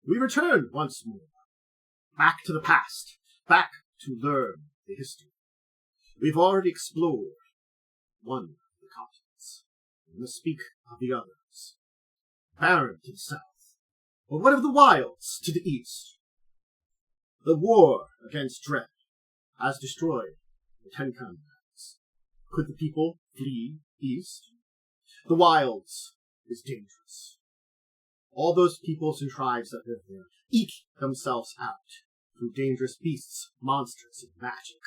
we return once more, back to the past, back to learn the history. We've already explored one of the continents. We must speak of the others. Barren to the south, but what of the wilds to the east? The war against Dread has destroyed the Tenkan lands. Could the people flee east? The wilds is dangerous. All those peoples and tribes that live there eke themselves out through dangerous beasts, monsters, and magic.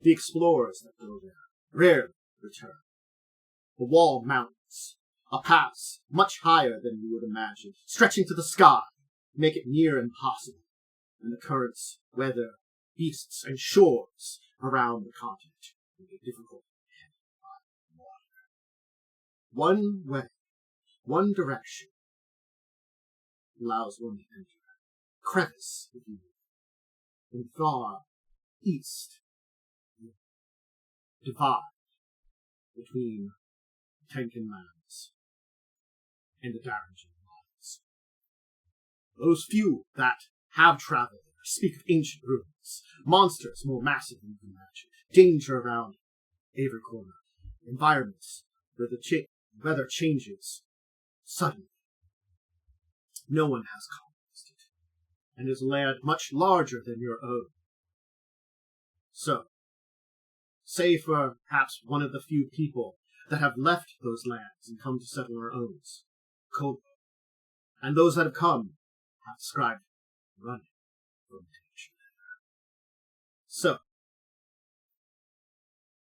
The explorers that go there rarely return. The wall mountains, a pass much higher than you would imagine, stretching to the sky, make it near impossible, and the currents, weather, beasts, and shores around the continent make it difficult to head by water. One way, one direction, allows one to enter. Crevice, if you will, and far east, divide between Tenkan lands and the Daranjin lands. Those few that have traveled there speak of ancient ruins, monsters more massive than you can imagine, danger around every corner, environments where the weather changes suddenly. No one has colonized it, and is a land much larger than your own. So, save for perhaps one of the few people that have left those lands and come to settle our own, Kobo, and those that have come have described running from danger. So,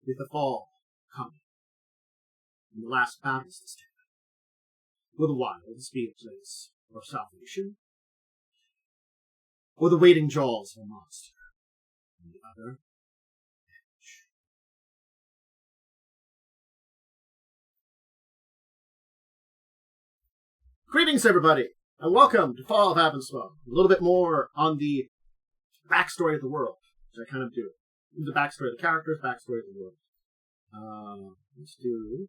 with the fall coming, and the last battles this day, will the wilds be a place of salvation, or the waiting jaws of a monster, and the other edge? Greetings, everybody, and welcome to Fall of Avanswell. A little bit more on the backstory of the world, which I kind of do. The backstory of the characters, backstory of the world. Let's do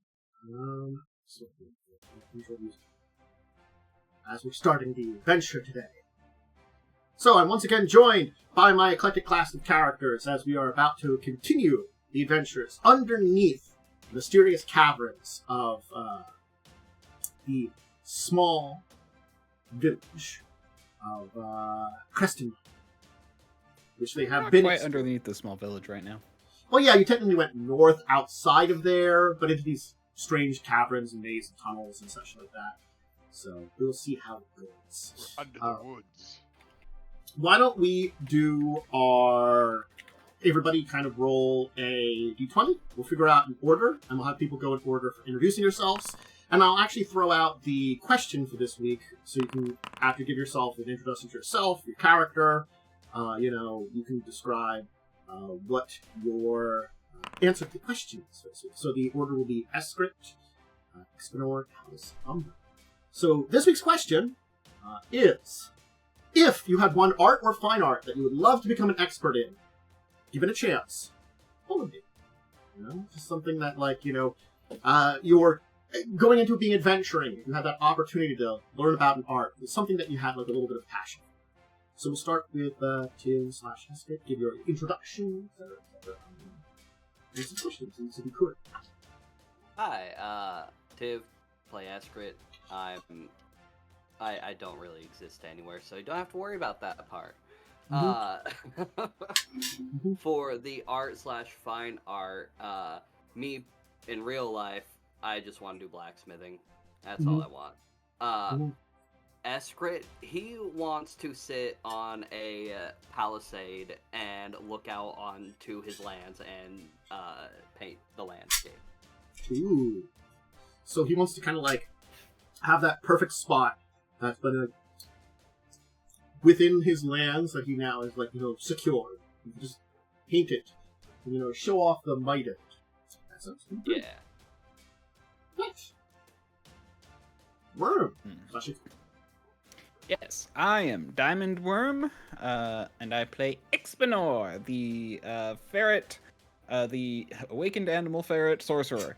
as we're starting the adventure today. So I'm once again joined by my eclectic cast of characters as we are about to continue the adventures underneath the mysterious caverns of the small village of Creston, which they have been quite underneath the small village right now. Well, yeah, you technically went north outside of there, but into these strange caverns and mazes and tunnels and such like that. So we'll see how it goes. We're under the woods. Why don't we do our... Everybody kind of roll a d20. We'll figure out an order, and we'll have people go in order for introducing yourselves. And I'll actually throw out the question for this week, so you can, after give yourself an introduction to yourself, your character, you can describe what your answer to the question is. So the order will be Eskret, Ixbanor, Talas, Umbrin. So this week's question is, if you had one art or fine art that you would love to become an expert in, given a chance, what would it be? Just something that, you're going into being adventuring, you have that opportunity to learn about an art. It's something that you have, a little bit of passion. So we'll start with Tim/Eskret, give your introduction, etc. There's some questions, if you could. Hi, Tiv, play Eskret. I don't really exist anywhere, so you don't have to worry about that part. For the art/fine art, me in real life, I just want to do blacksmithing. That's all I want. Eskret, he wants to sit on a palisade and look out onto his lands and paint the landscape. Ooh. So he wants to kind of have that perfect spot that's been within his lands that he now is secure. You can just paint it, and, show off the might of it. That sounds good. Yeah. What? Wyrm. Yes, I am Diamond Wyrm, and I play Ixbanor, the ferret, the awakened animal ferret sorcerer.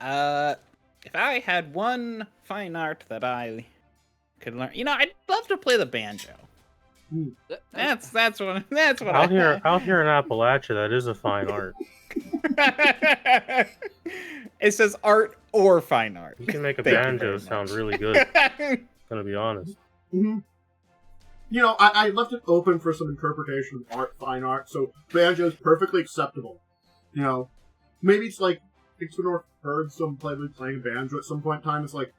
If I had one fine art that I could learn. I'd love to play the banjo. That's what out here in Appalachia. That is a fine art. It says art or fine art. You can make a banjo sound really good. Gonna be honest. Mm-hmm. I left it open for some interpretation of art, fine art. So banjo is perfectly acceptable. Maybe it's like Ixbanor heard some playing banjo at some point in time. It's like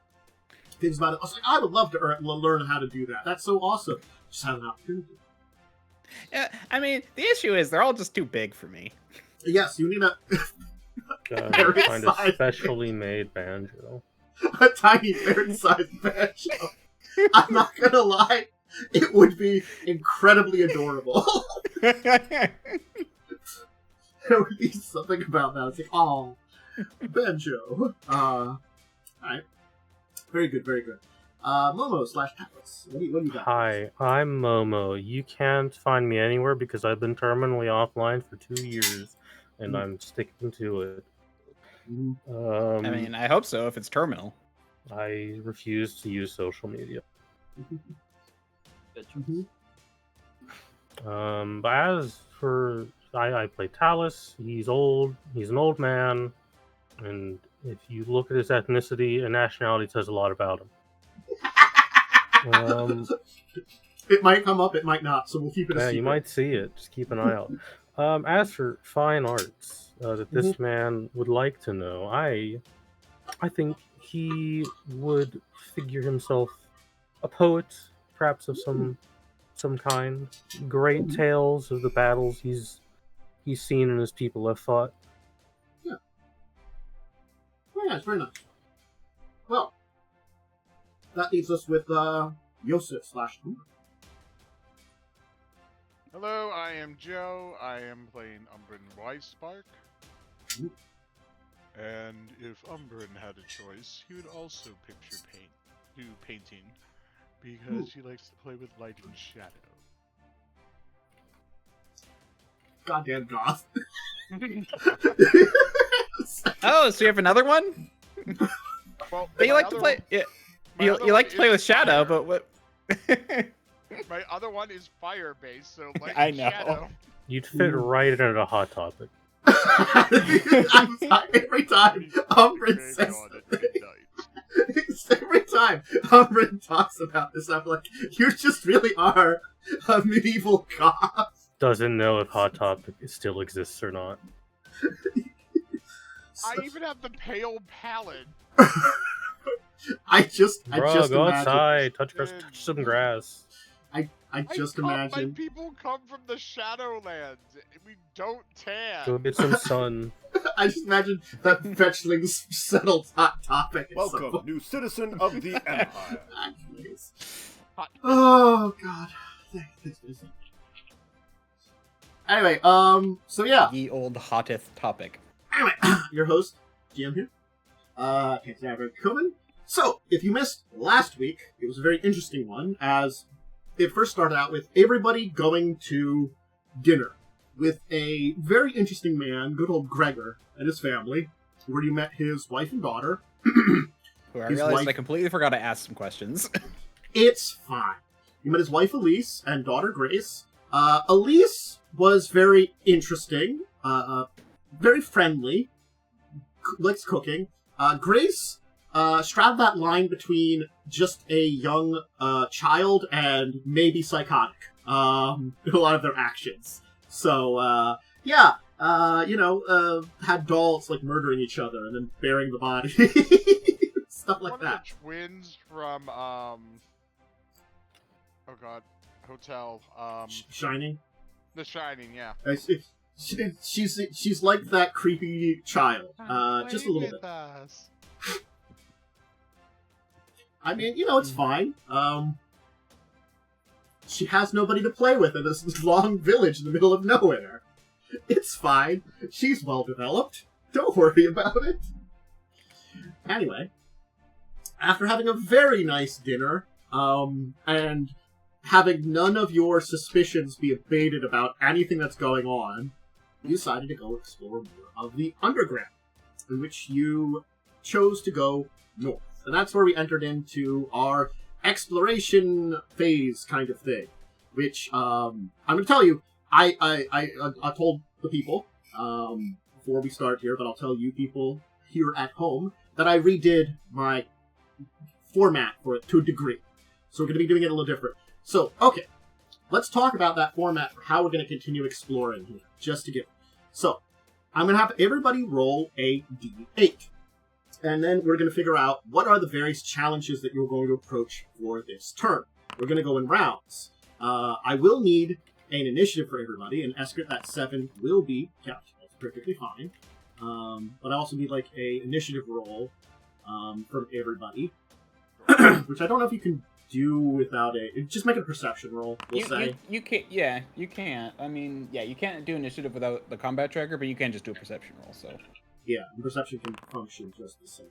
things about it. I was like, I would love to learn how to do that. That's so awesome. Just have an opportunity. Yeah, I mean, the issue is they're all just too big for me. Yes, you need find a specially made banjo. A tiny ferret-sized banjo. I'm not gonna lie, it would be incredibly adorable. There would be something about that. It's like, oh, banjo. Alright. Very good, very good. Momo/Talas. What do you got? Hi, I'm Momo. You can't find me anywhere because I've been terminally offline for 2 years, and I'm sticking to it. I mean, I hope so, if it's terminal. I refuse to use social media. But as for... I play Talas. He's old. He's an old man. And if you look at his ethnicity and nationality, it says a lot about him. It might come up, it might not, so we'll keep it a secret. You might see it. Just keep an eye out. As for fine arts that this man would like to know, I think he would figure himself a poet, perhaps of some kind. Great tales of the battles he's seen and his people have fought. Yeah. Very nice, very nice. Well, that leaves us with Yosef/Umbrin. Hello, I am Joe. I am playing Umbrin Wisespark. And if Umbrin had a choice, he would also do painting, because he likes to play with light and shadow. Goddamn goth. Oh, so you have another one? Well, but you like to play. You like to play with shadow, but what? My other one is fire-based, so light I and know. shadow. You'd fit right into Hot Topic. Every time Umbrin says every time Umbrin talks about this, I'm like, you just really are a medieval goth. Doesn't know if Hot Topic still exists or not. I even have the pale palette. I just go imagine. outside, touch some grass. I just imagine. My people come from the Shadowlands. We don't tan. Go get some sun. I just imagine that Fetchling's settled Hot Topic. Welcome, new citizen of the Empire. Oh God. Anyway, so yeah. The old hottest topic. Anyway, your host, GM here. Dracovin. So, if you missed last week, it was a very interesting one, as it first started out with everybody going to dinner with a very interesting man, good old Gregor, and his family, where you met his wife and daughter. Who I realized I completely forgot to ask some questions. It's fine. You met his wife Elise and daughter Grace. Elise was very interesting, very friendly, likes cooking. Grace straddled that line between just a young child and maybe psychotic in a lot of their actions. So, had dolls like murdering each other and then burying the body. Stuff like that. The twins from, Hotel, Shining? The Shining, yeah. She's like that creepy child, just a little bit. I mean, it's fine. She has nobody to play with in this long village in the middle of nowhere. It's fine. She's well developed. Don't worry about it. Anyway, after having a very nice dinner, and having none of your suspicions be abated about anything that's going on, you decided to go explore more of the underground, in which you chose to go north. And that's where we entered into our exploration phase kind of thing, which I'm going to tell you. I told the people before we start here, but I'll tell you people here at home that I redid my format for it to a degree. So we're going to be doing it a little different. So, okay, let's talk about that format for how we're going to continue exploring here, just to get. So, I'm going to have everybody roll a d8. And then we're going to figure out what are the various challenges that you're going to approach for this turn. We're going to go in rounds. I will need an initiative for everybody, and Eskret, that 7 will be kept. That's perfectly fine. But I also need like a initiative roll from everybody, which I don't know if you can do without just make it a perception roll. You can't. Yeah, you can't. I mean, yeah, you can't do initiative without the combat tracker, but you can just do a perception roll. So yeah, perception can function just the same.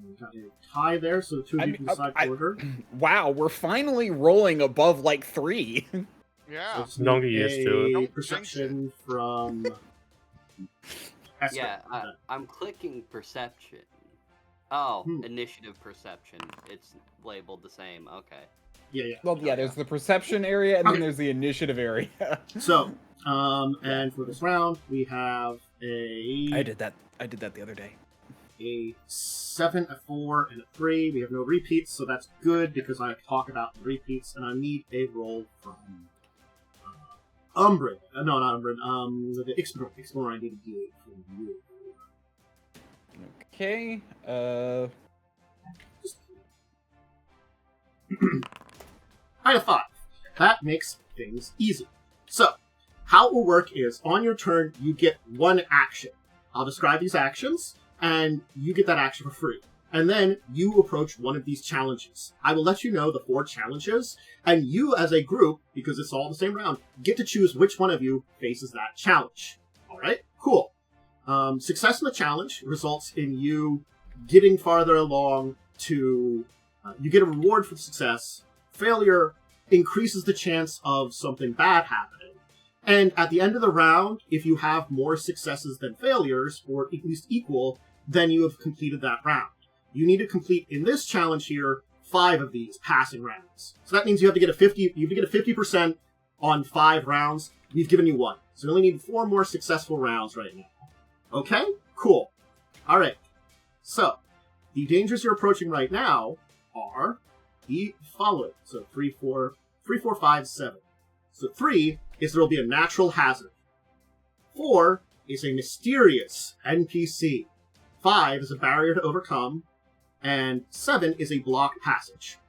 We got a tie there, so the two of you can decide order. Wow, we're finally rolling above like 3. Yeah. So Don't get used to it. Perception from. Eskret. Yeah, I'm clicking perception. Oh, initiative perception. It's labeled the same. Okay. Yeah. Well, yeah, there's the perception area, and then there's the initiative area. So, and for this round, we have a... I did that the other day. A 7, a 4, and a 3. We have no repeats, so that's good, because I talk about the repeats, and I need a roll from... Umbrin. No, not Umbrin. The Ixbanor. Ixbanor, I need a D8 from you. Okay, I have 5. That makes things easy. So, how it will work is, on your turn, you get one action. I'll describe these actions, and you get that action for free. And then you approach one of these challenges. I will let you know the 4 challenges, and you as a group, because it's all the same round, get to choose which one of you faces that challenge. Alright? Cool. Success in the challenge results in you getting farther along to... you get a reward for the success. Failure increases the chance of something bad happening. And at the end of the round, if you have more successes than failures, or at least equal, then you have completed that round. You need to complete, in this challenge here, 5 of these passing rounds. So that means you have to get a 50% on 5 rounds. We've given you 1. So you only need 4 more successful rounds right now. Okay? Cool. Alright. So, the dangers you're approaching right now are the following. So 3, 4, 5, 7. So 3 is there will be a natural hazard. 4 is a mysterious NPC. 5 is a barrier to overcome. And 7 is a blocked passage.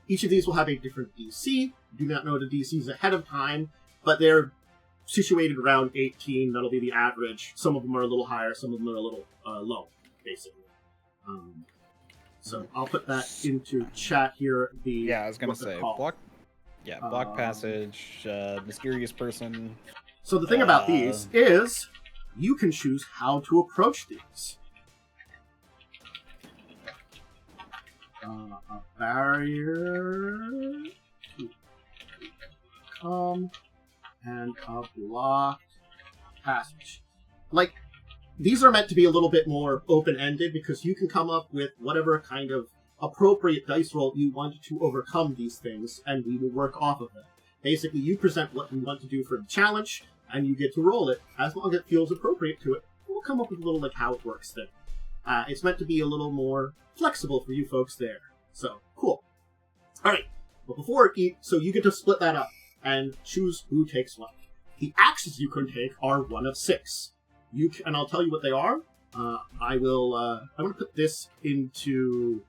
Each of these will have a different DC. You do not know the DCs ahead of time, but they're situated around 18. That'll be the average. Some of them are a little higher, some of them are a little low, basically. So I'll put that into chat here. I was gonna say block passage, mysterious person. So the thing about these is you can choose how to approach these. A barrier to come and a blocked passage. Like, these are meant to be a little bit more open-ended because you can come up with whatever kind of appropriate dice roll you want to overcome these things, and we will work off of it. Basically, you present what you want to do for the challenge, and you get to roll it as long as it feels appropriate to it. We'll come up with a little like how it works thing. It's meant to be a little more flexible for you folks there. So, cool. Alright, but so you get to split that up and choose who takes what. The actions you can take are 1 of 6. And I'll tell you what they are. I'm going to put this into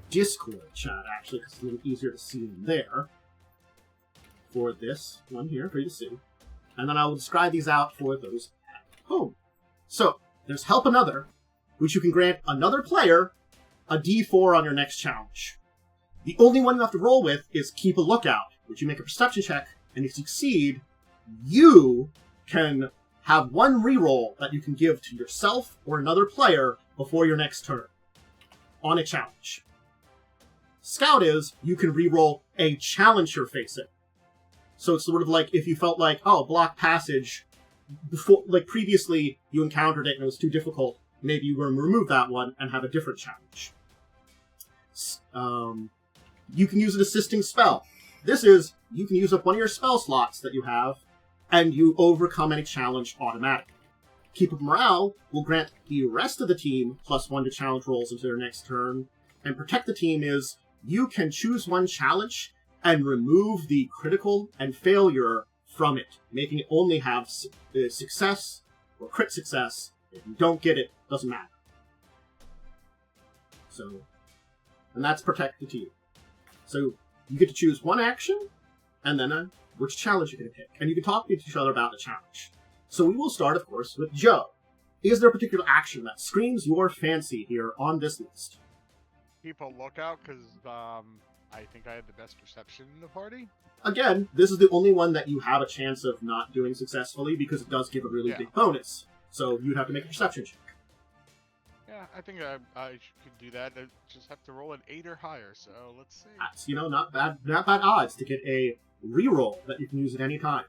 Discord chat, actually, because it's a little easier to see in there. For this one here, for you to see. And then I will describe these out for those at home. So, there's Help Another, which you can grant another player a D4 on your next challenge. The only one you have to roll with is Keep a Lookout, which you make a perception check, and if you succeed, you can have 1 reroll that you can give to yourself or another player before your next turn on a challenge. Scout is, you can reroll a challenge you're facing. So it's sort of like if you felt like, block passage, before, like previously you encountered it and it was too difficult, maybe you remove that one and have a different challenge. You can use an assisting spell. This is, you can use up one of your spell slots that you have, and you overcome any challenge automatically. Keep Up Morale will grant the rest of the team +1 to challenge rolls until their next turn, and Protect the Team is, you can choose one challenge and remove the critical and failure from it, making it only have success or crit success. If you don't get it, doesn't matter. So, and that's Protect the Team. So, you get to choose one action, and then which challenge you're going to pick. And you can talk to each other about the challenge. So we will start, of course, with Joe. Is there a particular action that screams your fancy here on this list? Keep a lookout, because I think I had the best perception in the party. Again, this is the only one that you have a chance of not doing successfully, because it does give a really big bonus. So you'd have to make a perception check. Yeah, I think I could do that. I just have to roll an 8 or higher, so let's see. That's, not bad odds to get a reroll that you can use at any time.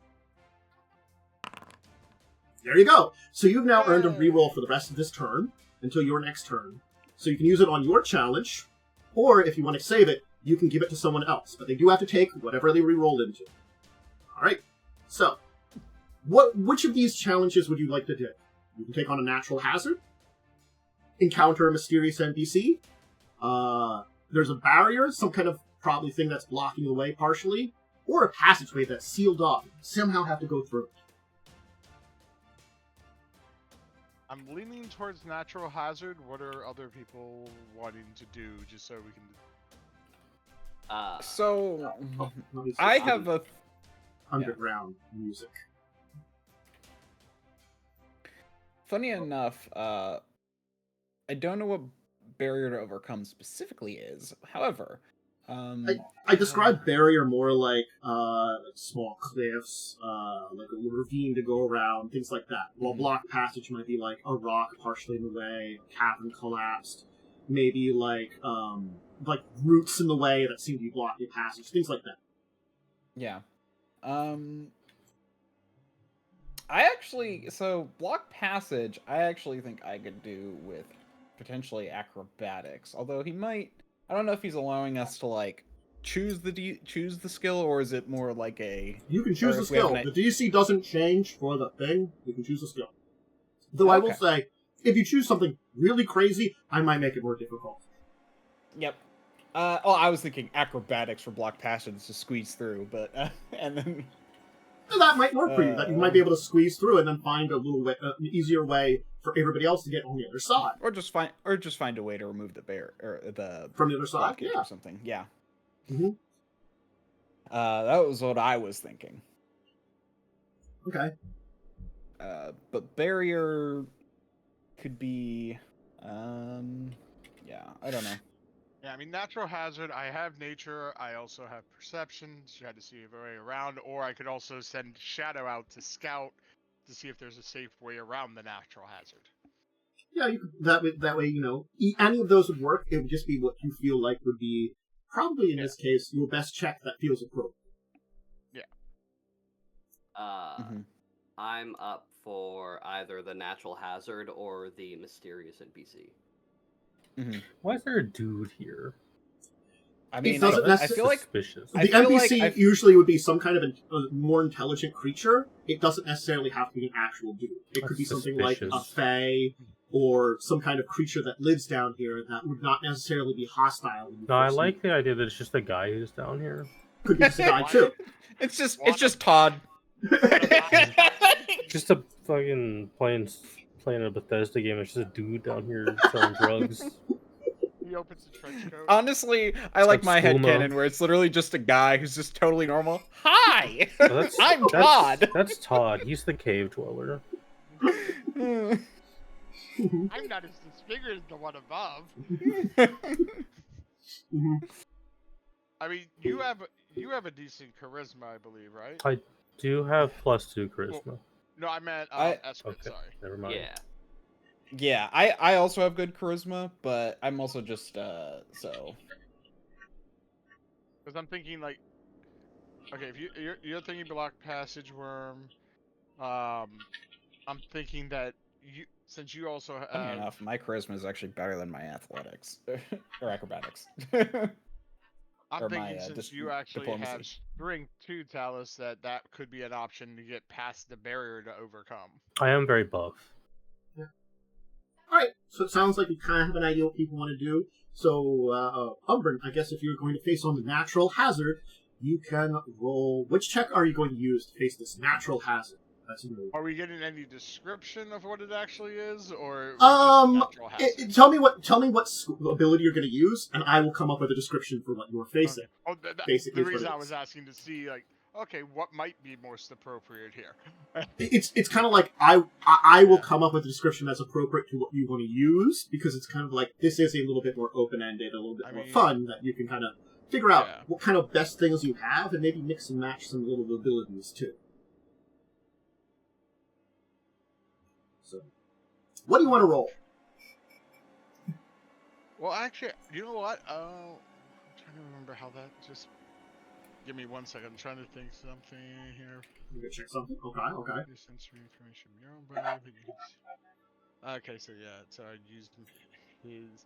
There you go. So you've now earned a reroll for the rest of this turn, until your next turn. So you can use it on your challenge, or if you want to save it, you can give it to someone else. But they do have to take whatever they rerolled into. Alright, so, which of these challenges would you like to do? You can take on a natural hazard, encounter a mysterious NPC, there's a barrier, some kind of probably thing that's blocking the way partially, or a passageway that's sealed off. You somehow have to go through it. I'm leaning towards natural hazard. What are other people wanting to do, just so we can... I have a... Underground music. Funny enough, I don't know what barrier to overcome specifically is. However, I describe barrier more like small cliffs, like a ravine to go around, things like that. While block passage might be like a rock partially in the way, a cavern collapsed, maybe like roots in the way that seem to be blocking passage, things like that. Yeah. Block passage, I actually think I could do with potentially acrobatics. Although he might, I don't know if he's allowing us to like choose the skill, or is it more like a... You can choose the skill. The DC doesn't change for the thing. You can choose the skill. Though I will say, if you choose something really crazy, I might make it more difficult. Yep. I was thinking acrobatics for block passage to squeeze through, but and then that might work for you. That you might be able to squeeze through and then find a little way, an easier way for everybody else to get on the other side, or just find a way to remove the bear or the from the other side, or something. Yeah. Mm-hmm. That was what I was thinking. Okay. But barrier could be, yeah, I don't know. Yeah, I mean, natural hazard, I have nature, I also have perception, so you had to see a way around, or I could also send Shadow out to scout to see if there's a safe way around the natural hazard. Yeah, you could, that way, any of those would work. It would just be what you feel like would be, probably in this case, your best check that feels appropriate. Yeah. I'm up for either the natural hazard or the mysterious NPC. Why is there a dude here? I mean, I feel like suspicious. The NPC usually would be some kind of a more intelligent creature. It doesn't necessarily have to be an actual dude. It could be something like a fae or some kind of creature that lives down here that would not necessarily be hostile. No, I like the idea that it's just a guy who's down here. Could be just a guy too. It's just Todd. Just a fucking playing a Bethesda game. It's just a dude down here selling drugs. He opens the trench coat. Honestly, I like my headcanon where it's literally just a guy who's just totally normal. Hi! I'm Todd! That's Todd. He's the cave dweller. I'm not as disfigured as the one above. I mean, you have a decent charisma, I believe, right? I do have +2 charisma. Well, no, I meant Eskret, okay. sorry. Never mind. Yeah. Yeah, I also have good charisma, but I'm also just, so... Because I'm thinking, like... Okay, if you're thinking block passage Wyrm, I'm thinking that since you also Funny enough, my charisma is actually better than my athletics or acrobatics. I'm or thinking my, since you actually diplomacy. have strength too, Talas, that could be an option to get past the barrier to overcome. I am very buff. Alright, so it sounds like you kind of have an idea what people want to do. So, Umbrin, I guess if you're going to face on the natural hazard, you can roll... Which check are you going to use to face this natural hazard? That's a move. Are we getting any description of what it actually is, or just a natural hazard? Tell me what ability you're going to use, and I will come up with a description for what you're facing. Okay. Oh, Basically, the is what reason it I is. was asking to see, like, okay, what might be most appropriate here? It's kind of like I will come up with a description that's appropriate to what you want to use, because it's kind of like this is a little bit more open-ended, a little bit more fun, that you can kind of figure out what kind of best things you have, and maybe mix and match some little abilities too. So, what do you want to roll? Well, actually, you know what? I'm trying to remember how that just... Give me 1 second. I'm trying to think something here. You can check something. Okay. Sensory information from your own body, but you can... Okay, so yeah, so I used his,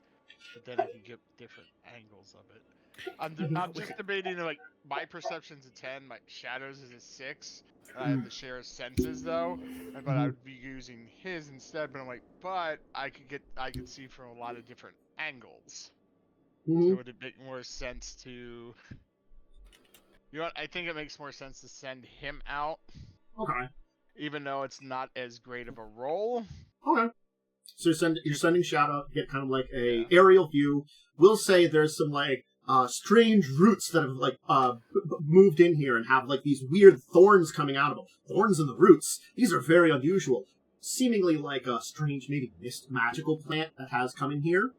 but then I could get different angles of it. I'm just debating, like, my perception's a 10, my shadows is a 6. I have to share senses though, but I would be using his instead. But I'm like, but I could see from a lot of different angles. So would it make more sense to? You know what? I think it makes more sense to send him out. Okay. Even though it's not as great of a roll. Okay. So you're sending Shadow to get kind of like a aerial view. We'll say there's some like strange roots that have like moved in here and have like these weird thorns coming out of them. Thorns in the roots. These are very unusual. Seemingly like a strange, maybe mist magical plant that has come in here.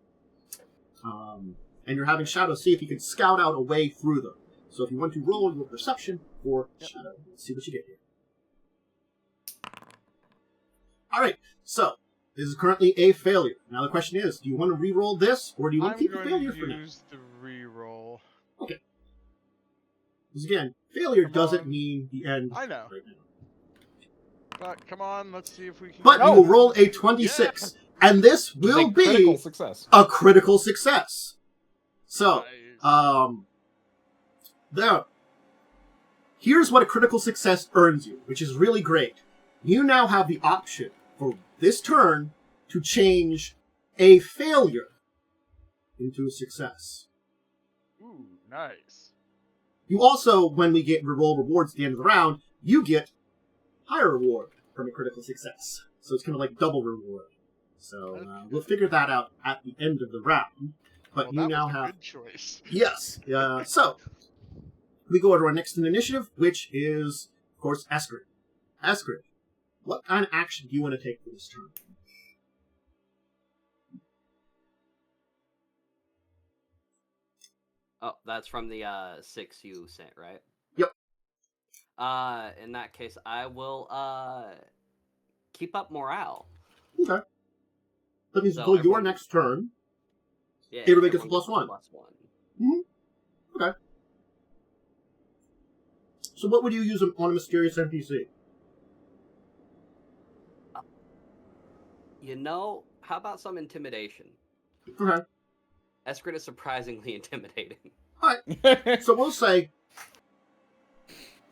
And you're having Shadow see if you can scout out a way through them. So if you want to roll your perception for Shadow, let's see what you get here. Alright, so this is currently a failure. Now the question is, do you want to re-roll this, or do you want to keep the failure for now? I'm going to use the re-roll. Okay. Because again, failure doesn't mean the end. I know. Right now. But come on, let's see if we can... But you will roll a 26, and this will be critical success. A critical success. So, there. Here's what a critical success earns you, which is really great. You now have the option for this turn to change a failure into a success. Ooh, nice. You also, when we get roll rewards at the end of the round, you get higher reward from a critical success. So it's kind of like double reward. So we'll figure that out at the end of the round. But well, you now have a good choice. Yes. So we go to our next initiative, which is, of course, Eskret. Eskret, what kind of action do you want to take for this turn? Oh, that's from the 6 you sent, right? Yep. In that case, I will keep up morale. Okay. That means until your next turn, everybody gets a +1. Mm-hmm. Okay. So what would you use on a mysterious NPC? You know, how about some intimidation? Okay. Eskret is surprisingly intimidating. Alright. So we'll say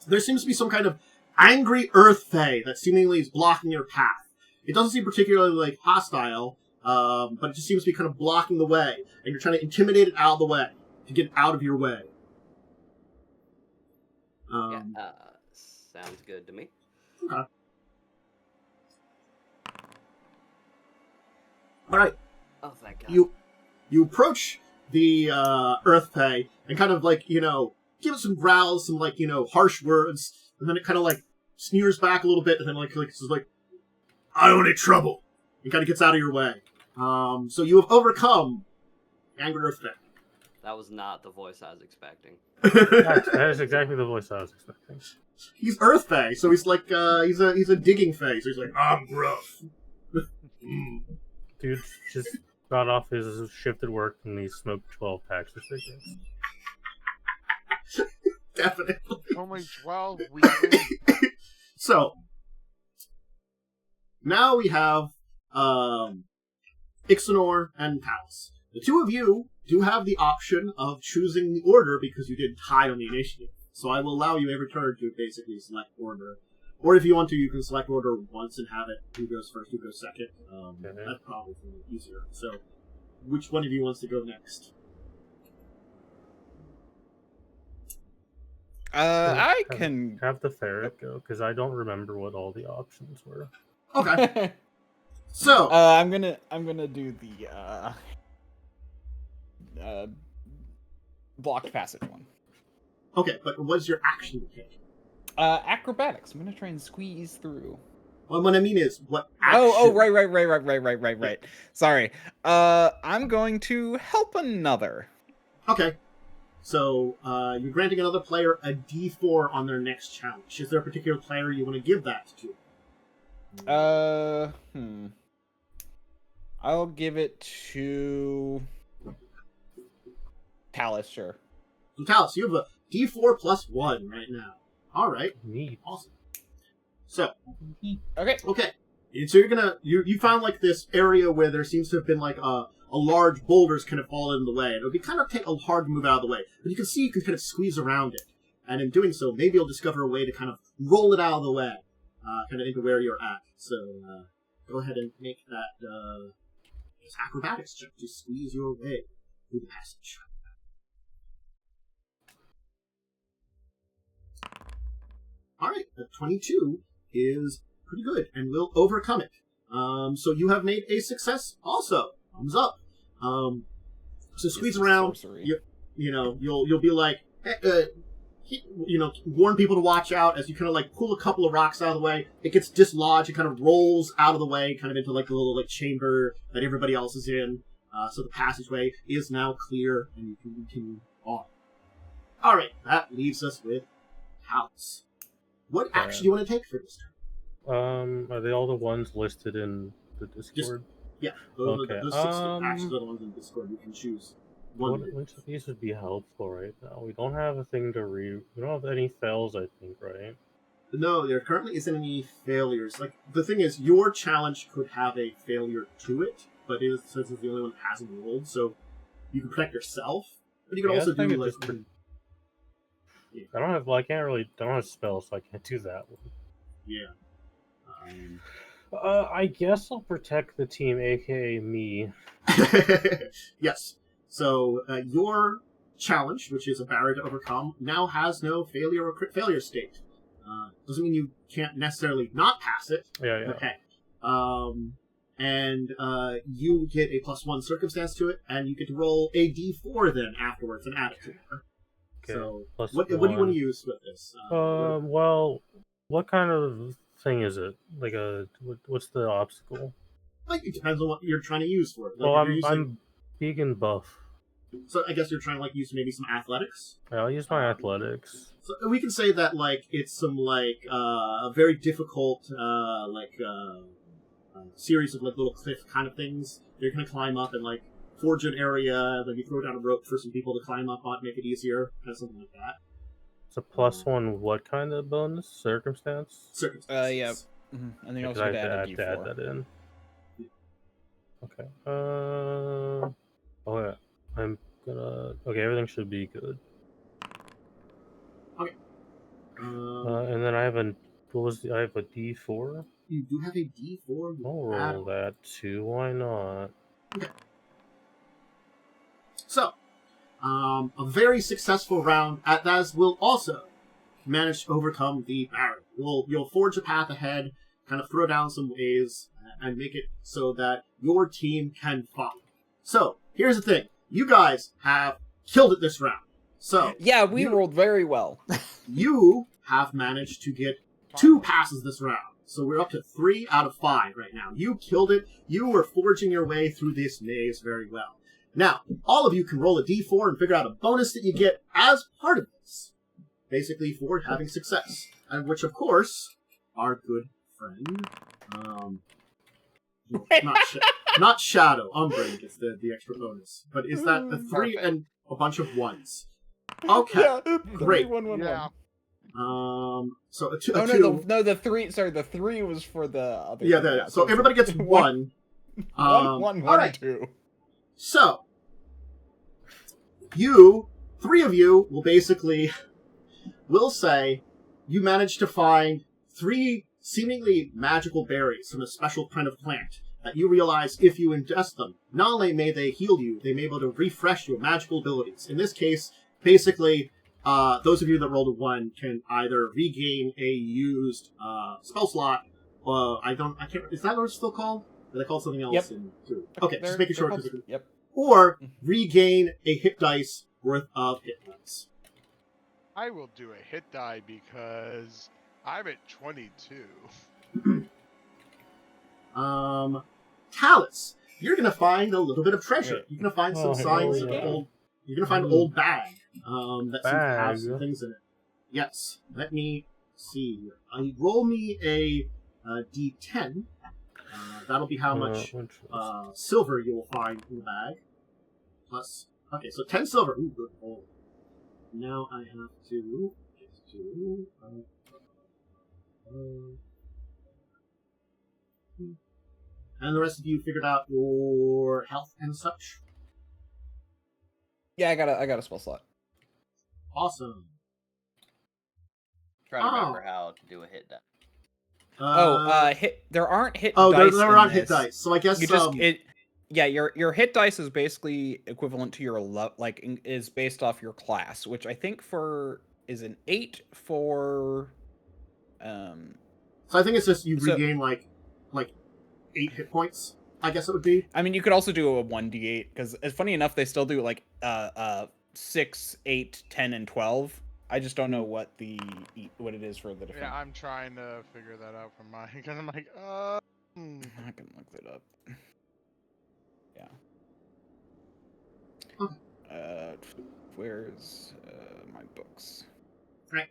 there seems to be some kind of angry earth fae that seemingly is blocking your path. It doesn't seem particularly like hostile, but it just seems to be kind of blocking the way, and you're trying to intimidate it out of the way, to get out of your way. Sounds good to me. Okay. Alright. Oh, thank God. You approach the earth fae and kind of like, give it some growls, some like, harsh words, and then it kind of like sneers back a little bit, and then like says like, I don't want any trouble. It kind of gets out of your way. So you have overcome angry earth fae. That was not the voice I was expecting. That is exactly the voice I was expecting. He's earth fae, so he's like he's a digging fae, so he's like, I'm gruff. Dude just got off his shift at work and he smoked 12 packs of cigarettes. Definitely. Only 12 weeks. So now we have Ixbanor and Talas. The two of you do have the option of choosing the order because you did tie on the initiative. So I will allow you every turn to basically select order. Or if you want to, you can select order once and have it who goes first, who goes second. That's probably easier. So, which one of you wants to go next? I can have the ferret go because I don't remember what all the options were. Okay. So I'm gonna do the blocked passage one. Okay, but what's your action to take? Acrobatics. I'm gonna try and squeeze through. Well, what I mean is, what action... Oh, right. Sorry. I'm going to help another. Okay. So, you're granting another player a D4 on their next challenge. Is there a particular player you want to give that to? I'll give it to Talas, sure. So, Talas, you have a D4 plus 1 right now. Alright. Neat. Awesome. So. Okay. And so you're gonna... You found, like, this area where there seems to have been, like, a large boulder's kind of fallen in the way. It would be kind of take a hard to move out of the way. But you can see you can kind of squeeze around it. And in doing so, maybe you'll discover a way to kind of roll it out of the way. Kind of into where you're at. So, go ahead and make that, acrobatics check to squeeze your way through the passage. Alright, the 22 is pretty good, and will overcome it. So you have made a success also. Thumbs up. So squeeze around, you'll be like, warn people to watch out as you kind of like pull a couple of rocks out of the way. It gets dislodged, it kind of rolls out of the way, kind of into like a little like chamber that everybody else is in. So the passageway is now clear, and you can continue on. Alright, that leaves us with Talas. What action do you want to take for this turn? Are they all the ones listed in the Discord? Those 6 actions are the ones in Discord. You can choose one. Which of these would be helpful right now? We don't have a thing to we don't have any fails, I think, right? No, there currently isn't any failures. Like, the thing is, your challenge could have a failure to it, but since it's the only one that hasn't rolled, so you can protect yourself, but you can also do, like... I don't have spells, so I can't do that one. Yeah. I guess I'll protect the team, aka me. Yes. So, your challenge, which is a barrier to overcome, now has no failure or crit failure state. Doesn't mean you can't necessarily not pass it. Yeah. Okay. And you get a +1 circumstance to it, and you get to roll a d4 then afterwards and add it to it. Okay. So, what do you want to use with this? Well, what kind of thing is it? Like what's the obstacle? Like, it depends on what you're trying to use for it. Like, well, I'm big and buff. So I guess you're trying to like use maybe some athletics. Yeah, I'll use my athletics. So we can say that like it's some like a very difficult series of like little cliff kind of things. You're gonna climb up and like forge an area, then you throw down a rope for some people to climb up on, make it easier, kind of something like that. It's a +1. What kind of bonus? Circumstance. Yeah. Mm-hmm. And then you also I add to add that in. Yeah. Okay. Oh yeah. I'm gonna. Okay, everything should be good. Okay. And then I have a. I have a D4. You do have a D4. I'll roll that too. Why not? Okay. So, a very successful round at Daz will also manage to overcome the barrier. You'll forge a path ahead, kind of throw down some ways, and make it so that your team can follow. So, here's the thing. You guys have killed it this round. So yeah, we rolled very well. You have managed to get 2 passes this round. So we're up to 3 out of 5 right now. You killed it. You were forging your way through this maze very well. Now, all of you can roll a d4 and figure out a bonus that you get as part of this. Basically for having success. And which, of course, our good friend... not Shadow. Umbrin gets the extra bonus. But is that the 3 and a bunch of 1s? Okay, yeah, great. 1, 1, 1. Yeah. So a 2... No, the 3... Sorry, the 3 was for the other... Yeah, so everybody gets 1. One, all right. 2. So, three of you will say you managed to find 3 seemingly magical berries from a special kind of plant that you realize if you ingest them, not only may they heal you, they may be able to refresh your magical abilities. In this case, basically, those of you that rolled a 1 can either regain a used spell slot. I can't. Is that what it's still called? Are they called something else? Yep. In 2? Okay, just making sure. Yep. Or regain a hit dice worth of hit points. I will do a hit die because I'm at 22. Talas, you're gonna find a little bit of treasure. Wait. You're gonna find some Oh, signs hell of yeah. old. You're gonna find an old bag. That seems to have some Bag. things in it. Yes. Let me see. Roll me a D10. That'll be how much silver you will find in the bag. Plus, okay, so 10 silver. Ooh, good roll. Now I have to get to. And the rest of you figured out your health and such. Yeah, I got a spell slot. Awesome. Trying to remember how to do a hit die. Hit. There aren't hit. Oh, dice there in aren't hit this. dice. So I guess You just Yeah, your hit dice is basically equivalent to your is based off your class, which I think is an 8 for. So I think it's just you regain like 8 hit points. I guess it would be. I mean, you could also do a 1d8 because it's funny enough they still do like 6, 8, 10, and 12. I just don't know what it is for the different. Yeah, I'm trying to figure that out from mine because I'm like, I can look that up. Yeah. Where's my books? Right.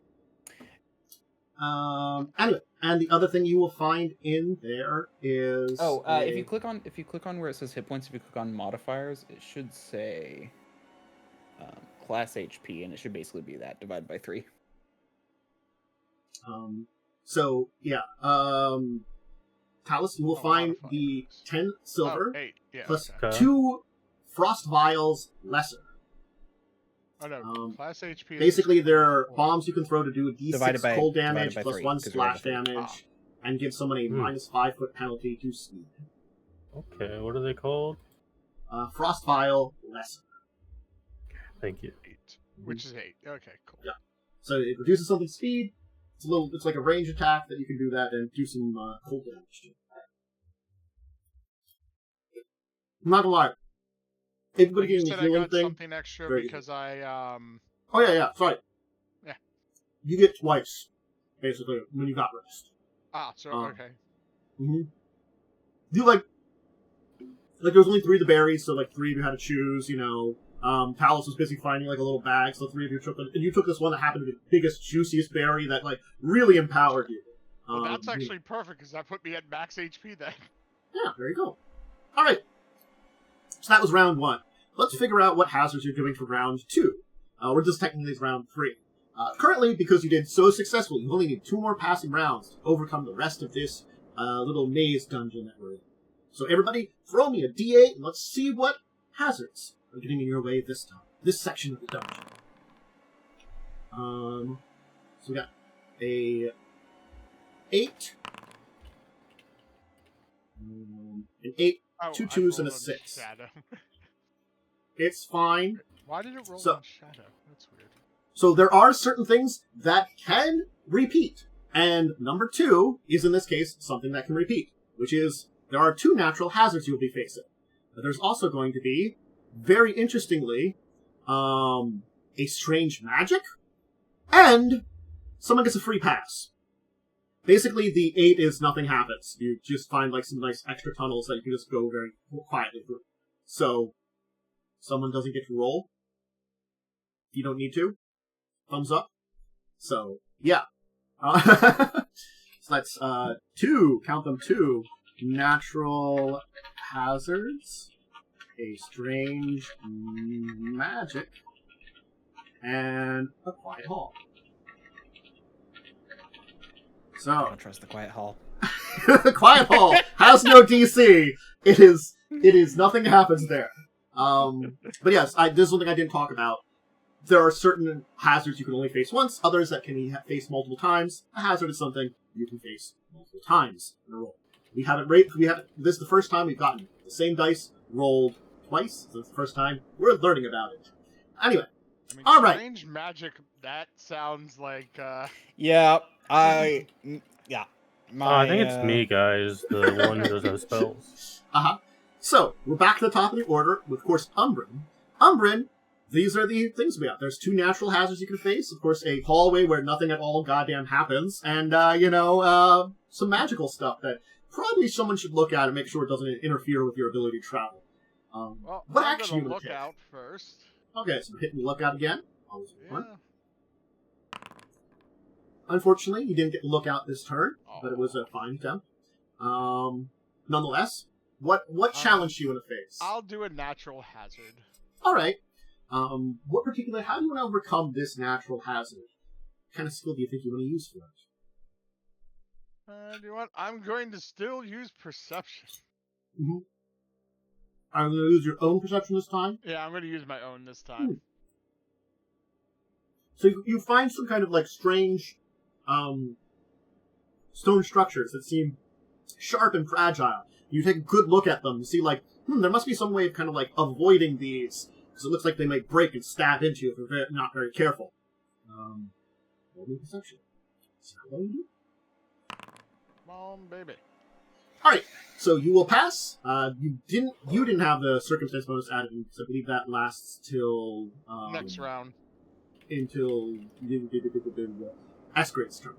Anyway, and the other thing you will find in there is if you click on where it says hit points, if you click on modifiers, it should say class HP, and it should basically be that divided by 3. So yeah, Talas, you will find the 10 silver 8. Yeah, plus okay. 2 frost vials lesser. Oh no, class HP. Basically, there are bombs you can throw to do a d6 cold damage by plus 3, 1 splash damage, and give someone a minus 5 foot penalty to speed. Okay, what are they called? Frost vial lesser. Thank you. 8, which is 8. Okay, cool. Yeah. So it reduces something's speed. It's like a range attack that you can do that and do some cold damage to. I'm not gonna lie. Everybody You getting said the healing I got thing. something extra Very because I Oh yeah, sorry. Yeah. You get twice, basically, when you got rest. okay. Mm-hmm. You like there was only 3 of the berries, so like 3 of you had to choose. Talas was busy finding like a little bag, so 3 of you took it, and you took this one that happened to be the biggest, juiciest berry that like really empowered you. Well, that's actually perfect because that put me at max HP then. Yeah, there you go. All right. So that was round 1. Let's figure out what hazards you're doing for round 2. Or just technically it's round 3. Currently, because you did so successfully, you only need 2 more passing rounds to overcome the rest of this little maze dungeon that we're in. So everybody, throw me a D8 and let's see what hazards are getting in your way this time. This section of the dungeon. So we got a 8. An 8. 2 2s and a 6. Shadow. It's fine. Why did it roll So- on shadow? That's weird. So there are certain things that can repeat. And number 2 is, in this case, something that can repeat. Which is, there are 2 natural hazards you'll be facing. But there's also going to be, very interestingly, a strange magic. And someone gets a free pass. Basically, the 8 is nothing happens. You just find like some nice extra tunnels that you can just go very quietly through. So, someone doesn't get to roll. You don't need to. Thumbs up. So, yeah. So that's 2, count them 2, natural hazards, a strange magic, and a quiet hall. I So, don't trust the quiet hall. Quiet Hall has no DC, It is nothing happens there. But yes, this is one thing I didn't talk about. There are certain hazards you can only face once, others that can be faced multiple times. A hazard is something you can face multiple times in a roll. This is the first time we've gotten the same dice rolled twice, so it's the first time we're learning about it. Anyway, I mean, all right. Strange magic. That sounds like. Yeah, I think it's me, guys, the one who doesn't have spells. So, we're back to the top of the order with, of course, Umbrin. Umbrin, these are the things we have. There's 2 natural hazards you can face. Of course, a hallway where nothing at all goddamn happens. And, some magical stuff that probably someone should look at and make sure it doesn't interfere with your ability to travel. Well, what I'm action you gonna would look take? out first. Okay, so hitting the lookout again. Always fun. Yeah. Unfortunately, you didn't get the lookout this turn, but it was a Aw. fine attempt. Nonetheless, what challenge do you want to face? I'll do a natural hazard. All right. How do you want to overcome this natural hazard? What kind of skill do you think you want to use for it? Do you want? I'm going to still use perception. Mm-hmm. Are you going to use your own perception this time? Yeah, I'm going to use my own this time. So you find some kind of like strange stone structures that seem sharp and fragile. You take a good look at them and see like, there must be some way of kind of like avoiding these, because it looks like they might break and stab into you if you're not very careful. Roll me perception. See how well you do. Come on, baby. All right, so you will pass. You didn't have the circumstance bonus added, because I believe that lasts till Next round. Until Eskret's turn.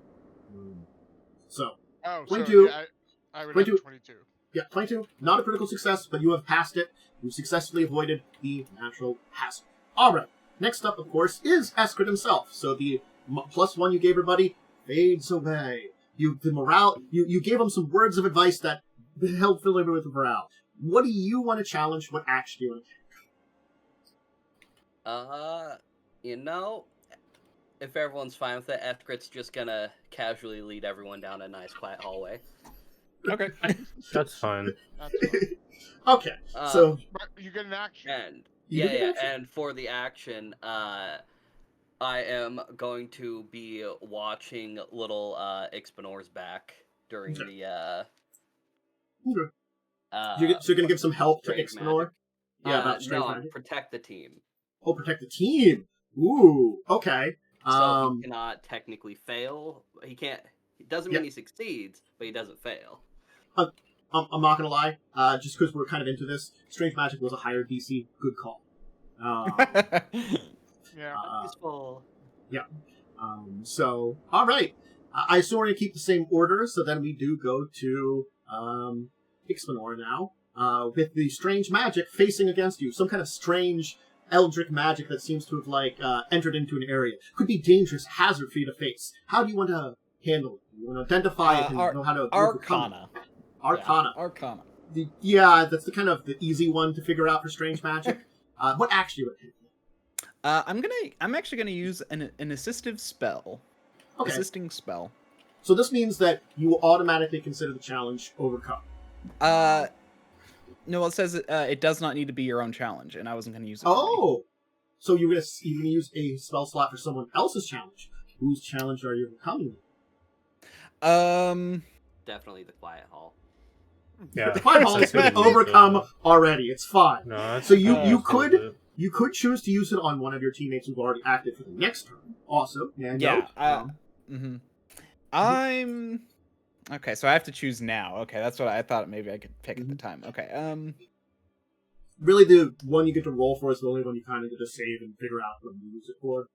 So Oh, 22. so yeah, I would 22. have 22. yeah, 22. Not a critical success, but you have passed it. You've successfully avoided the natural hazard. All right. Next up, of course, is Eskret himself. So the +1 you gave everybody fades away. You gave him some words of advice that helped fill him with the morale. What do you want to challenge? What action do you want to take? If everyone's fine with it, Eskret's just gonna casually lead everyone down a nice quiet hallway. Okay. That's fine. That's fine. Okay, so But you get an action. And You get an action. and for the action, I am going to be watching little Ixbanor's back during Okay. the Okay. So you're going to give some help to strange Ixbanor? magic. Yeah, about strange no, magic? protect the team. Oh, protect the team. Ooh, okay. So he cannot technically fail. He can't. It doesn't mean Yeah. he succeeds, but he doesn't fail. I'm not going to lie. Just because we're kind of into this, strange magic was a higher DC. Good call. Yeah. Useful. So, all right. I assume we're going to keep the same order, so then we do go to Ixbanor now, with the strange magic facing against you. Some kind of strange eldritch magic that seems to have entered into an area. Could be dangerous, hazard for you to face. How do you want to handle it? You want to identify it and know how to overcome Arcana. it? Arcana. Yeah, Arcana. Yeah, that's the kind of the easy one to figure out for strange magic. What action do you want to take? I'm actually gonna use an assistive spell. Okay. Assisting spell. So this means that you will automatically consider the challenge overcome. No, it says it does not need to be your own challenge, and I wasn't gonna use it. for me. Oh! So you're gonna use a spell slot for someone else's challenge. Whose challenge are you overcoming? Definitely the quiet hall. Yeah. The Quiet Hall has been overcome already. It's fine. No, that's, So you that's could good. you could choose to use it on one of your teammates who've already acted for the next turn. Also, Yeah. I'm okay. So I have to choose now. Okay, that's what I thought. Maybe I could pick at the time. Okay. really the one you get to roll for is the only one you kind of get to save and figure out what to use it for.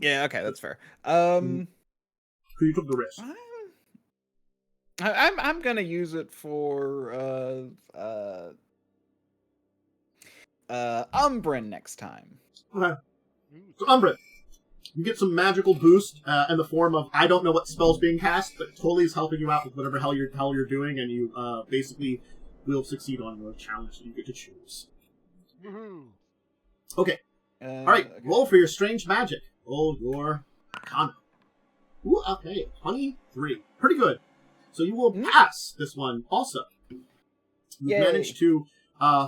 Yeah. Okay, that's fair. So you took the risk. I'm gonna use it for Umbrin next time. Okay. So Umbrin, you get some magical boost in the form of I don't know what spell's being cast, but totally is helping you out with whatever hell you're doing, and you basically will succeed on your challenge that you get to choose. Woohoo! Okay. All right. Okay. Roll for your strange magic. Roll your Arcana. Ooh, okay. 23. Pretty good. So you will pass this one also. You Yay. managed to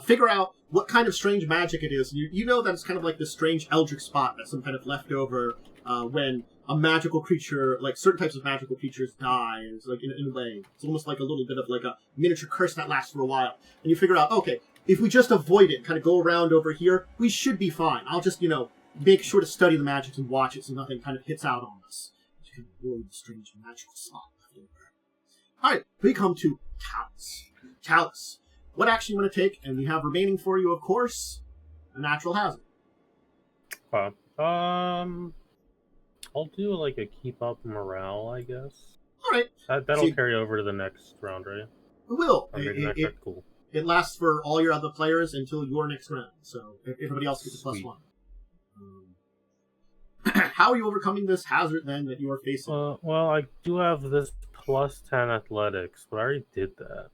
figure out what kind of strange magic it is. You know that it's kind of like this strange eldritch spot that's some kind of leftover when a magical creature, like certain types of magical creatures die. It's like in a way, it's almost like a little bit of like a miniature curse that lasts for a while. And you figure out, okay, if we just avoid it, kind of go around over here, we should be fine. I'll just, make sure to study the magic and watch it so nothing kind of hits out on us. Just kind of avoid the strange magical spot left over. Alright, we come to Talas. Talas, what action you want to take? And we have remaining for you, of course, a natural hazard. I'll do like a keep up morale, I guess. Alright. That'll carry over to the next round, right? It will. Or maybe next round, cool. It lasts for all your other players until your next round. So everybody else gets a +1. How are you overcoming this hazard then that you are facing? Well, I do have this +10 athletics, but I already did that.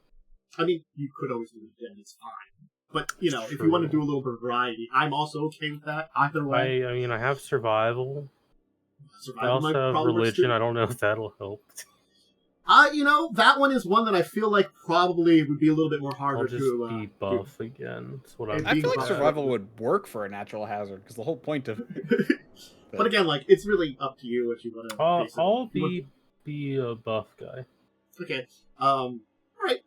I mean, you could always do it again. It's fine. But, if you want to do a little bit of variety, I'm also okay with that. Either way. I mean, I have survival. I Survival also have religion. I don't know if that'll help. That one is one that I feel like probably would be a little bit more harder I'll just to be buff again. That's what I feel like survival would work for a natural hazard, because the whole point of But again, it's really up to you if you want to. I'll be a buff guy. Okay. Alright.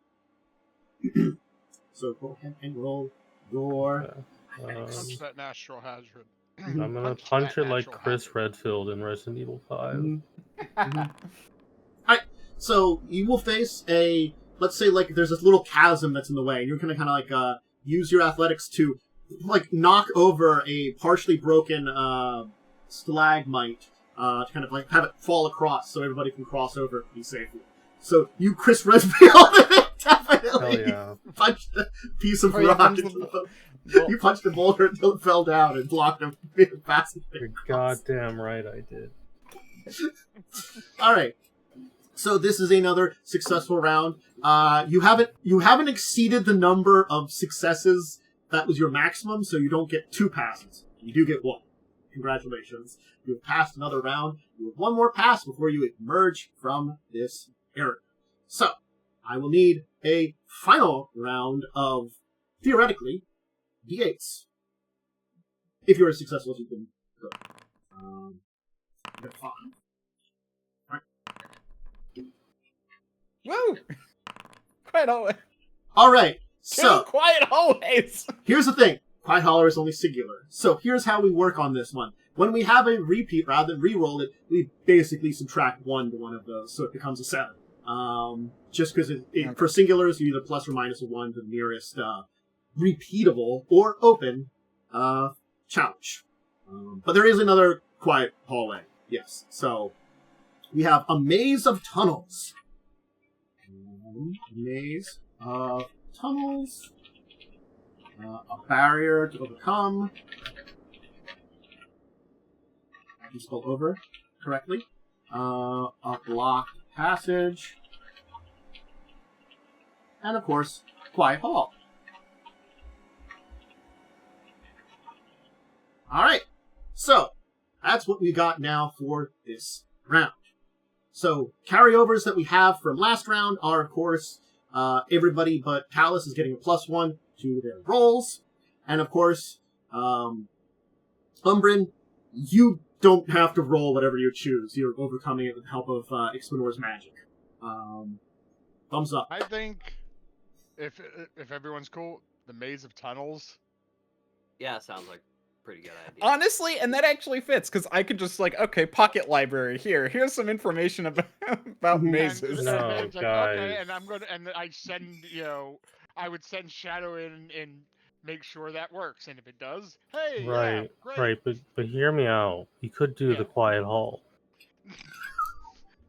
So go ahead and roll your... Punch that natural hazard. I'm gonna punch it like Chris Redfield in Resident Evil 5. Alright, so you will face let's say there's this little chasm that's in the way, and you're gonna kind of use your athletics to knock over a partially broken stalagmite to kind of have it fall across so everybody can cross over and be safely. So you Chris Redfield definitely punched a piece of rock into the... You punched the boulder until it fell down and blocked a big passage. You're goddamn right I did. Alright. So this is another successful round. You haven't exceeded the number of successes that was your maximum, so you don't get 2 passes. You do get 1. Congratulations. You have passed another round. You have 1 more pass before you emerge from this area. So, I will need a final round of, theoretically, D8s. If you're as successful as you can go. You have 5. Woo! Quiet always. Alright, so... Quiet always! Here's the thing. Quiet Holler is only singular. So here's how we work on this one. When we have a repeat, rather than re-roll it, we basically subtract 1 to one of those, so it becomes a 7. Just because for singulars, you either plus or minus a 1 to the nearest repeatable or open challenge. But there is another quiet hallway. Yes. So we have a maze of tunnels. Maze of tunnels. A barrier to overcome. I can spell over correctly. A blocked passage. And of course, quiet hall. Alright, so that's what we got now for this round. So, carryovers that we have from last round are, of course, everybody but Talas is getting a +1 to their rolls. And of course, Umbrin, you don't have to roll whatever you choose. You're overcoming it with the help of Ixbanor's magic. Thumbs up. I think if everyone's cool, the maze of tunnels. Yeah, sounds like a pretty good idea. Honestly, and that actually fits, because I could just okay, pocket library here's some information about mazes. No, It's guys. okay, and I send I would send Shadow in and make sure that works, and if it does, hey, Right, yeah, great. right, but hear me out. You could do the quiet hall.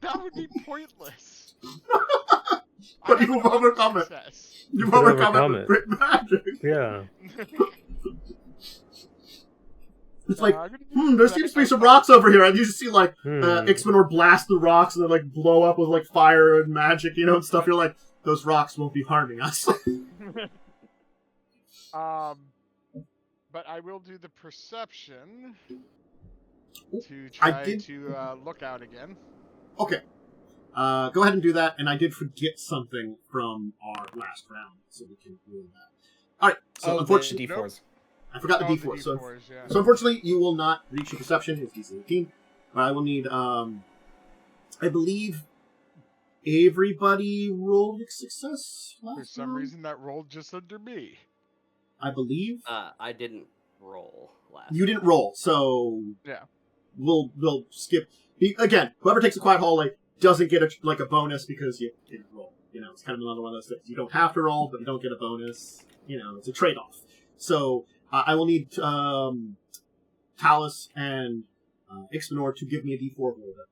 That would be pointless. But you've overcome it. You've overcome it with great magic. Yeah. It's like, there seems to be some rocks over here, and you just see Ixbanor blast the rocks and then blow up with fire and magic, and stuff. You're like, those rocks won't be harming us. But I will do the perception to try to look out again. Okay. Go ahead and do that, and I did forget something from our last round, so we can do that. Alright, so unfortunately... D4s. I forgot the Oh, D4. the D4s, yeah. So unfortunately, you will not reach your perception. It's DC 18. But I will need, I believe everybody rolled a success last For some round? reason, that rolled just under me. I believe. I didn't roll last. You didn't roll, so Yeah. we'll skip. Again, whoever takes a quiet hallway doesn't get a bonus because you didn't roll. You know, it's kind of another one of those things. You don't have to roll, but you don't get a bonus. You know, it's a trade-off. So I will need Talas and Ixbanor to give me a D4 roll then.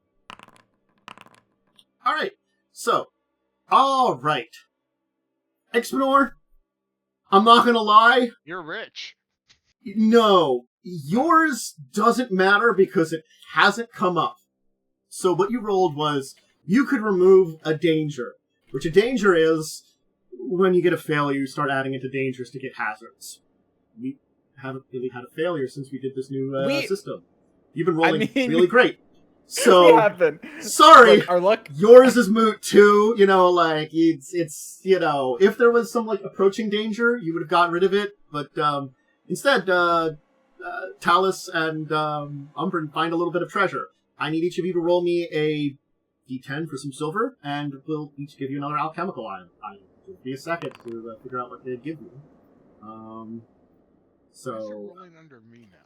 Alright, so, alright. Ixbanor, I'm not gonna lie, You're rich. no, yours doesn't matter because it hasn't come up. So what you rolled was, you could remove a danger, which a danger is, when you get a failure, you start adding into dangers to get hazards. We haven't really had a failure since we did this new system. You've been rolling really great. So, We have been. sorry, Look, our luck. yours is moot too. You know, like it's you know, if there was some like approaching danger, you would have gotten rid of it. But instead, Talas and Umbrin find a little bit of treasure. I need each of you to roll me a D10 for some silver, and we'll each give you another alchemical item. Give me a second to figure out what they give you. Why is it So rolling under me now?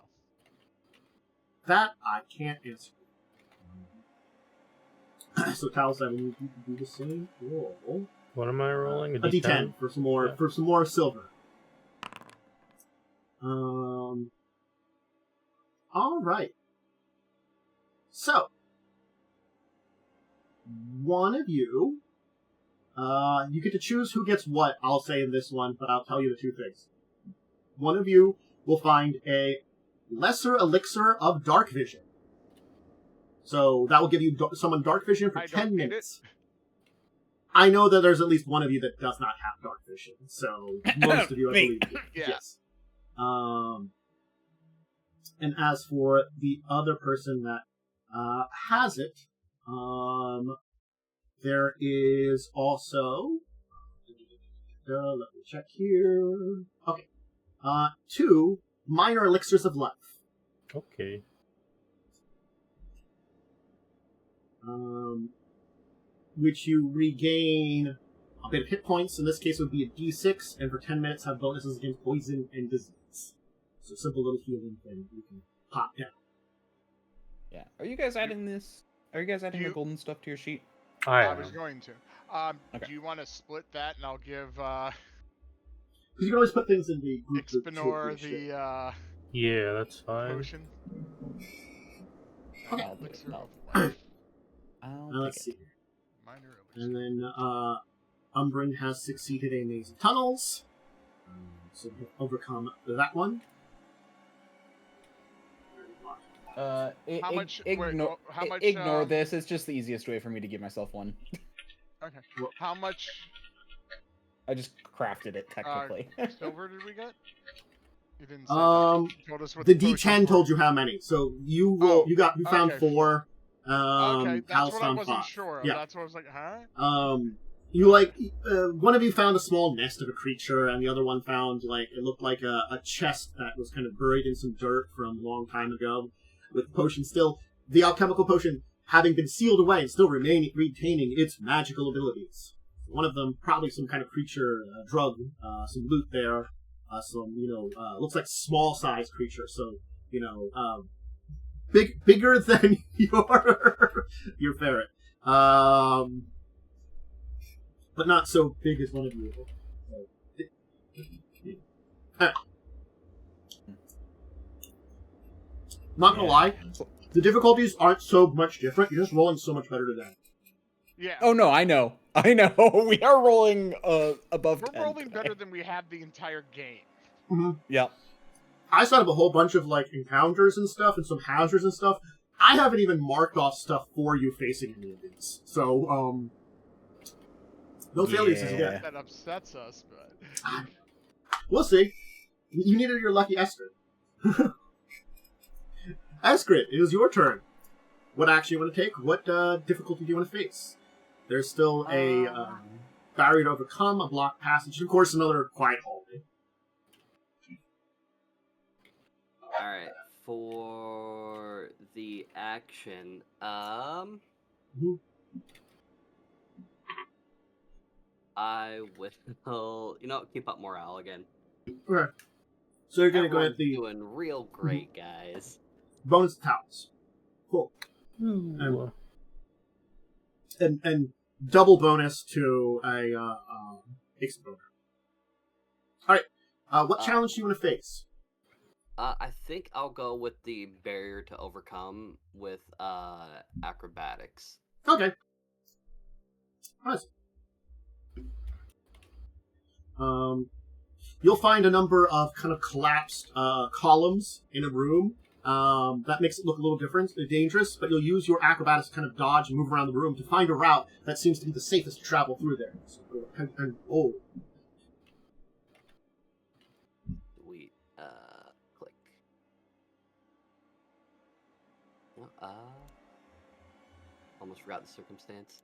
that I can't answer. So Talas, I need you to do the same roll. What am I rolling? A D10 for some more for some more silver. All right. So one of you, you get to choose who gets what. I'll say in this one, but I'll tell you the two things. One of you will find a lesser elixir of dark vision. So that will give you someone dark vision for I 10 don't need minutes. I know that there's at least one of you that does not have dark vision, so most of you, I Me. believe, do. Yeah. Yes. And as for the other person that has it, there is also. Let me check here. Okay. 2 minor elixirs of life. Okay. Which you regain a bit of hit points. In this case, it would be a D6, and for 10 minutes have bonuses against poison and disease. So simple little healing thing you can pop down. Yeah. Are you guys adding this? Are you guys adding the golden stuff to your sheet? I was going to. Okay. Do you want to split that, and I'll give Because you can always put things in the group. Ixbanor the Yeah, that's fine. potion? Okay. I'll pick Elixir it of up. life. Let's I'll see. pick it. Minor And elixir. then Umbrin has succeeded in these tunnels. So we've overcome that one. How much- wait, Ignore, how much, ignore this. It's just the easiest way for me to give myself one. Okay. How much I just crafted it technically. silver did we get? You didn't say that. You told us what The potion D10 was. told you how many. So you found okay. 4. Okay, that's Talas what I found wasn't 5. sure of. Yeah. That's what I was like, huh? One of you found a small nest of a creature, and the other one found, like, it looked like a chest that was kind of buried in some dirt from a long time ago, with the potion still, the alchemical potion having been sealed away and still retaining its magical abilities. One of them, probably some kind of creature, drug, some loot there, looks like small-sized creature, so, bigger than your ferret. But not so big as one of you. Not gonna lie, the difficulties aren't so much different. You're just rolling so much better today. Yeah. Oh no, I know. We are rolling above We're 10 rolling today. better than we have the entire game. Mm-hmm. Yeah. I set up a whole bunch of like encounters and stuff, and some hazards and stuff. I haven't even marked off stuff for you facing any of these. So, no failures is good. That upsets us, but We'll see. You needed your lucky Eskret. Eskret, it is your turn. What action you want to take? What difficulty do you want to face? There's still a barrier to overcome, a blocked passage, and of course another quiet hallway. Alright, for the action, I will, keep up morale again. Okay. So you're gonna go at the doing real great, guys. bonus talents. Cool. Ooh. And double bonus to a Ixbanor. Alright. What challenge do you want to face? I think I'll go with the barrier to overcome with acrobatics. Okay. Nice. You'll find a number of kind of collapsed columns in a room. That makes it look a little different, dangerous, but you'll use your acrobatics to kind of dodge and move around the room to find a route that seems to be the safest to travel through there. So, oh. Sweet. Click. Almost forgot the circumstance.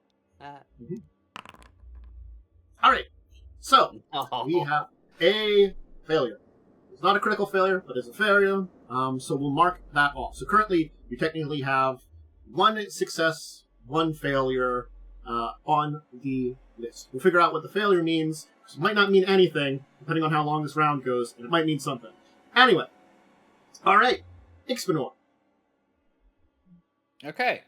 Alright, so we have a failure. It's not a critical failure, but it's a failure. So we'll mark that off. So currently, you technically have 1 success, 1 failure on the list. We'll figure out what the failure means. It might not mean anything, depending on how long this round goes, and it might mean something. Anyway. Alright, Ixbanor. Okay.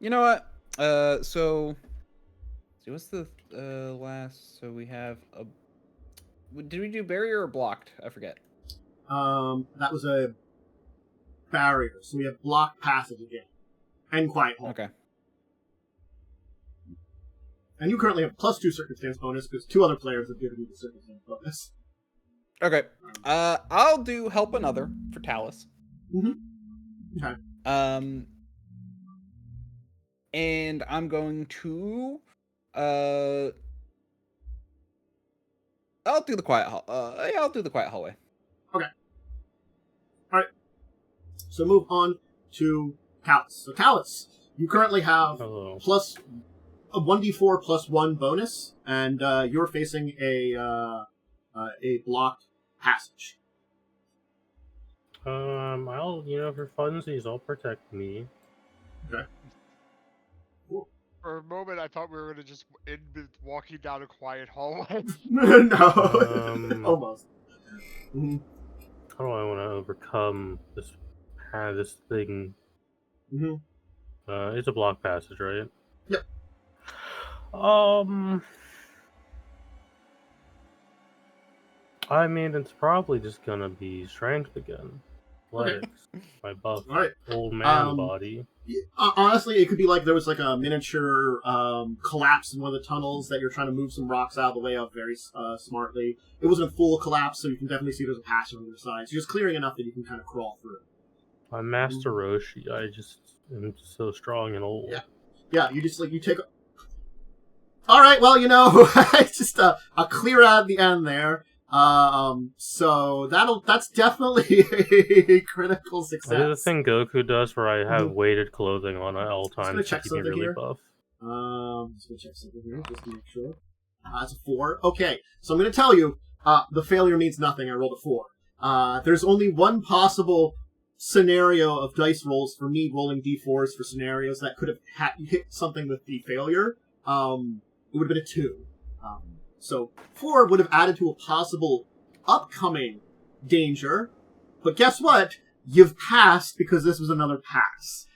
You know what? So what's the last? So we have a. Did we do barrier or blocked? I forget. That was a barrier. So we have blocked passage again, and quiet hall. Okay. And you currently have +2 circumstance bonus because 2 other players have given you the circumstance bonus. Okay. I'll do help another for Talas. Okay. And I'm going to I'll do the quiet hall. I'll do the quiet hallway. Okay. All right. So move on to Talas. So Talas, you currently have plus a 1d4 plus 1 bonus, and you're facing a blocked passage. I'll, for funsies, I'll protect me. Okay. For a moment, I thought we were going to just end with walking down a quiet hallway. No. Almost. Mm-hmm. How do I want to overcome this thing? Mm-hmm. It's a block passage, right? Yep. I mean, it's probably just gonna be strength again. Athletics. Okay. My buff. All right. Old man body. Honestly, it could be like there was like a miniature collapse in one of the tunnels that you're trying to move some rocks out of the way of very smartly. It wasn't a full collapse, so you can definitely see there's a passage on the other side. So you're just clearing enough that you can kind of crawl through. I'm Master Roshi. I just am so strong and old. Yeah, you just you take. All right, well, it's just a clear out at the end there. So that's definitely a critical success. I do the thing Goku does where I have weighted clothing on at all times to keep me really buff. Just gonna check something here just to make sure. That's a 4. Okay, so I'm gonna tell you, the failure means nothing. I rolled a 4. There's only one possible scenario of dice rolls for me rolling d4s for scenarios that could have hit something with the failure. It would have been a 2. So 4 would have added to a possible upcoming danger, but guess what? You've passed because this was another pass.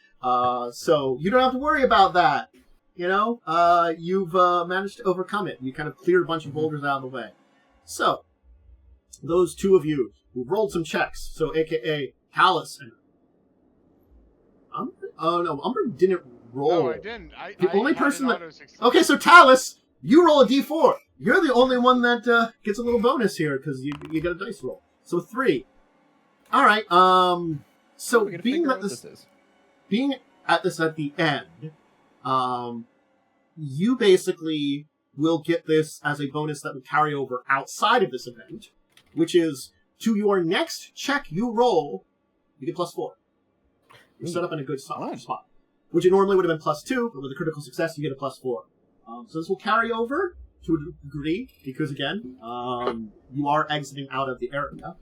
So you don't have to worry about that. You've managed to overcome it. You kind of cleared a bunch of boulders out of the way. So those two of you who rolled some checks, so AKA Talas and Umbrin. Oh no, Umbrin didn't roll. No, I didn't. The only person that. auto-success. Okay, so Talas, you roll a d4. You're the only one that gets a little bonus here because you get a dice roll. So 3. All right. So being at this at the end, you basically will get this as a bonus that would carry over outside of this event, which is To your next check you roll, you get +4. You're set up in a good spot. Which it normally would have been +2, but with a critical success, you get a +4. So this will carry over to a degree, because again, you are exiting out of the area.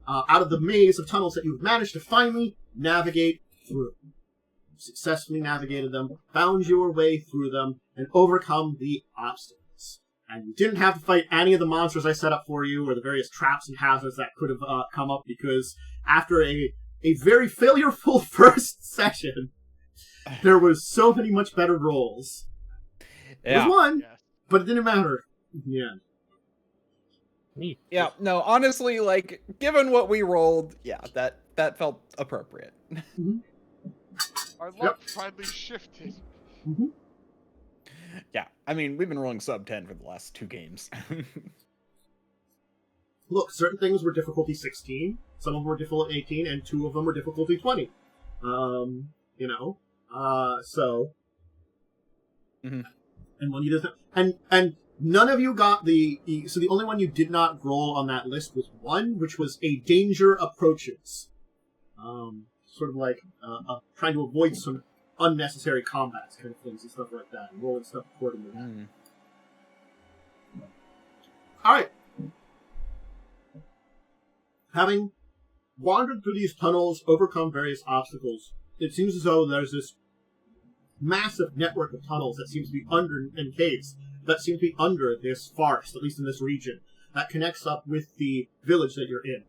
Out of the maze of tunnels that you've managed to finally navigate through. You successfully navigated them, found your way through them, and overcome the obstacles. And you didn't have to fight any of the monsters I set up for you, or the various traps and hazards that could have come up, because after a very failureful first session, there was so many much better rolls. Yeah. It was one, but it didn't matter in the end. Neat. Yeah, no, honestly, like, given what we rolled, yeah, that felt appropriate. Mm-hmm. Our luck finally shifted. Mm-hmm. Yeah, I mean, we've been rolling sub 10 for the last 2 games. Look, certain things were difficulty 16, some of them were difficulty 18, and 2 of them were difficulty 20. So... Mm-hmm. And when you did and none of you got so the only one you did not roll on that list was 1, which was a danger approaches. Sort of like trying to avoid some unnecessary combats kind of things and stuff like that, and rolling stuff accordingly. Mm. Alright. Having wandered through these tunnels, overcome various obstacles, it seems as though there's this massive network of tunnels that seems to be under, and caves, that seem to be under this forest, at least in this region, that connects up with the village that you're in.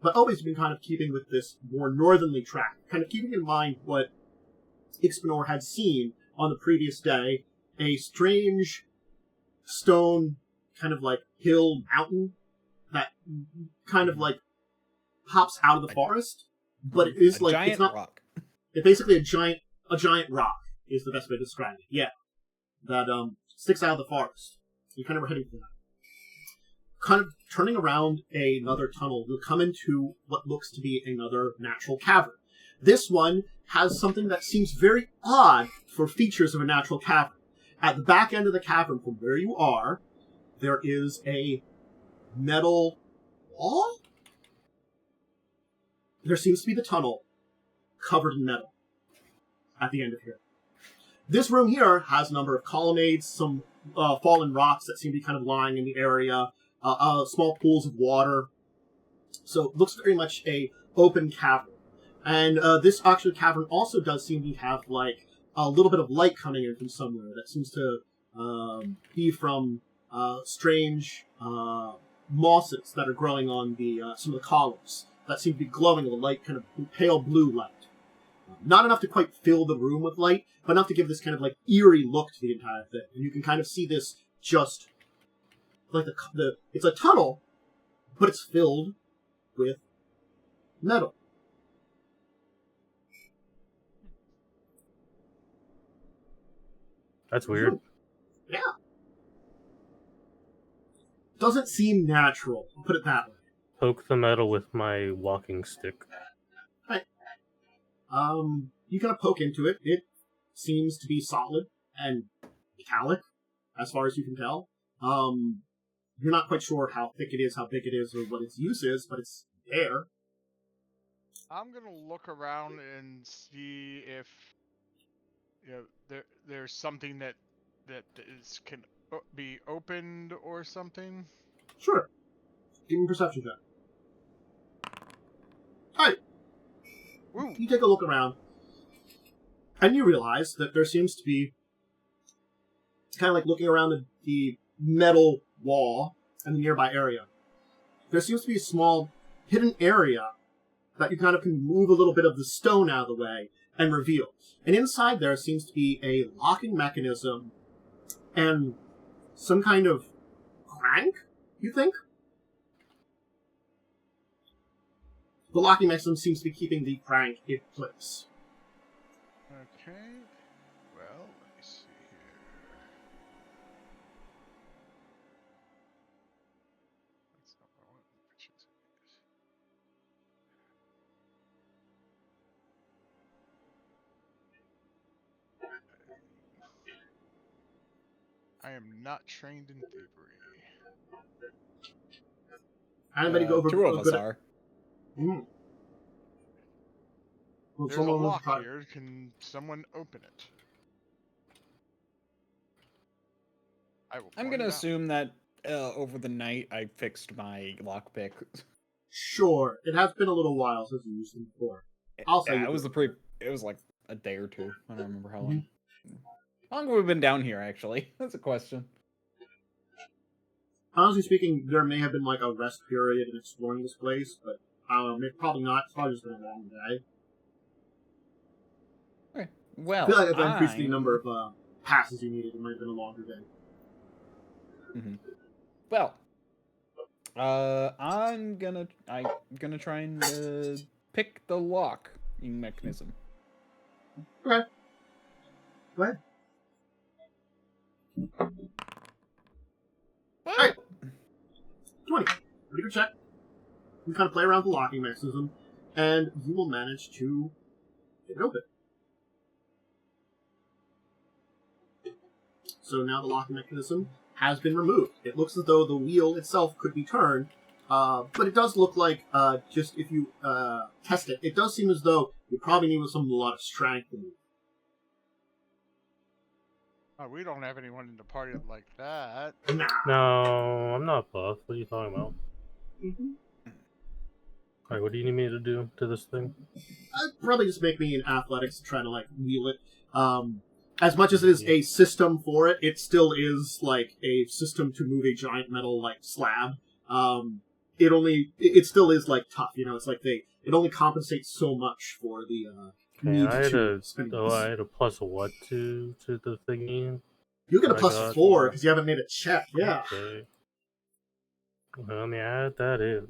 But always been kind of keeping with this more northerly track, kind of keeping in mind what Ixbanor had seen on the previous day, a strange stone kind of like hill mountain that kind of like pops out of the forest, but it is like giant it's not rock. It's basically a giant rock is the best way to describe it. Yeah, that sticks out of the forest. You kind of were heading for that. Kind of turning around another tunnel, you'll come into what looks to be another natural cavern. This one has something that seems very odd for features of a natural cavern. At the back end of the cavern, from where you are, there is a metal wall. There seems to be the tunnel covered in metal at the end of here. This room here has a number of colonnades, some fallen rocks that seem to be kind of lying in the area, small pools of water. So it looks very much a open cavern. And this actual cavern also does seem to have like a little bit of light coming in from somewhere that seems to be from strange mosses that are growing on the some of the columns that seem to be glowing with a light, kind of pale blue light. Not enough to quite fill the room with light, but enough to give this kind of like eerie look to the entire thing. And you can kind of see this just like it's a tunnel, but it's filled with metal. That's weird. Yeah. Doesn't seem natural, I'll put it that way. Poke the metal with my walking stick. Right. You kind of poke into it. It seems to be solid and metallic, as far as you can tell. You're not quite sure how thick it is, how big it is, or what its use is, but it's there. I'm gonna look around and see if there's something that can be opened or something. Sure. Give me a perception check. Alright. You take a look around, and you realize that there seems to be, kind of like looking around the metal wall and the nearby area, there seems to be a small hidden area that you kind of can move a little bit of the stone out of the way and reveal. And inside there seems to be a locking mechanism and some kind of crank, you think? The locking mechanism seems to be keeping the crank in place. Okay. Well, let me see here. That's not what I want. I am not trained in thievery. Anybody go over? Two of us are. Mm. Well, There's a someone will lock try- here. Can someone open it? I'm point gonna it out. assume that over the night I fixed my lockpick. Sure, it has been a little while since you used them before. I'll say Yeah, you it was do. It was like a day or two. I don't remember how long. Mm-hmm. How long have we been down here? Actually, that's a question. Honestly speaking, there may have been like a rest period in exploring this place, but probably not. It's probably just been a long day. Okay. Well, I feel like if I increased the number of passes you needed, it might have been a longer day. Mm-hmm. Well, I'm gonna try and pick the lock mechanism. Okay. Go ahead. Alright. 20. Pretty good check. You kind of play around with the locking mechanism, and you will manage to get it open. So now the locking mechanism has been removed. It looks as though the wheel itself could be turned, but it does look like, just if you test it, it does seem as though you probably need a lot of strength to move. Oh, we don't have anyone in the party like that. Nah. No, I'm not buff. What are you talking about? Mm-hmm. Alright, what do you need me to do to this thing? Probably just make me an athletics to try to, like, wheel it. As much as it is a system for it, it still is, like, a system to move a giant metal, like, slab. It still is, like, tough, you know? It's like it only compensates so much for the, Okay, I had a spending plus what to the thingy? You get a I plus got 4 because you haven't made a check, yeah. Okay. Well, let me add that in.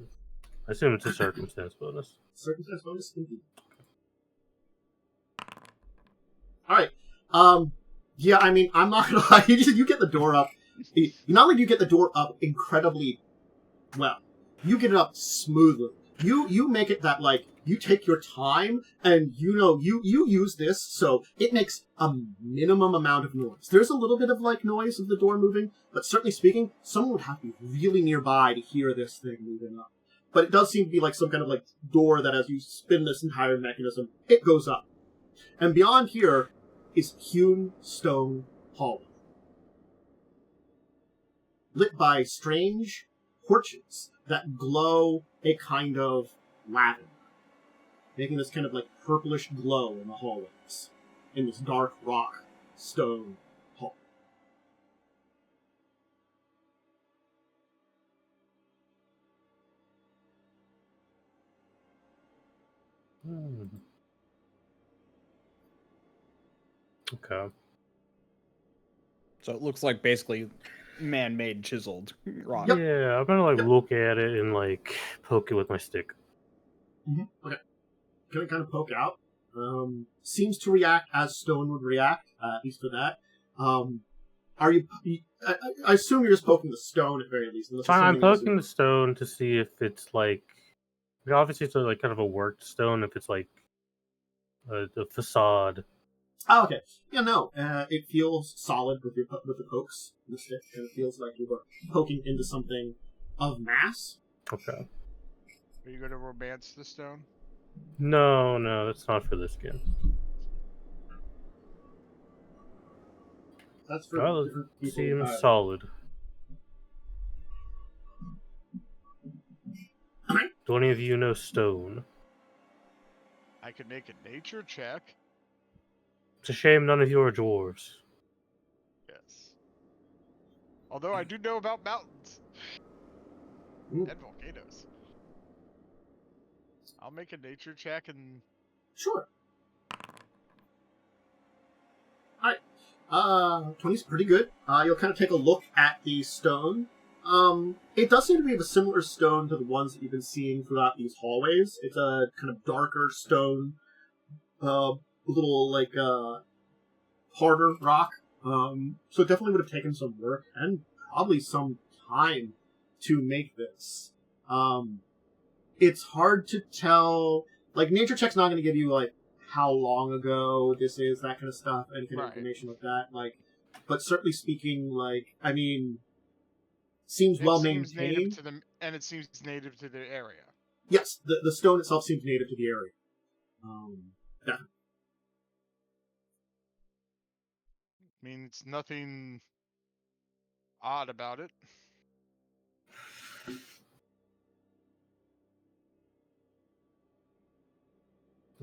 I assume it's a circumstance bonus. Circumstance bonus, indeed. Alright. Yeah, I mean, I'm not gonna lie, you get the door up. Not only do you get the door up incredibly well, you get it up smoothly. You make it that, like, you take your time, and you use this, so it makes a minimum amount of noise. There's a little bit of, like, noise of the door moving, but certainly speaking, someone would have to be really nearby to hear this thing moving up. But it does seem to be like some kind of, like, door that as you spin this entire mechanism, it goes up. And beyond here is hewn stone hallway, lit by strange torches that glow a kind of lavender, making this kind of like purplish glow in the hallways in this dark rock stone hall. Okay. So it looks like basically man-made chiseled rock. Yep. Yeah, I'm gonna like look at it and like poke it with my stick. Mm-hmm. Okay. Can kind of poke out. Seems to react as stone would react, at least for that. Are you? I assume you're just poking the stone at very least. I'm poking the stone to see if it's like obviously it's like kind of a worked stone. If it's like the facade. Oh, okay. Yeah, no. It feels solid with the pokes. The stick kind of feels like you were poking into something of mass. Okay. Are you going to romance the stone? No, that's not for this game. That's for Well, different it people. seems solid. Do any of you know stone? I could make a nature check. It's a shame none of you are dwarves. Yes. Although I do know about mountains Ooh. and volcanoes. I'll make a nature check and... Sure. Alright. 20's pretty good. You'll kind of take a look at the stone. It does seem to be of a similar stone to the ones that you've been seeing throughout these hallways. It's a kind of darker stone, a little, like, harder rock. So it definitely would have taken some work and probably some time to make this. It's hard to tell. Like, nature check's not going to give you, like, how long ago this is, that kind of stuff, any kind of information like that. Like, but certainly speaking, like, I mean, seems well seems native maintained. to them, and it seems native to the area. Yes, the stone itself seems native to the area. Definitely. I mean, it's nothing odd about it.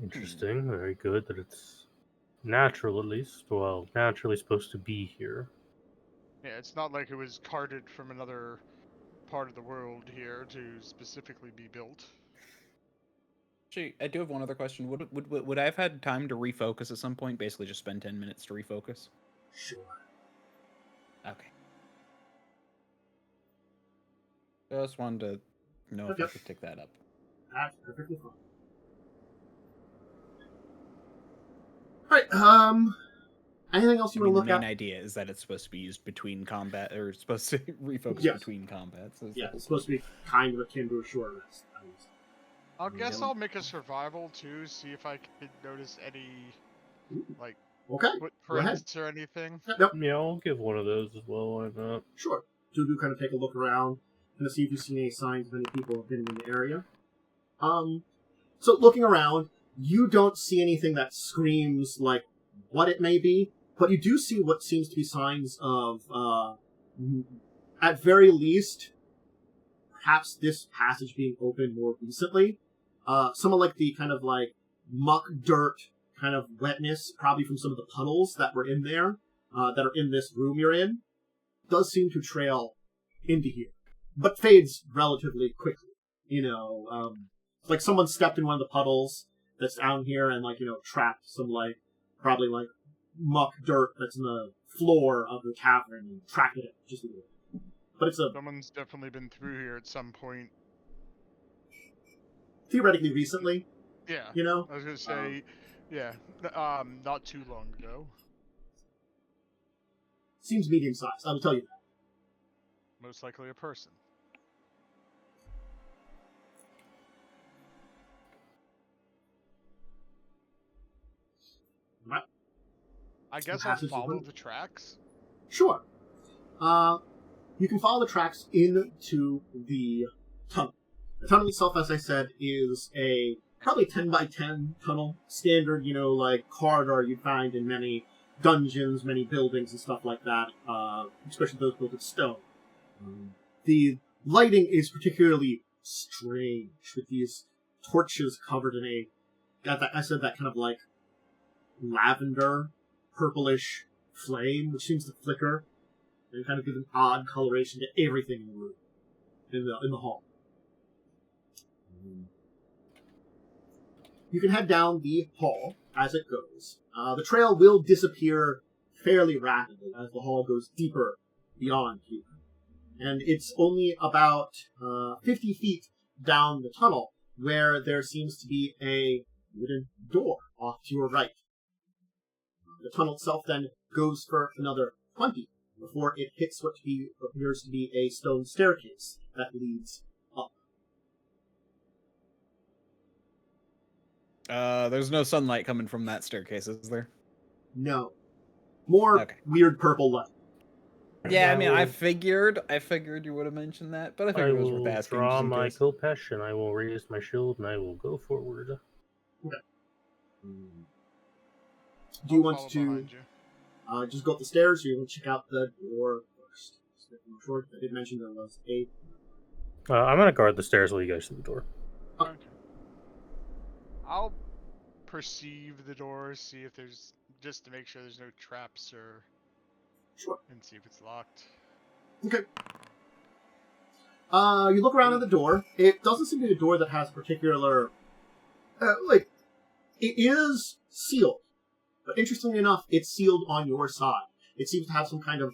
Interesting. Very good that it's natural, at least. Well, naturally supposed to be here. Yeah, it's not like it was carted from another part of the world here to specifically be built. Actually, I do have one other question. Would I have had time to refocus at some point? Basically, just spend 10 minutes to refocus. Sure. Okay. Just wanted to know if I could pick that up. That's perfectly fine. Alright, anything else you want to look the at? main idea is that it's supposed to be used between combat, or it's supposed to refocus Yes. between combats. So Yeah, it's supposed to be kind of akin to a short rest. I guess Yeah. I'll make a survival too, see if I can notice any, like, Okay, footprints or anything. Yep. Yeah, I'll give one of those as well. Why not? Sure. So do kind of take a look around, kind of see if you see any signs of any people have been in the area. So looking around, you don't see anything that screams like what it may be, but you do see what seems to be signs of, at very least, perhaps this passage being opened more recently. Some of like the kind of like muck, dirt, kind of wetness, probably from some of the puddles that were in there, that are in this room you're in, does seem to trail into here, but fades relatively quickly. It's like someone stepped in one of the puddles that's down here and, like, trapped some, like, probably, like, muck dirt that's in the floor of the cavern and tracked it just a little bit. But it's Someone's definitely been through here at some point. Theoretically recently. Yeah. I was gonna say, not too long ago. Seems medium-sized, I will tell you that. Most likely a person. Right. I guess I'll follow the tracks. Sure. You can follow the tracks into the tunnel. The tunnel itself, as I said, is a probably 10 by 10 tunnel. Standard, like corridor you'd find in many dungeons, many buildings and stuff like that, especially those built of stone. The lighting is particularly strange, with these torches covered in that kind of like lavender, purplish flame, which seems to flicker and kind of give an odd coloration to everything in the room, in the hall. You can head down the hall as it goes. The trail will disappear fairly rapidly as the hall goes deeper beyond here. And it's only about 50 feet down the tunnel where there seems to be a wooden door off to your right. The tunnel itself then goes for another 20 before it hits what appears to be a stone staircase that leads up. There's no sunlight coming from that staircase, is there? No. More weird purple light. Yeah, I mean, I figured you would have mentioned that, but I figured it was worth will asking. draw my Kopesh and I will raise my shield and I will go forward. Okay. Do you want to just go up the stairs, or you want to check out the door first? I did mention there was a... I'm going to guard the stairs while you guys to the door. Okay. I'll perceive the door, see if there's... just to make sure there's no traps or... Sure. And see if it's locked. Okay. You look around at the door. It doesn't seem to be a door that has particular... it is sealed. But interestingly enough, it's sealed on your side. It seems to have some kind of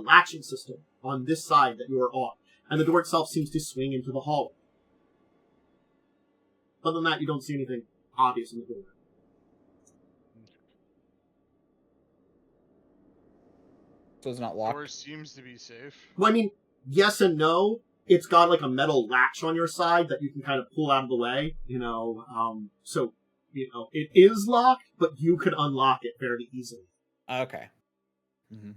latching system on this side that you are on. And the door itself seems to swing into the hallway. Other than that, you don't see anything obvious in the door. So it's not locked? Door seems to be safe. Well, I mean, yes and no. It's got like a metal latch on your side that you can kind of pull out of the way, so, it is locked, but you could unlock it fairly easily. Okay. Mm-hmm.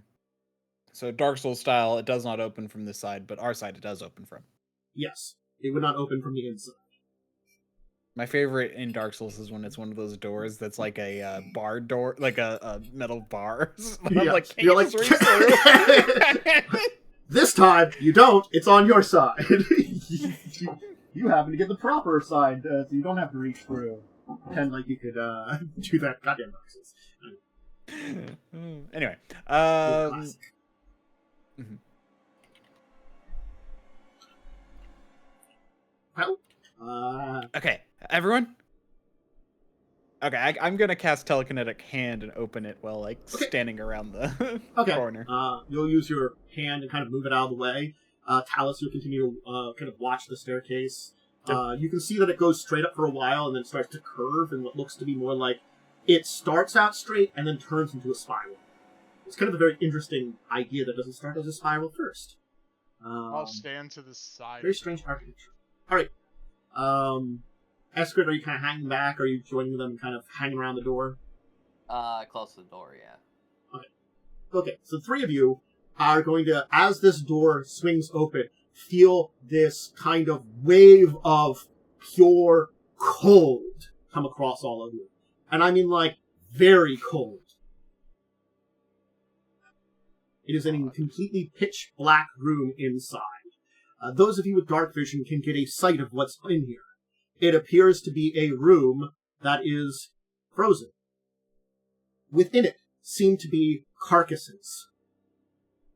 So Dark Souls style, it does not open from this side, but our side it does open from. Yes. It would not open from the inside. My favorite in Dark Souls is when it's one of those doors that's like a bar door, like a metal bar. I'm Yes. like, can You're you like, just reach through? this time, you don't. It's on your side. You happen to get the proper side, so you don't have to reach through. Pretend like you could do that. Goddamn Dark Souls. Anyway, Classic. mhm. Well, Okay, everyone. Okay, I'm gonna cast telekinetic hand and open it while like Okay. standing around the okay. corner. You'll use your hand and kind of move it out of the way. Talas, you'll continue to kind of watch the staircase. You can see that it goes straight up for a while and then starts to curve in what looks to be more like it starts out straight and then turns into a spiral. It's kind of a very interesting idea that doesn't start as a spiral first. I'll stand to the side. Very strange architecture. Alright. Eskret, are you kind of hanging back? Or are you joining them and kind of hanging around the door? Close to the door, yeah. Okay, so the three of you are going to, as this door swings open, feel this kind of wave of pure cold come across all of you. And I mean, like, very cold. It is in a completely pitch black room inside. Those of you with dark vision can get a sight of what's in here. It appears to be a room that is frozen. Within it seem to be carcasses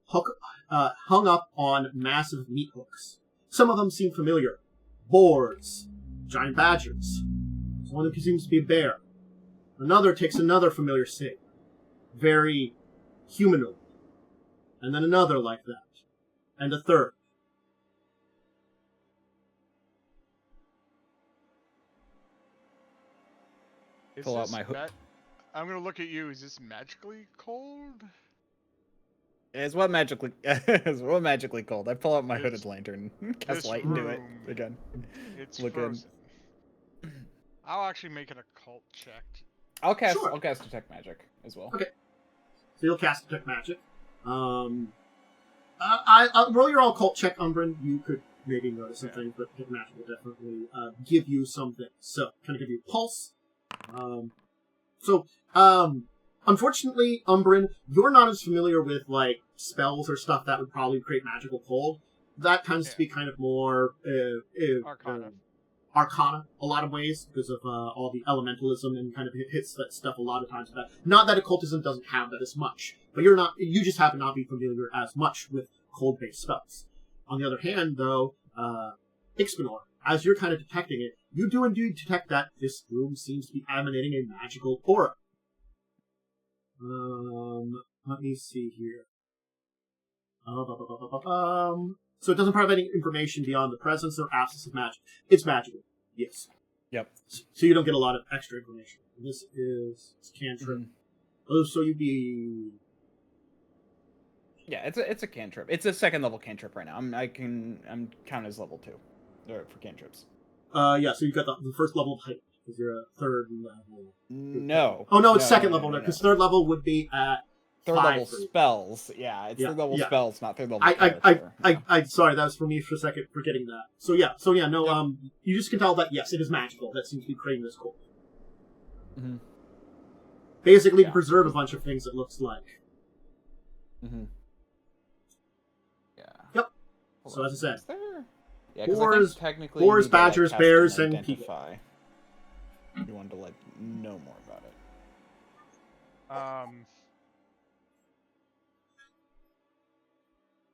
hung up on massive meat hooks. Some of them seem familiar. Boars, giant badgers. One of them seems to be a bear. Another takes another familiar shape. Very humanoid. And then another like that. And a third. Pull out my hook. I'm gonna look at you. Is this magically cold? It's what magically cold. I pull out my hooded lantern, cast this light into it room, again. It's Look frozen. I'll actually make an occult check. I'll cast Sure. I'll cast detect magic as well. Okay. So you'll cast Detect Magic. I'll roll your occult check, Umbrin. You could maybe notice something, but Detect Magic will definitely give you something. So, kind of give you a pulse. Unfortunately, Umbrin, you're not as familiar with, like, spells or stuff that would probably create magical cold. That tends to be kind of more Arcana, a lot of ways, because of all the elementalism and kind of hits that stuff a lot of times. Not that occultism doesn't have that as much, but you just happen not to be familiar as much with cold-based spells. On the other hand, though, Ixbanor, as you're kind of detecting it, you do indeed detect that this room seems to be emanating a magical aura. Let me see here. So it doesn't provide any information beyond the presence or absence of magic. It's magical. Yes. Yep. So you don't get a lot of extra information. This is cantrip. Oh, so you'd be... Yeah, it's a cantrip. It's a second level cantrip right now. I'm count as level 2 for cantrips. Yeah, so you've got the first level of height, because you're a third level. No. Oh, no, it's second level, because third level would be at third level spells. Yeah, it's third level spells, not third level I sorry, that was for me for a second forgetting that. So yeah, no, you just can tell that, yes, it is magical. That seems to be creating this cold. Mm-hmm. Basically, to preserve a bunch of things, it looks like. Mm-hmm. Yeah. Yep. So as I said, yeah, boars, badgers, bears, and people. You wanted to know more about it.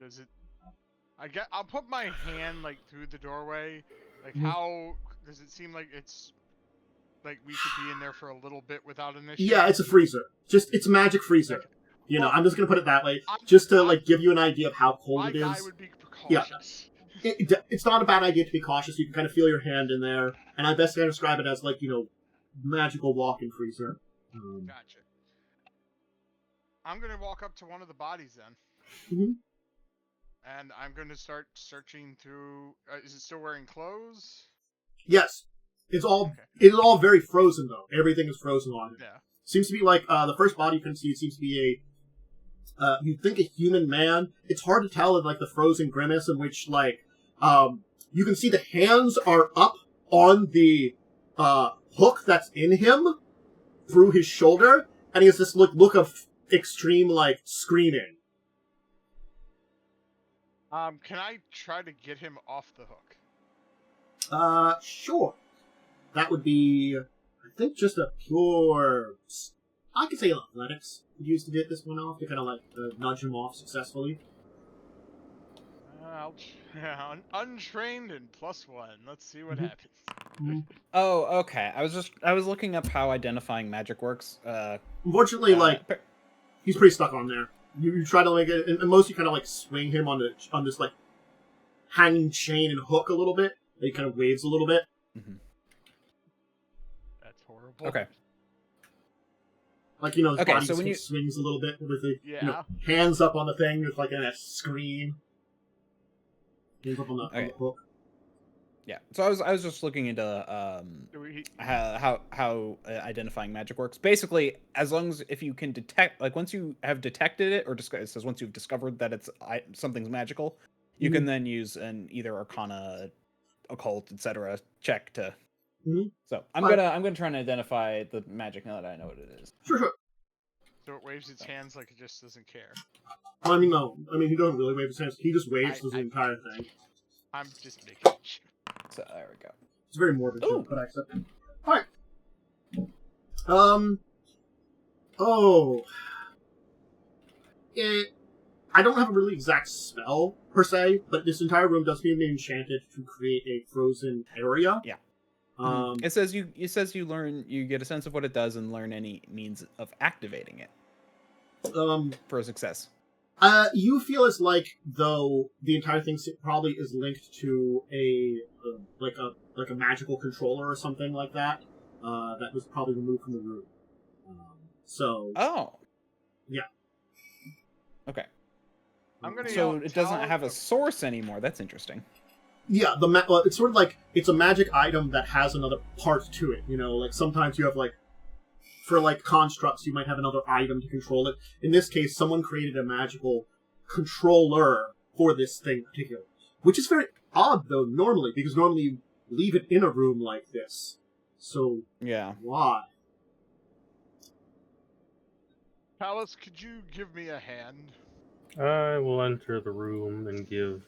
Does it? I'll put my hand through the doorway. How does it seem like it's we could be in there for a little bit without an issue? Yeah, it's a freezer. It's a magic freezer. Okay. You know, I'm just gonna put it that way, just to give you an idea of how cold it is. My guy would be cautious. Yeah, it's not a bad idea to be cautious. You can kind of feel your hand in there, and I best describe it as magical walk-in freezer. Gotcha. I'm gonna walk up to one of the bodies then. Mm-hmm. And I'm going to start searching through... is it still wearing clothes? Yes. It is all very frozen, though. Everything is frozen on it. Yeah. Seems to be the first body you can see, it seems to be you think a human man. It's hard to tell in, like, the frozen grimace in which, like, you can see the hands are up on the hook that's in him through his shoulder, and he has this look of extreme, like, screaming. Can I try to get him off the hook? Sure. That would be, I think, just a pure... I could say athletics could use to get this one off, to kind of, like, nudge him off successfully. Untrained and +1. Let's see what happens. Oh, okay. I was looking up how identifying magic works. Unfortunately, he's pretty stuck on there. You try to, like, and most you kind of, like, swing him on this, like, hanging chain and hook a little bit. He kind of waves a little bit. Mm-hmm. That's horrible. Okay. Like, his body so when swings a little bit with the hands up on the thing with, like, a scream. Hands up on the hook. Yeah, so I was just looking into how identifying magic works. Basically, as long as if you can detect, like, once you have detected it, or it says once you've discovered that it's something's magical, you can then use an either Arcana, Occult, etc. check to. So I'm gonna try and identify the magic now that I know what it is. Sure. So it waves its hands like it just doesn't care. I mean, no. I mean, he doesn't really wave his hands. He just waves the entire thing. I'm just making sure. So there we go. It's very morbid, but I accept it. Alright. I don't have a really exact spell, per se, but this entire room does seem to be enchanted to create a frozen area. Yeah. It says you get a sense of what it does and learn any means of activating it. For a success. You feel as like though the entire thing probably is linked to a magical controller or something like that. That was probably removed from the room. Oh. Yeah. Okay. So it doesn't have a source anymore. That's interesting. Yeah, it's sort of like it's a magic item that has another part to it. Like sometimes you have like. For, like, constructs, you might have another item to control it. In this case, someone created a magical controller for this thing particularly. Which is very odd, though, normally, because normally you leave it in a room like this. So, yeah. Why? Talas, could you give me a hand? I will enter the room and give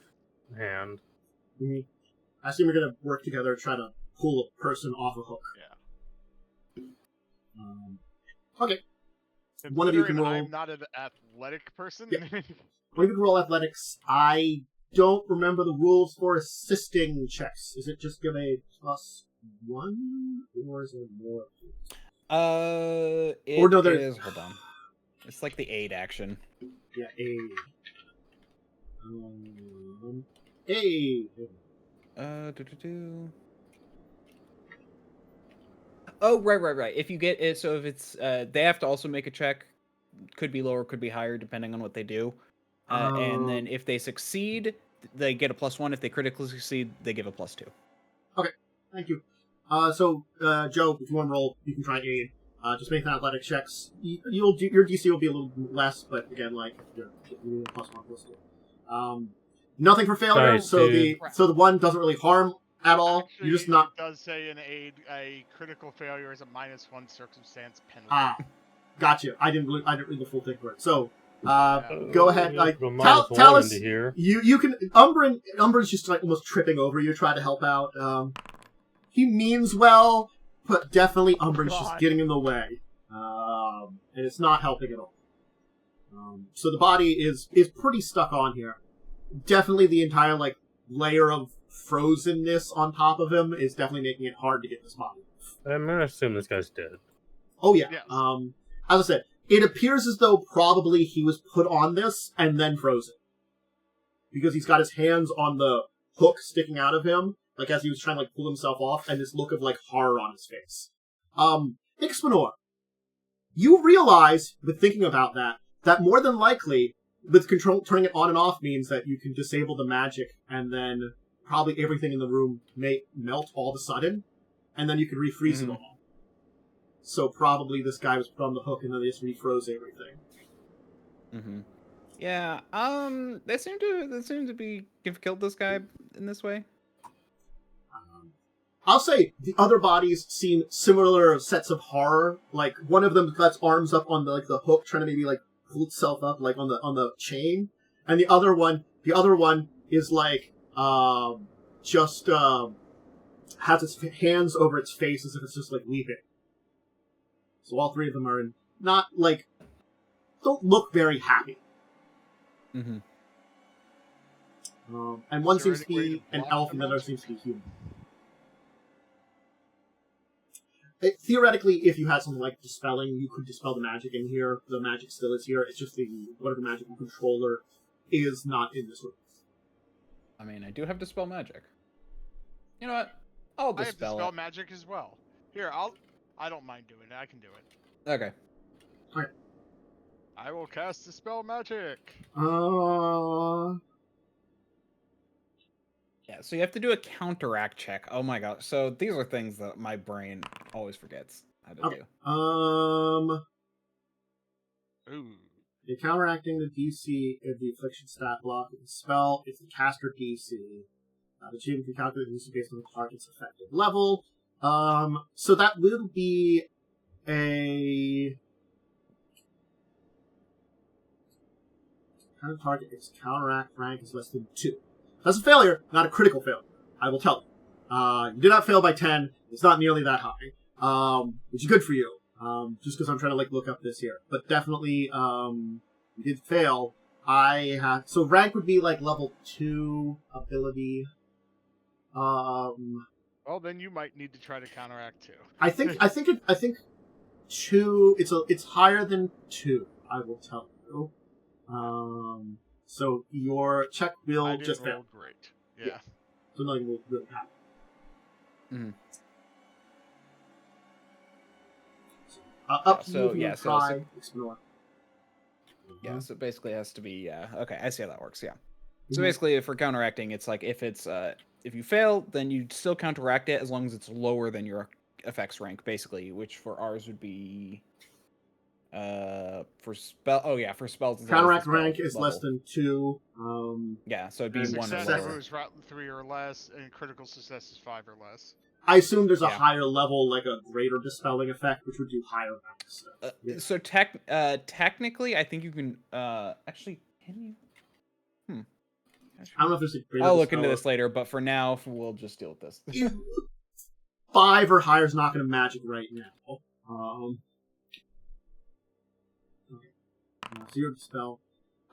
a hand. Mm-hmm. I assume we're going to work together to try to pull a person off a hook. Yeah. Okay. One of you can roll. I'm not an athletic person. Yeah. One of you can roll athletics. I don't remember the rules for assisting checks. Is it just give a +1, or is there more? It is. Hold on. It's like the aid action. Yeah, aid. Oh, right. If you get it, so if it's, they have to also make a check. Could be lower, could be higher, depending on what they do. And then if they succeed, they get a +1. If they critically succeed, they give a +2. Okay, thank you. So, Joe, if you want to roll, you can try aid. Just make athletic checks. Your DC will be a little less, but again, like, you're +1, +2. Nothing for failure, Nice, so dude. the one doesn't really harm at all. Actually, You just not. It does say in aid, a critical failure is a -1 circumstance penalty. Gotcha. I didn't read the full thing for it. So, go ahead. Like, Put a -1 Talas, into here. you can. Umbrin's just like almost tripping over you, trying to help out. He means well, but definitely Umbrin's just getting in the way, and it's not helping at all. So the body is pretty stuck on here. Definitely the entire like layer of frozenness on top of him is definitely making it hard to get this body off. I'm gonna assume this guy's dead. Oh yeah. Yes. As I said, it appears as though probably he was put on this and then frozen. Because he's got his hands on the hook sticking out of him, like as he was trying to like pull himself off, and this look of like horror on his face. Ixbanor, you realize, with thinking about that more than likely, with control turning it on and off means that you can disable the magic, and then probably everything in the room may melt all of a sudden, and then you can refreeze it all. So probably this guy was put on the hook and then they just refroze everything. Yeah. They seem to be have killed this guy in this way. I'll say the other bodies seem similar sets of horror. Like one of them got its arms up on the hook, trying to maybe like pull itself up like on the chain, and the other one is like just has its hands over its face as if it's just like weeping. So all three of them are in not like don't look very happy. Mm-hmm. And one Is there seems to any way be to an block elf, them and the other out? seems to be human. Theoretically, if you had something like dispelling, you could dispel the magic in here. The magic still is here. It's just the whatever magical controller is not in this room. I mean, I do have dispel magic. You know what? I'll I have dispel dispel it. magic as well. Here, I don't mind doing it. I can do it. Okay. I will cast dispel magic. Yeah, so you have to do a counteract check. Oh my god. So these are things that my brain always forgets how to Okay. do. Ooh. You're counteracting the DC of the affliction stat block of the spell. It's the caster DC. The achievement can calculate the DC based on the target's effective level. So that will be a kind of target. Its counteract rank is less than 2. That's a failure, not a critical failure. I will tell you. You did not fail by 10. It's not nearly that high, which is good for you. Just because I'm trying to like look up this here, but definitely you did fail. So rank would be like level 2 ability. Well, then you might need to try to counteract too. I think 2. It's higher than 2. I will tell you. So your check I will didn't just fail. roll great. Yeah. So nothing will really happen. Mhm. Up to so- you if you yeah, want to so- try Ixbanor. Yeah, so it basically has to be okay, I see how that works, yeah. So Mhm. basically for counteracting, it's like if you fail, then you still counteract it as long as it's lower than your effects rank, basically, which for ours would be for spells it's always Counteract the spell rank is level. less than 2. Yeah, so it'd be and 1 or Success lower. is 3 or less, and critical success is 5 or less. I assume there's a Yeah. higher level, like a greater dispelling effect, which would do higher ranks. So, yeah. So technically, I think you can actually can you? I don't know if there's a greater I'll look into dispeller. this later, but for now, we'll just deal with this. 5 or higher is not going to magic right now. Okay. Zero dispel.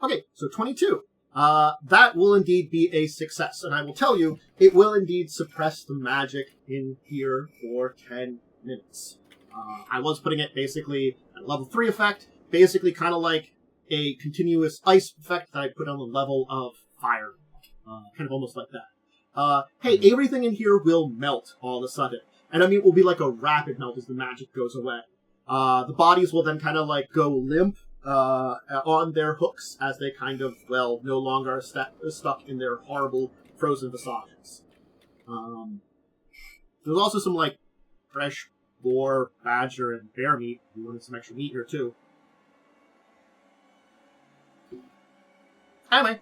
Okay, so 22. That will indeed be a success, and I will tell you, it will indeed suppress the magic in here for 10 minutes. I was putting it basically at level 3 effect, basically kind of like a continuous ice effect that I put on the level of fire. Kind of almost like that. Hey, everything in here will melt all of a sudden. And I mean, it will be like a rapid melt as the magic goes away. The bodies will then kind of like go limp on their hooks as they kind of, well, no longer are stuck in their horrible frozen visages. There's also some like fresh boar, badger, and bear meat. We wanted some extra meat here too. Anyway,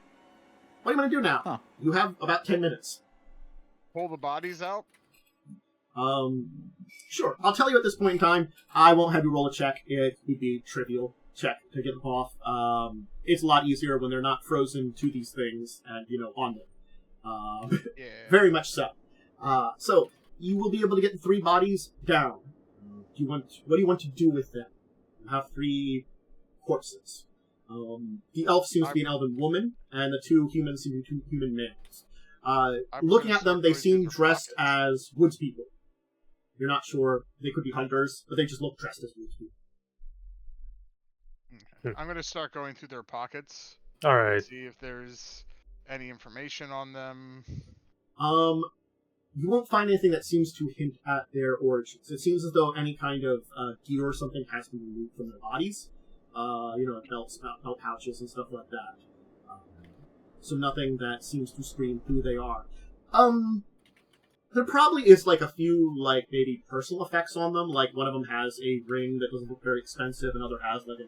what do you want to do now? Huh. You have about 10 minutes. Pull the bodies out. Sure. I'll tell you at this point in time. I won't have you roll a check. It would be trivial check to get them off. It's a lot easier when they're not frozen to these things and, on them. Yeah. Very much so. So you will be able to get the 3 bodies down. What do you want to do with them? You have 3 corpses. The elf seems to be an elven woman, and the 2 humans seem to be 2 human males. Looking gonna at them, start they going through seem their dressed pockets. as woods people. You're not sure. They could be hunters, but they just look dressed as woods people. Okay. I'm gonna start going through their pockets. All right. See if there's any information on them. You won't find anything that seems to hint at their origins. It seems as though any kind of gear or something has been removed from their bodies. Belts, belt pouches, and stuff like that. So nothing that seems to scream who they are. There probably is like a few like maybe personal effects on them. Like one of them has a ring that doesn't look very expensive, another has like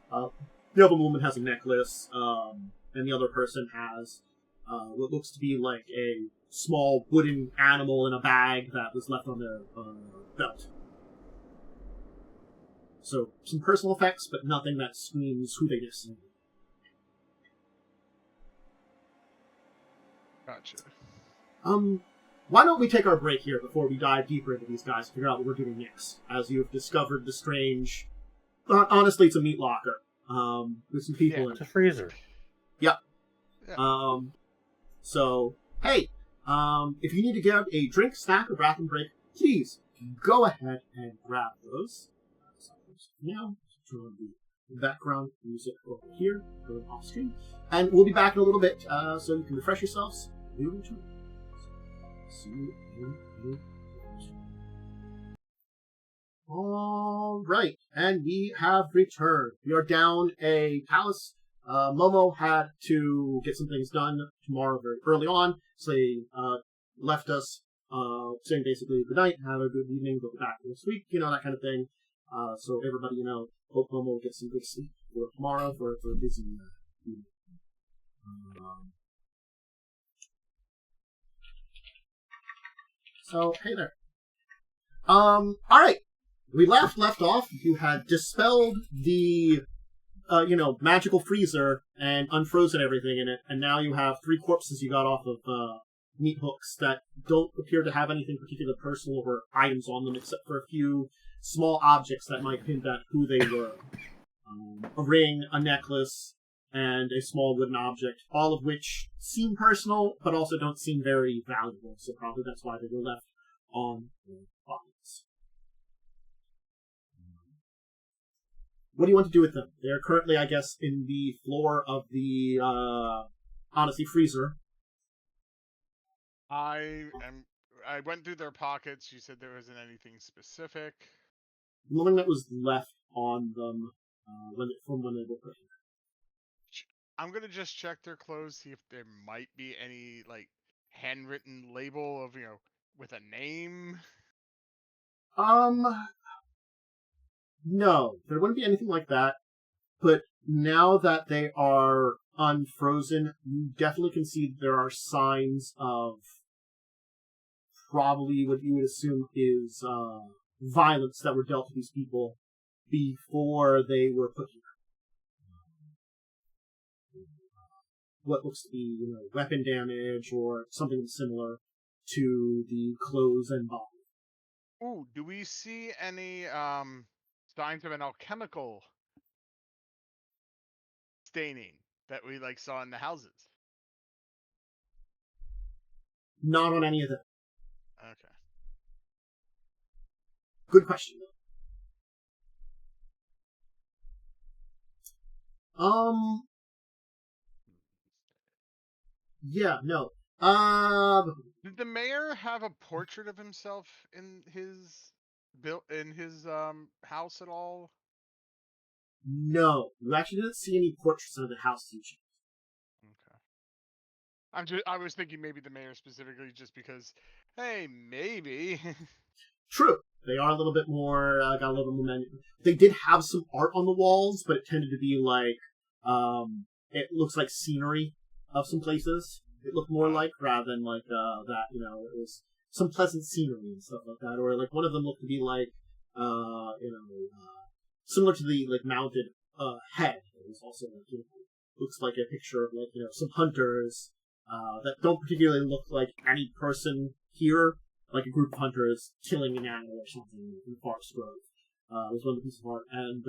a The other woman has a necklace, and the other person has what looks to be like a small wooden animal in a bag that was left on their belt. So, some personal effects, but nothing that screams who they necessarily are. Gotcha. Why don't we take our break here before we dive deeper into these guys and figure out what we're doing next, as you've discovered the strange... honestly, it's a meat locker, with some people in It's it. a freezer. Yep. Yeah. So, hey, if you need to get a drink, snack, or bathroom break, please go ahead and grab those. Now, turn on the background music over here, going off screen, and we'll be back in a little bit, so you can refresh yourselves. We will return. See you in a minute. All right, and we have returned. We are down a Talas. Momo had to get some things done tomorrow very early on, so they left us saying basically good night, have a good evening, we'll be back next week, that kind of thing. So everybody, hope Momo will get some good sleep for tomorrow for a busy evening. So, hey there. Alright. We left off. You had dispelled the, magical freezer and unfrozen everything in it, and now you have 3 corpses you got off of, meat hooks that don't appear to have anything particular personal or items on them, except for a few small objects that might hint at who they were. A ring, a necklace, and a small wooden object, all of which seem personal, but also don't seem very valuable, so probably that's why they were left on the bodies. What do you want to do with them? They're currently, I guess, in the floor of the, honestly, freezer. I went through their pockets. You said there wasn't anything specific. Nothing that was left on them from when they were put here. I'm gonna just check their clothes, see if there might be any handwritten label of with a name. No, there wouldn't be anything like that. But now that they are unfrozen, you definitely can see there are signs of probably what you would assume is violence that were dealt to these people before they were put here. What looks to be, weapon damage or something similar to the clothes and body. Ooh, do we see any signs of an alchemical staining that we saw in the houses? Not on any of them. Okay. Good question. Yeah, no. Did the mayor have a portrait of himself in his house at all? No. You actually didn't see any portraits of the house teaching. Okay. I was thinking maybe the mayor specifically just because, hey, maybe. True. They are a little bit more, got a little bit more They did have some art on the walls, but it tended to be it looks like scenery of some places. It looked more like, rather than that, it was some pleasant scenery and stuff like that. Or one of them looked to be similar to the mounted head. It was also looks like a picture of some hunters that don't particularly look like any person here, like a group of hunters killing an animal or something in Forest Grove. Was one of the pieces of art, and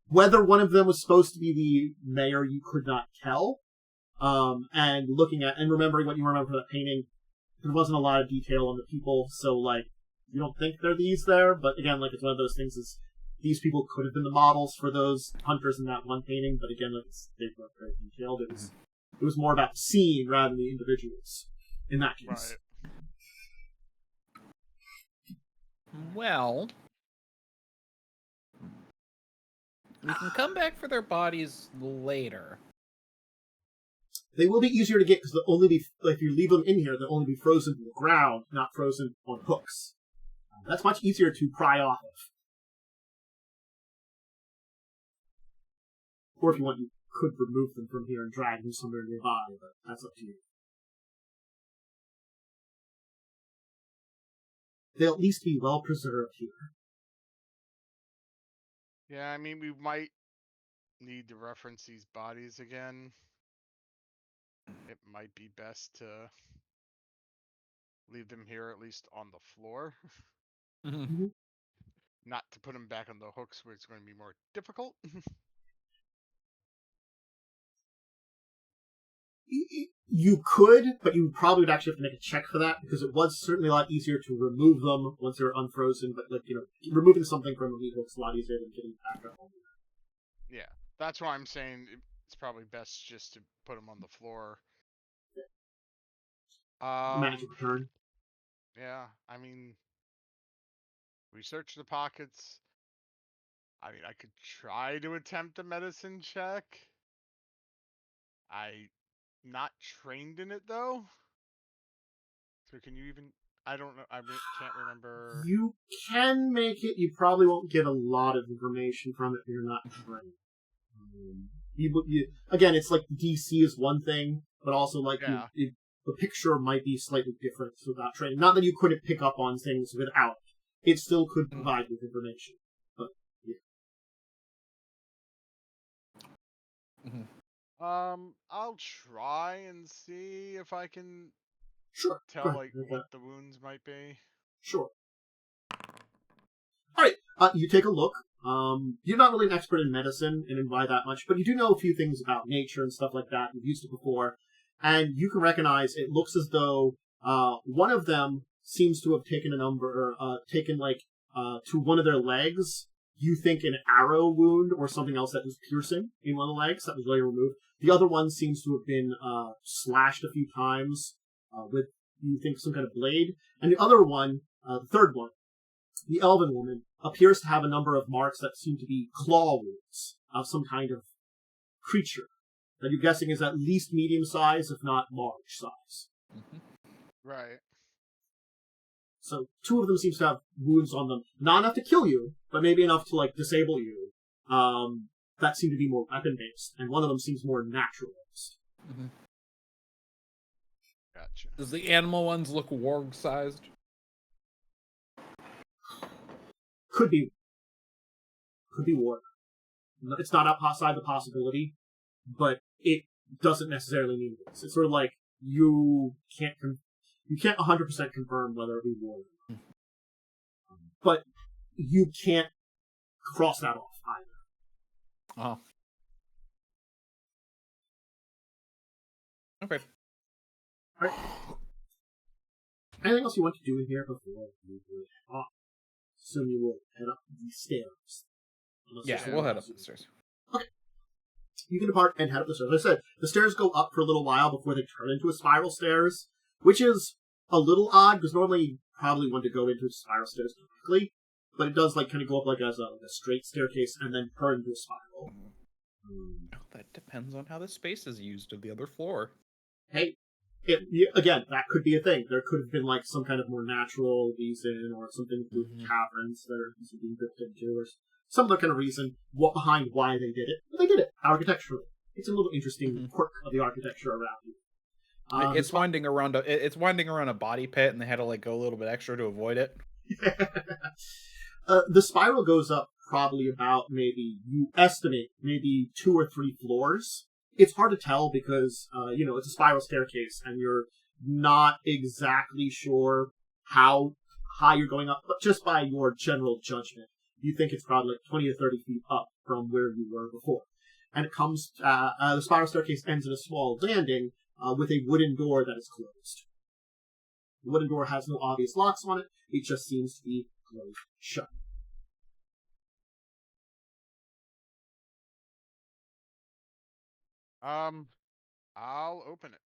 whether one of them was supposed to be the mayor, you could not tell. And looking at and remembering what you remember from that painting, there wasn't a lot of detail on the people, so you don't think they're these there. But again, it's one of those things is these people could have been the models for those hunters in that one painting, but again, they weren't very detailed. It was more about the scene rather than the individuals in that case. Right. Well, we can come back for their bodies later. They will be easier to get because they'll only be, if you leave them in here, they'll only be frozen to the ground, not frozen on hooks. That's much easier to pry off of. Or if you want, you could remove them from here and drag them somewhere nearby, but that's up to you. They'll at least be well preserved here. Yeah, I mean, we might need to reference these bodies again. It might be best to leave them here, at least on the floor. Mm-hmm. Not to put them back on the hooks where it's going to be more difficult. You could, but you probably would actually have to make a check for that, because it was certainly a lot easier to remove them once they were unfrozen, but, removing something from a meat hook's a lot easier than getting back up on them. Yeah, that's why I'm saying it's probably best just to put them on the floor. Magic return. Yeah, I mean, we search the pockets. I mean, I could try to attempt a medicine check. I'm not trained in it, though. So can you even... I don't know. Can't remember. You can make it. You probably won't get a lot of information from it if you're not trained. Again, it's like DC is one thing, but also the picture might be slightly different without training. Not that you couldn't pick up on things without. It still could provide with information. But, yeah. I'll try and see if I can tell what the wounds might be. Sure. Alright, you take a look. You're not really an expert in medicine and by that much, but you do know a few things about nature and stuff like that. You've used it before. And you can recognize it looks as though one of them seems to have taken to one of their legs. You think an arrow wound or something else that was piercing in one of the legs that was later removed. The other one seems to have been slashed a few times with, you think, some kind of blade. And the other one, the third one, the elven woman, appears to have a number of marks that seem to be claw wounds of some kind of creature that you're guessing is at least medium size, if not large size. Right. So 2 of them seems to have wounds on them, not enough to kill you, but maybe enough to disable you. That seem to be more weapon-based, and one of them seems more natural-based. Mm-hmm. Gotcha. Does the animal ones look warg-sized? Could be warg. It's not outside the possibility, but it doesn't necessarily mean this. It's sort of like you can't 100% confirm whether it be warg. But you can't cross that off either. Oh. Okay. All right. Anything else you want to do in here before we head off? Assume you will head up the stairs. We'll head up the stairs. Okay. You can depart and head up the stairs. As I said, the stairs go up for a little while before they turn into a spiral stairs, which is a little odd, because normally you probably want to go into spiral stairs directly, but it does kind of go up as a straight staircase and then turn into a spiral. That depends on how the space is used of the other floor. Hey, again, that could be a thing. There could have been some kind of more natural reason or something with caverns that are being built into, or some other kind of reason behind why they did it. But they did it architecturally. It's a little interesting quirk of the architecture around you. It's winding around a body pit, and they had to go a little bit extra to avoid it. The spiral goes up probably about you estimate 2 or 3 floors. It's hard to tell because, it's a spiral staircase and you're not exactly sure how high you're going up, but just by your general judgment, you think it's probably 20 to 30 feet up from where you were before. And it comes, the spiral staircase ends in a small landing with a wooden door that is closed. The wooden door has no obvious locks on it. It just seems to be closed shut. I'll open it.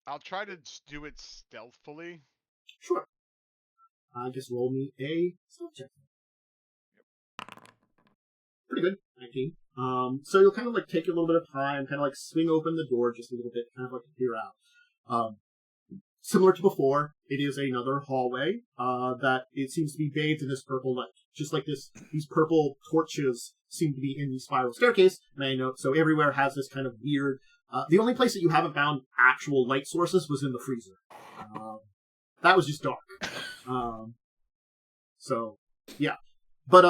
I'll try to do it stealthily. Sure. Just roll me a stealth check. Yep. Pretty good. 19. So you'll kind of take a little bit of time, kind of swing open the door just a little bit, kind of to peer out. similar to before, it is another hallway that it seems to be bathed in this purple light. Just like these purple torches seem to be in the spiral staircase. And I know, so everywhere has this kind of weird... the only place that you haven't found actual light sources was in the freezer. That was just dark. So, yeah. But,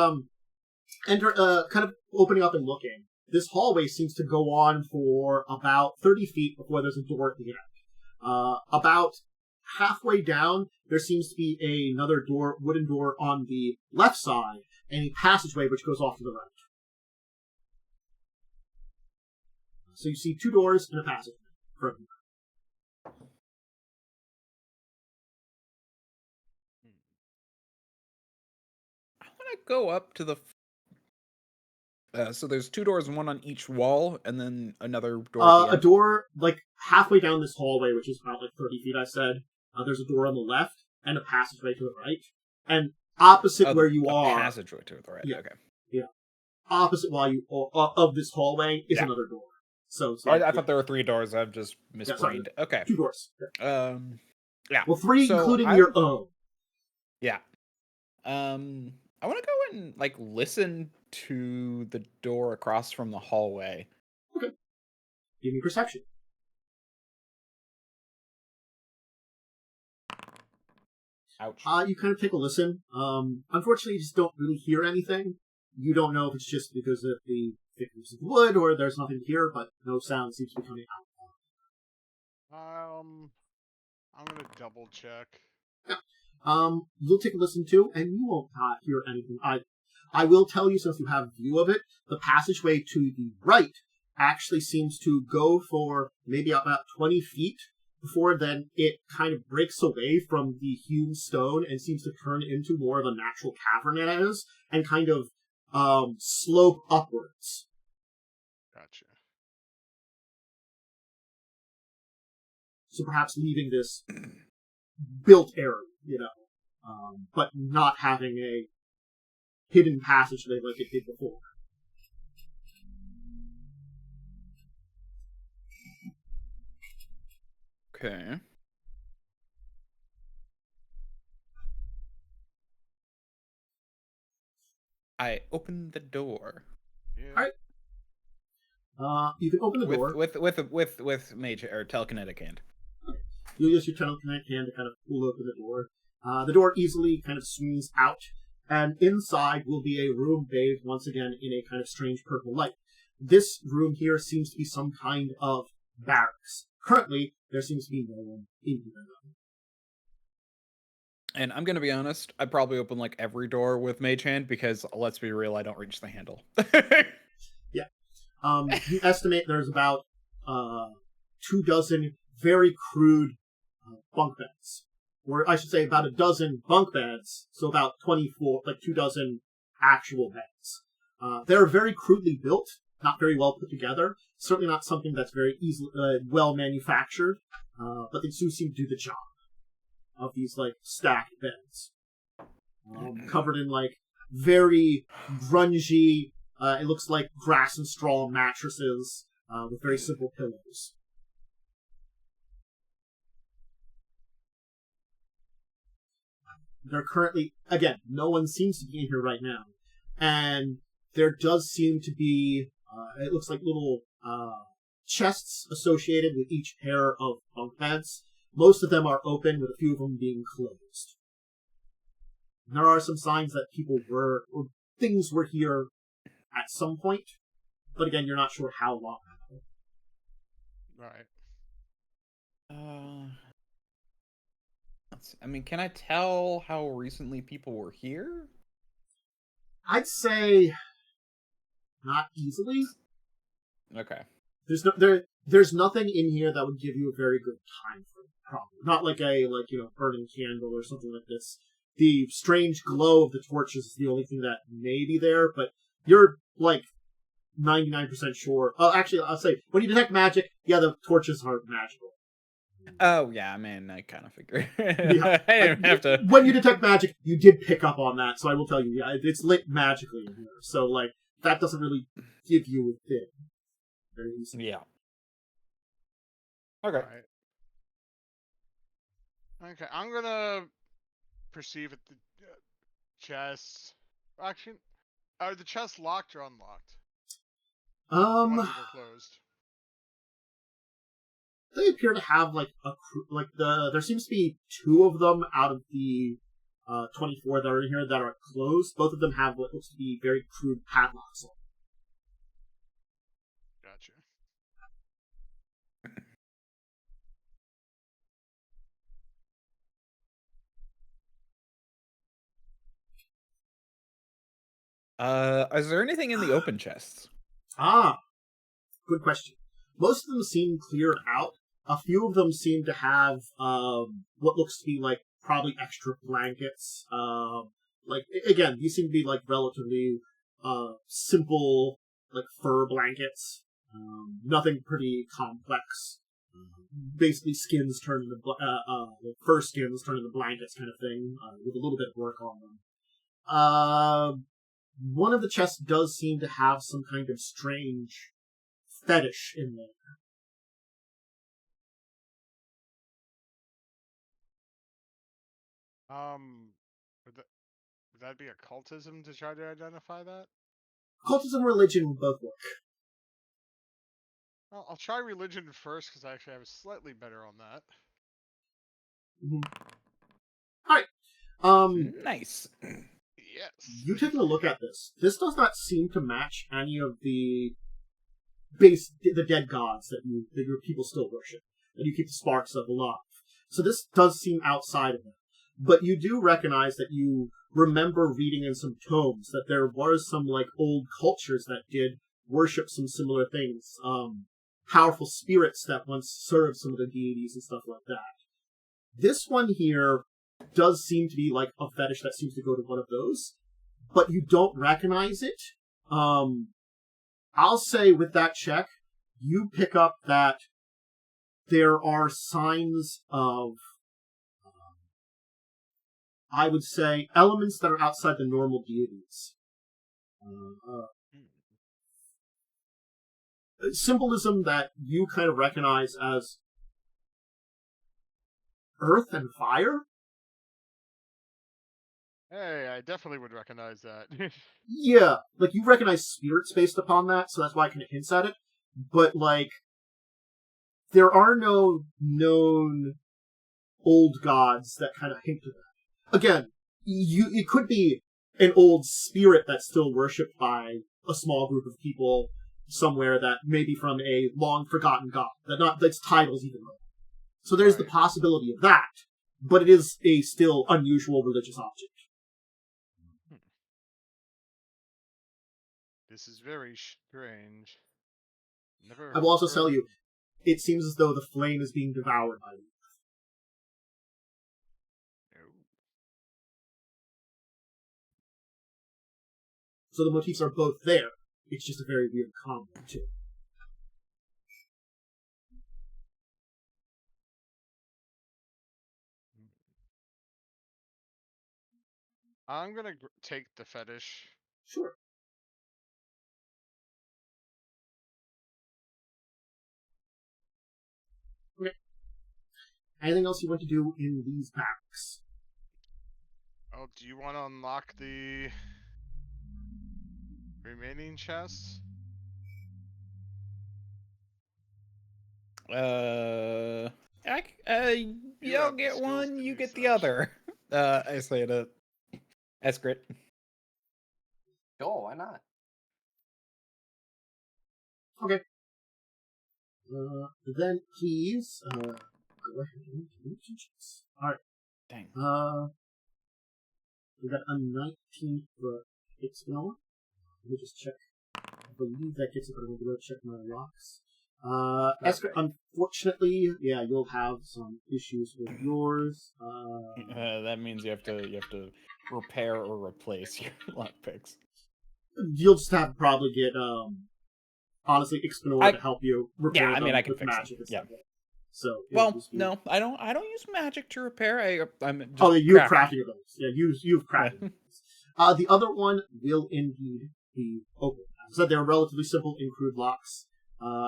kind of opening up and looking, this hallway seems to go on for about 30 feet before there's a door at the end. About halfway down, there seems to be another door, wooden door on the left side, and a passageway which goes off to the right. So you see 2 doors and a passageway from here. I want to go up to the... so there's 2 doors, and one on each wall, and then another door at the A end. door, like, halfway down this hallway, which is about, like, 30 feet, I said. There's a door on the left, and a passageway to the right. And opposite where you are... passageway to the right, yeah, okay. Yeah. Opposite while you of this hallway is another door. So it's like, I thought there were 3 doors, I've just misbrained. Okay. 2 doors. Yeah. Well, 3 So including your own. Yeah. I want to go and, like, listen to the door across from the hallway. Okay. Give me perception. Ouch. You kind of take a listen. Unfortunately, you just don't really hear anything. You don't know if it's just because of the thickness of the wood or there's nothing to hear, but no sound seems to be coming out. I'm gonna double check. You'll take a listen too, and you won't hear anything. I will tell you, since you have a view of it, the passageway to the right actually seems to go for maybe about 20 feet before then it kind of breaks away from the hewn stone and seems to turn into more of a natural cavern it is, and kind of slope upwards. Gotcha. So perhaps leaving this built area, but not having a hidden passageway like it did before. Okay. I opened the door. Yeah. All right. You can open the door. With mage or telekinetic hand. You'll use your telekinetic hand to kind of pull open the door. The door easily kind of swings out, and inside will be a room bathed once again in a kind of strange purple light. This room here seems to be some kind of barracks. Currently, there seems to be no one in here. And I'm gonna be honest, I'd probably open like every door with mage hand because let's be real, I don't reach the handle. Yeah. You estimate there's about 24 very crude bunk beds. Or I should say about 12 bunk beds, so about 24, like 24 actual beds. They're very crudely built, not very well put together. Certainly not something that's very easily well manufactured, but they do seem to do the job of these like stacked beds, covered in like very grungy. It looks like grass and straw mattresses with very simple pillows. They're currently, again, no one seems to be in here right now, and there does seem to be, it looks like little chests associated with each pair of bunk beds. Most of them are open, with a few of them being closed. And there are some signs that people were, or things were here at some point, but again, you're not sure how long. Right. I mean, can I tell how recently people were here? I'd say not easily. Okay. There's nothing in here that would give you a very good time frame. Probably not like a burning candle or something like this. The strange glow of the torches is the only thing that may be there, but you're like 99% sure. Oh, actually, I'll say when you detect magic, yeah, the torches are magical. Oh yeah, man, I kind of figured. Yeah, I didn't have to. When you detect magic, you did pick up on that, so I will tell you, yeah, it's lit magically in here. So like that doesn't really give you a thing. Very easy. Yeah. Okay. Right. Okay, I'm gonna perceive at the chest. Actually, are the chests locked or unlocked? The ones that are closed. They appear to have there seems to be 2 of them out of the 24 that are in here that are closed. Both of them have what looks to be very crude padlocks on. Gotcha. Is there anything in the open chests? Good question. Most of them seem cleared out. A few of them seem to have what looks to be like probably extra blankets. Again, these seem to be like relatively simple like fur blankets. Nothing pretty complex. Basically, skins turned into fur skins turned into blankets, kind of thing, with a little bit of work on them. One of the chests does seem to have some kind of strange fetish in there. Would that be occultism to try to identify that? Cultism and religion will both work. Well, I'll try religion first because I actually have slightly better on that. Alright. Nice. Yes. You taking a look at this. This does not seem to match any of the dead gods that your people still worship, that you keep the sparks of alive. So this does seem outside of it. But you do recognize that you remember reading in some tomes that there was some like old cultures that did worship some similar things. Powerful spirits that once served some of the deities and stuff like that. This one here does seem to be like a fetish that seems to go to one of those, but you don't recognize it. I'll say with that check, you pick up that there are signs of, I would say, elements that are outside the normal deities. Symbolism that you kind of recognize as earth and fire. Hey, I definitely would recognize that. Yeah, like you recognize spirits based upon that, so that's why it kind of hints at it. But like, there are no known old gods that kind of hint to that. Again, it could be an old spirit that's still worshipped by a small group of people somewhere that may be from a long forgotten god that's titles even wrong. So there's the possibility of that, but it is a still unusual religious object. This is very strange. Never. I will also tell you, it seems as though the flame is being devoured by you. So the motifs are both there. It's just a very weird combo, too. I'm gonna take the fetish. Sure. Okay. Anything else you want to do in these packs? Oh, do you want to unlock the remaining chests? Yeah, I'll get skills one, to you do get the such. other. I say to Eskret. Sure, why not? Okay. Then please, go ahead and do 2 checks. Alright. Dang. We got a 19 for Ixbanor. Let me just check. I believe that gets it, but I'm going to go check my rocks. Eskret, unfortunately, yeah, you'll have some issues with yours. That means you have to repair or replace your lockpicks. You'll just have to probably get, honestly, Ixbanor to help you repair them I can with fix magic them. and stuff. Yeah. So, no, I don't use magic to repair. I'm just you have crafting. crafting abilities. Yeah, you've crafting abilities. The other one will indeed be open. As I said, they're relatively simple, in crude locks.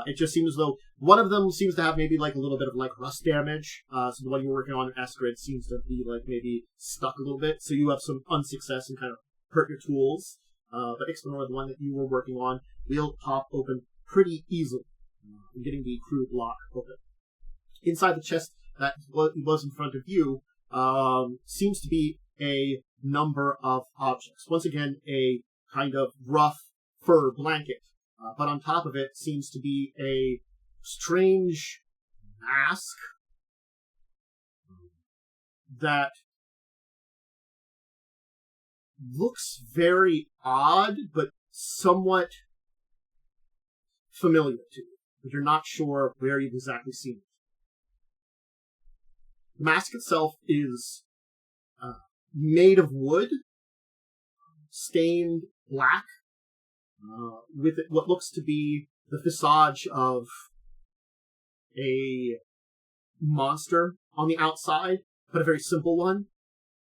It just seems as though one of them seems to have maybe like a little bit of like rust damage. So the one you're working on, Eskret, seems to be like maybe stuck a little bit. So you have some unsuccess and kind of hurt your tools. But Ixbanor, the one that you were working on, will pop open pretty easily, getting the crude lock open. Inside the chest that was in front of you seems to be a number of objects. Once again, a kind of rough fur blanket. But on top of it seems to be a strange mask that looks very odd, but somewhat familiar to you. But you're not sure where you've exactly seen it. The mask itself is made of wood, stained black, with what looks to be the visage of a monster on the outside, but a very simple one.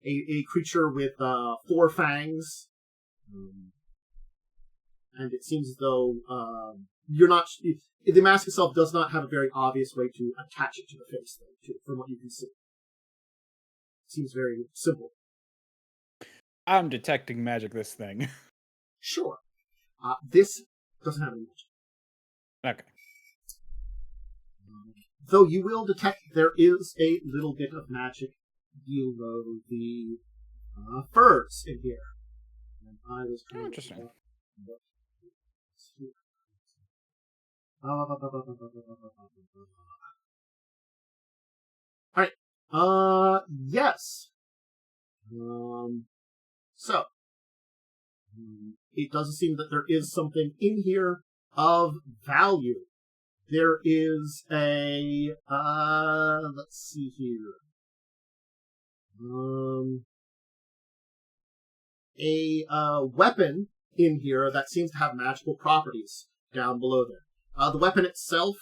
A creature with 4 fangs. And it seems as though you're not... The mask itself does not have a very obvious way to attach it to the face, though, from what you can see. It seems very simple. I'm detecting magic this thing. Sure. This doesn't have any magic. Okay. Though you will detect there is a little bit of magic below the furs in here. And I was trying interesting. Alright. Yes. So, it doesn't seem that there is something in here of value. There is a, let's see here. A weapon in here that seems to have magical properties down below there. The weapon itself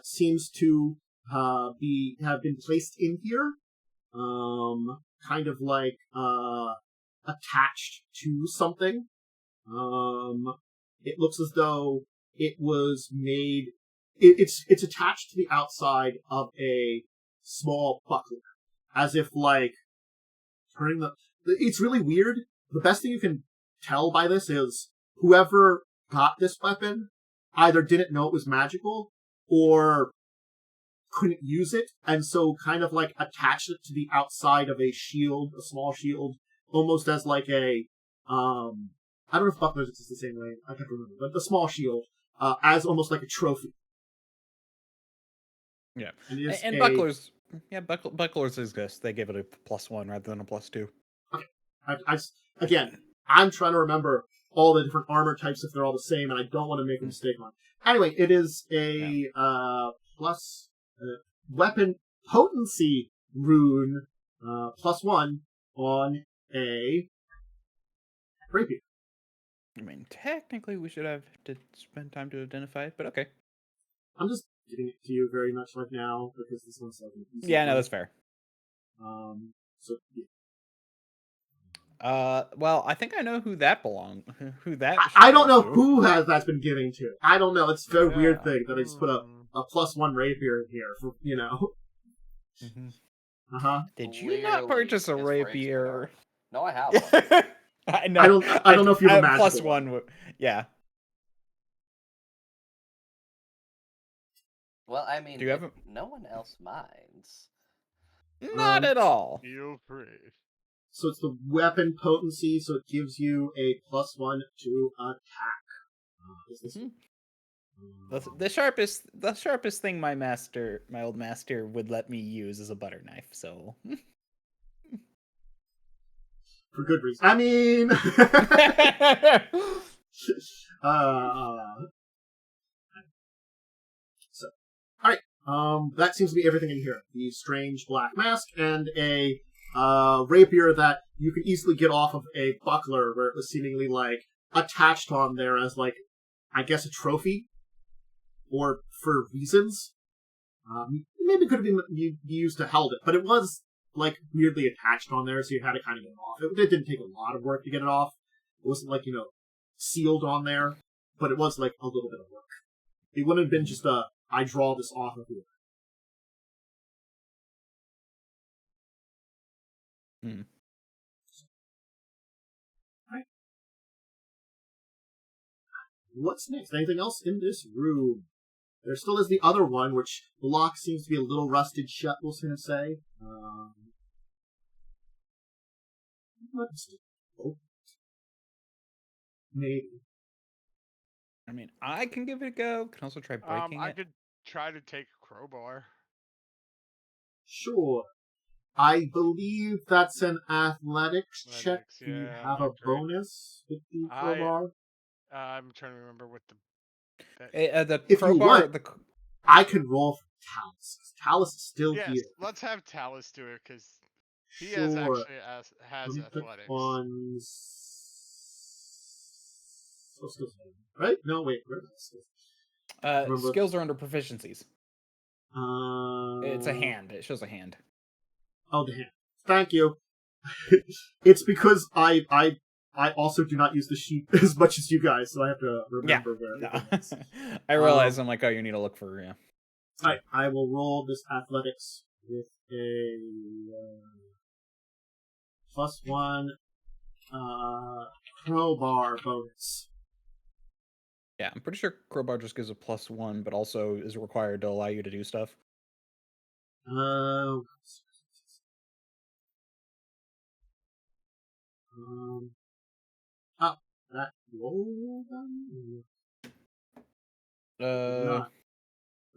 seems to have been placed in here, kind of like attached to something. It looks as though it was made. It's attached to the outside of a small buckler, as if like turning the. It's really weird. The best thing you can tell by this is whoever got this weapon either didn't know it was magical or couldn't use it, and so kind of like attached it to the outside of a shield, a small shield, almost as like a I don't know if bucklers exist the same way. I can't remember, but the small shield as almost like a trophy. Yeah, and bucklers. Yeah, bucklers exist. They give it a +1 rather than a +2. Okay, again, I'm trying to remember all the different armor types if they're all the same, and I don't want to make a mistake on. Anyway, it is a plus weapon potency rune +1 on a rapier. I mean, technically, we should have to spend time to identify it, but okay. I'm just giving it to you very much like now because this one's so easy. Yeah, no, that's fair. So yeah. Well, I think I know who that belongs. Who that? I don't know who that's been giving to. I don't know. It's a very weird thing that I just put a +1 rapier in here for Mm-hmm. Did you not purchase a rapier? No, I have one. I know. I don't know if you have a magical +1. Yeah. Well, I mean, do you have no one else minds. Not at all. Feel free. So it's the weapon potency, so it gives you a +1 to attack. Is this the sharpest thing my old master would let me use is a butter knife, so for good reason. I mean so alright. That seems to be everything in here. The strange black mask and a rapier that you can easily get off of a buckler where it was seemingly like attached on there as like, I guess, a trophy or for reasons. Maybe it could have been used to held it, but it was like weirdly attached on there, so you had to kind of get it off. It didn't take a lot of work to get it off. It wasn't like, sealed on there, but it was like a little bit of work. It wouldn't have been just I draw this off of here. Right. What's next? Anything else in this room? There still is the other one, which the lock seems to be a little rusted shut, we'll kind of say. Let's open it. Maybe. I mean, I can give it a go. Can also try breaking I it. could try to take a crowbar. Sure. I believe that's an athletics check. Athletics, Do you yeah, have not a great. bonus with the crowbar? I'm trying to remember what the. The If you crowbar. want, I can roll for Talas. Talas is still Yes, here. let's have Talas do it because he Sure. has actually has Let me click athletics. on... Oh, skills, right? No, wait. Where is this? Remember- Skills are under proficiencies. It's a hand. It shows a hand. Oh, the hand. Thank you. It's because I also do not use the sheet as much as you guys, so I have to remember where everything is. I realize I'm like, oh, you need to look for Alright, I will roll this athletics with a +1 crowbar bonus. Yeah, I'm pretty sure crowbar just gives a +1, but also is required to allow you to do stuff. That roll done? Not.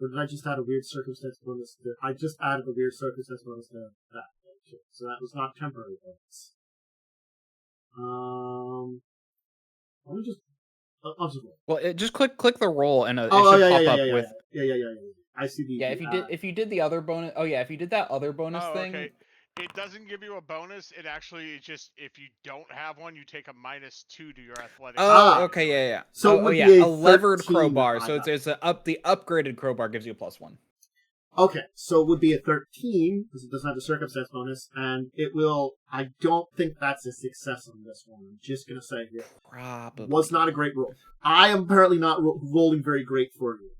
Or did I just add a weird circumstance bonus? I just added a weird circumstance bonus to that. So that was not temporary bonus. Let me just. I'll just roll. Well, just click the roll and it Oh, should yeah, pop yeah, up yeah, with. Yeah. I see the. Yeah, if you did the other bonus. Oh yeah, if you did that other bonus thing. Okay. It doesn't give you a bonus. It actually just if you don't have one, you take a -2 to your athletics. Oh, okay, yeah. So oh, it yeah, would be a levered 13 crowbar. that So I it's the upgraded crowbar gives you a +1. Okay, so it would be a 13 because it doesn't have the circumstance bonus, and it will. I don't think that's a success on this one. I'm just gonna say here, Probably was not a great roll. I am apparently not rolling very great for you.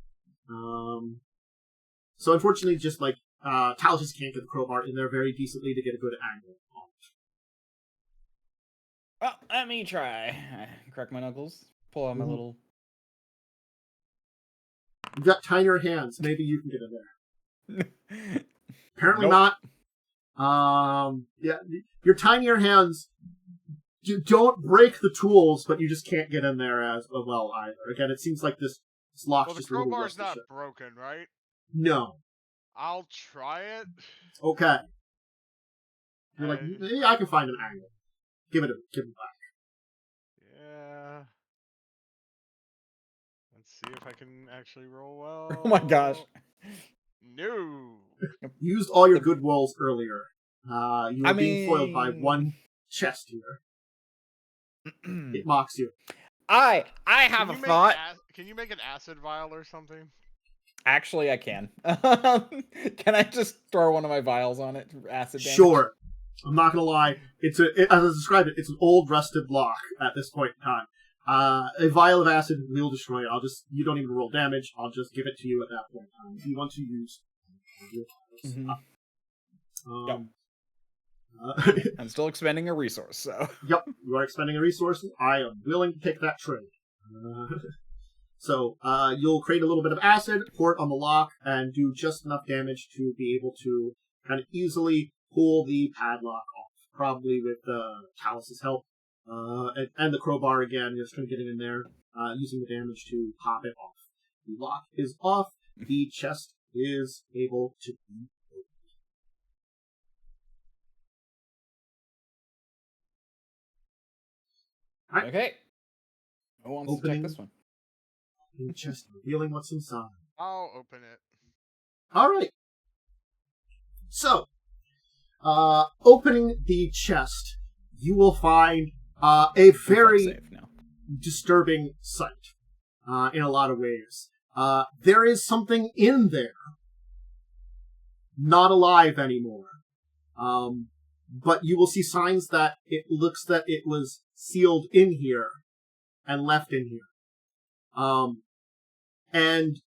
So unfortunately, just like Talas just can't get the crowbar in there very decently to get a good angle on it. Well, let me try. I crack my knuckles. Pull out my little. You've got tinier hands. Maybe you can get in there. Apparently Nope. not. Yeah, your tinier hands don't break the tools, but you just can't get in there as well either. Again, it seems like this lock's Well, the just a little crowbar's rusty not shut. broken, right? No. I'll try it. Okay. You're like, yeah, I can find an angle. Give it back. Yeah. Let's see if I can actually roll well. Oh my gosh. No. You used all your good rolls earlier. You were being foiled by one chest here. It mocks you. I have a thought. Can you make an acid vial or something? Actually, I can. Can I just throw one of my vials on it? Acid damage? Sure. I'm not gonna lie. As I described it, it's an old rusted lock at this point in time. A vial of acid will destroy it. You don't even roll damage. I'll just give it to you at that point in time. If you want to use I'm still expending a resource, so. Yep, you are expending a resource. I am willing to take that trade. So you'll create a little bit of acid, pour it on the lock, and do just enough damage to be able to kind of easily pull the padlock off. Probably with Talas' help. And the crowbar again, just kind of getting in there, using the damage to pop it off. The lock is off. The chest is able to be opened. Right. Okay. Who wants to check this one? The chest, revealing what's inside. I'll open it. All right. So, opening the chest, you will find a very disturbing sight in a lot of ways. There is something in there, not alive anymore. But you will see signs that it looks that it was sealed in here and left in here. And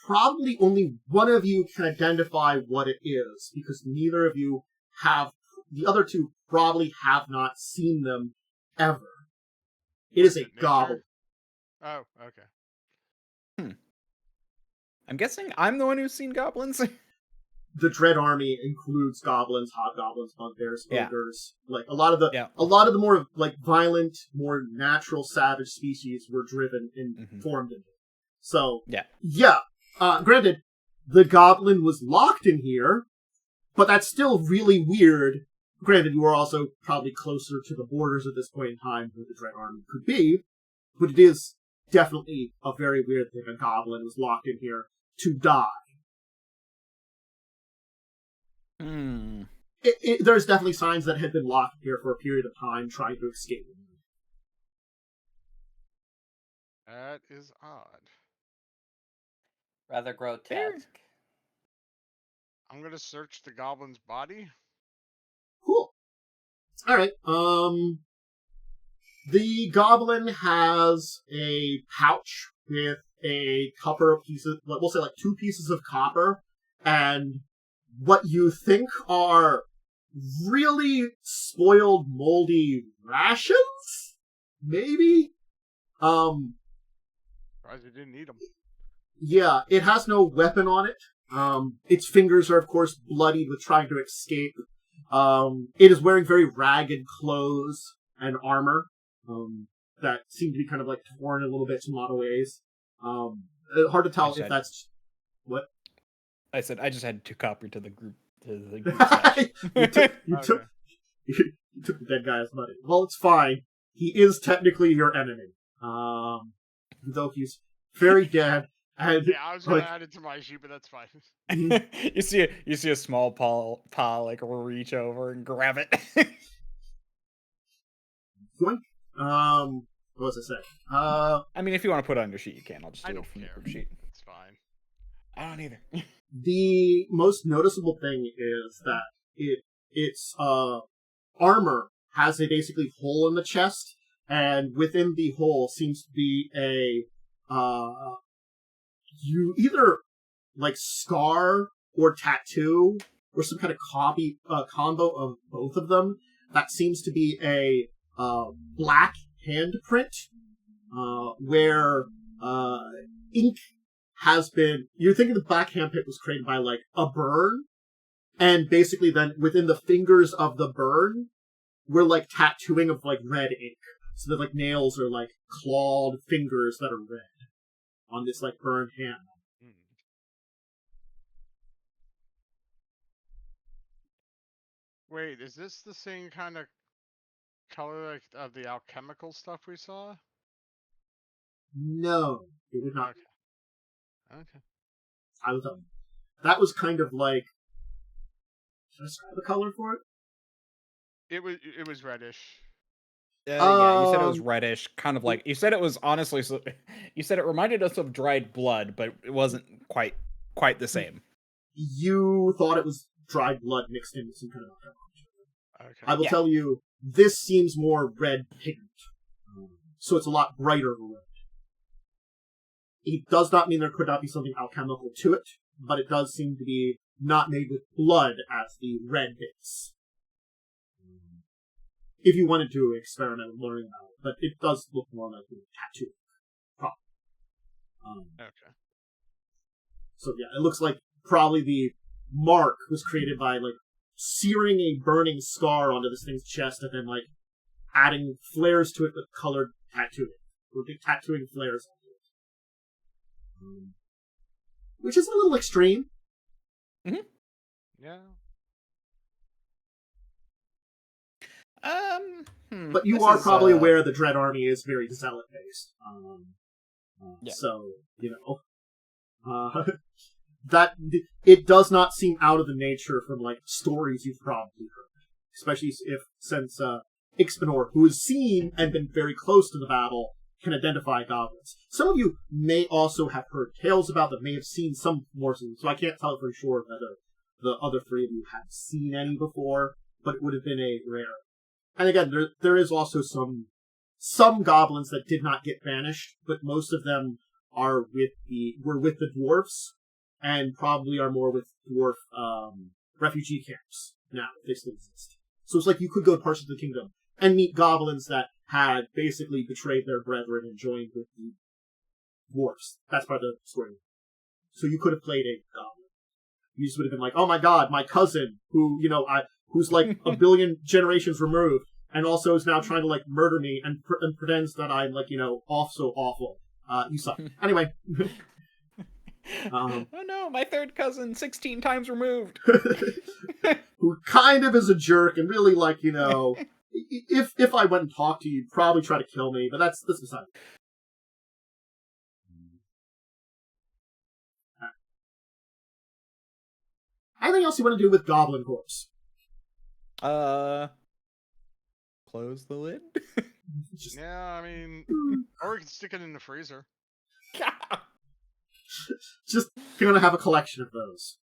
probably only one of you can identify what it is, because neither of you have, the other two probably have not seen them ever. It is a Nature? goblin. Oh, okay. I'm guessing I'm the one who's seen goblins. The Dread Army includes goblins, hobgoblins, bugbears, Yeah. ogres. Like a lot of the more like violent, more natural savage species were driven and formed in it. So yeah. Granted, the goblin was locked in here, but that's still really weird. Granted, you are also probably closer to the borders at this point in time where the Dread Army could be, but it is definitely a very weird thing. A goblin was locked in here to die. There's definitely signs that had been locked here for a period of time trying to escape. That is odd. Rather grotesque. I'm gonna search the goblin's body. Cool. Alright, the goblin has a pouch with a couple of pieces, we'll say like 2 pieces of copper, and what you think are really spoiled, moldy rations? Maybe? Surprised you didn't eat them. Yeah, it has no weapon on it. Its fingers are, of course, bloodied with trying to escape. It is wearing very ragged clothes and armor that seem to be kind of like torn a little bit in a lot of ways. Hard to tell if that's... What? I said I just had to copy to the group. you took the dead guy's money. Well, it's fine. He is technically your enemy. Though he's very dead. And, yeah, I was gonna add it to my sheet, but that's fine. you see a small paw like reach over and grab it. What was I saying? I mean, if you want to put it on your sheet, you can. I'll just do I it don't from care. the group sheet. It's fine. I don't either. The most noticeable thing is that its armor has a basically hole in the chest, and within the hole seems to be a you either like scar or tattoo or some kind of combo of both of them. That seems to be a black handprint where ink has been... You're thinking the black handprint was created by like a burn, and basically then within the fingers of the burn were like tattooing of like red ink. So that like nails are like clawed fingers that are red on this like burned hand. Wait, is this the same kind of color like of the alchemical stuff we saw? No, it would not. Okay. I was that was kind of like... Should I describe the color for it? It was reddish. Yeah, you said it was reddish, kind of like... You said it was honestly... You said it reminded us of dried blood, but it wasn't quite the same. You thought it was dried blood mixed in with some kind of alcohol. Okay. I will tell you, this seems more red pigment. So it's a lot brighter red. It does not mean there could not be something alchemical to it, but it does seem to be not made with blood as the red bits. If you wanted to experiment with learning about it, but it does look more like a tattoo. Okay. So yeah, it looks like probably the mark was created by like searing a burning scar onto this thing's chest and then like adding flares to it with colored tattooing. Or tattooing flares onto it. Which is a little extreme. Mm-hmm. Yeah. But you are probably aware the Dread Army is very zealot based. So, you know, that it does not seem out of the nature from like stories you've probably heard, especially since Ixbanor, who has seen and been very close to the battle, can identify goblins. Some of you may also have heard tales about them, may have seen some morsels, so I can't tell for sure whether the other 3 of you had seen any before, but it would have been a rare. And again, there is also some goblins that did not get banished, but most of them were with the dwarves, and probably are more with dwarf refugee camps now, if they still exist. So it's like you could go to parts of the kingdom and meet goblins that had basically betrayed their brethren and joined with the dwarfs. That's part of the story. So you could have played a goblin. You just would have been like, oh my god, my cousin, who, who's like a billion generations removed, and also is now trying to, like, murder me and pretends that I'm, like, so awful. You suck. Anyway. Oh no, my third cousin, 16 times removed. Who kind of is a jerk and really, like, if I went and talked to you, you'd probably try to kill me, but that's beside it. Anything else you want to do with Goblin Corpse? Close the lid? Yeah, I mean, or we can stick it in the freezer. Just gonna have a collection of those.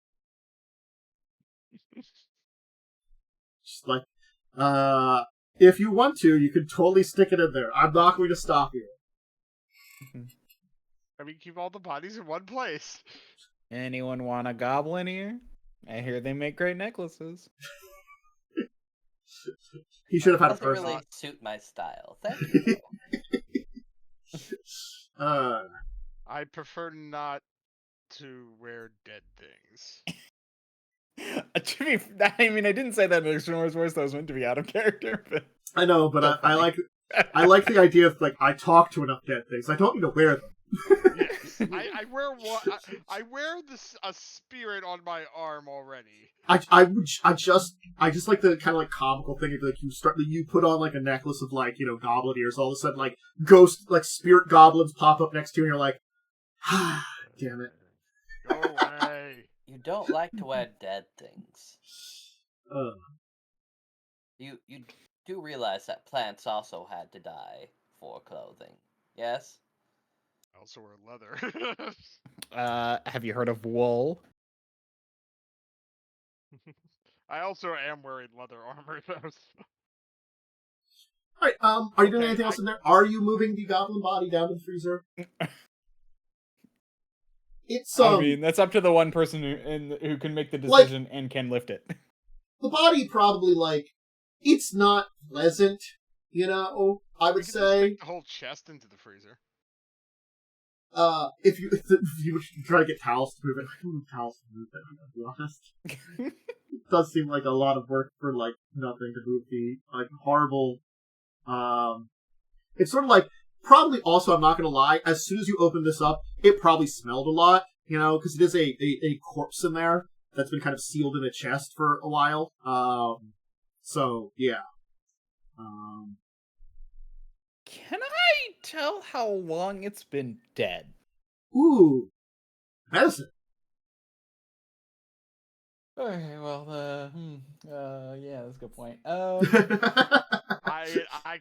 Just like, if you want to, you can totally stick it in there. I'm not going to stop you. I mean, keep all the bodies in one place. Anyone want a goblin here? I hear they make great necklaces. He should have had a Doesn't person. really suit my style. Thank you. I prefer not to wear dead things. I mean, I didn't say that in Extremore's voice. That was meant to be out of character. But I know, but I like the idea of, like, I talk to enough dead things. I don't need to wear them. Yes, I wear one. I wear a spirit on my arm already. I just like the kind of, like, comical thing of, like, you put on, like, a necklace of, like, goblin ears. All of a sudden, like, ghost, like, spirit goblins pop up next to you, and you're like, ah, damn it. Go away. You don't like to wear dead things. You do realize that plants also had to die for clothing, yes? I also wear leather. Have you heard of wool? I also am wearing leather armor, though. Alright, are you doing Okay, anything else in there? Are you moving the goblin body down to the freezer? It's, I mean, that's up to the one person who can make the decision and can lift it. The body probably, like, it's not pleasant, I would Just say. stick the whole chest into the freezer. If you try to get Talas to move it, I don't know if Talas to move it, to be honest. It does seem like a lot of work for, like, nothing to move the, like, horrible, it's sort of like, probably also, I'm not gonna lie, as soon as you open this up, it probably smelled a lot, because it is a corpse in there that's been kind of sealed in a chest for a while. So, yeah. Can I tell how long it's been dead? Ooh. Medicine. Okay, well, yeah, that's a good point. I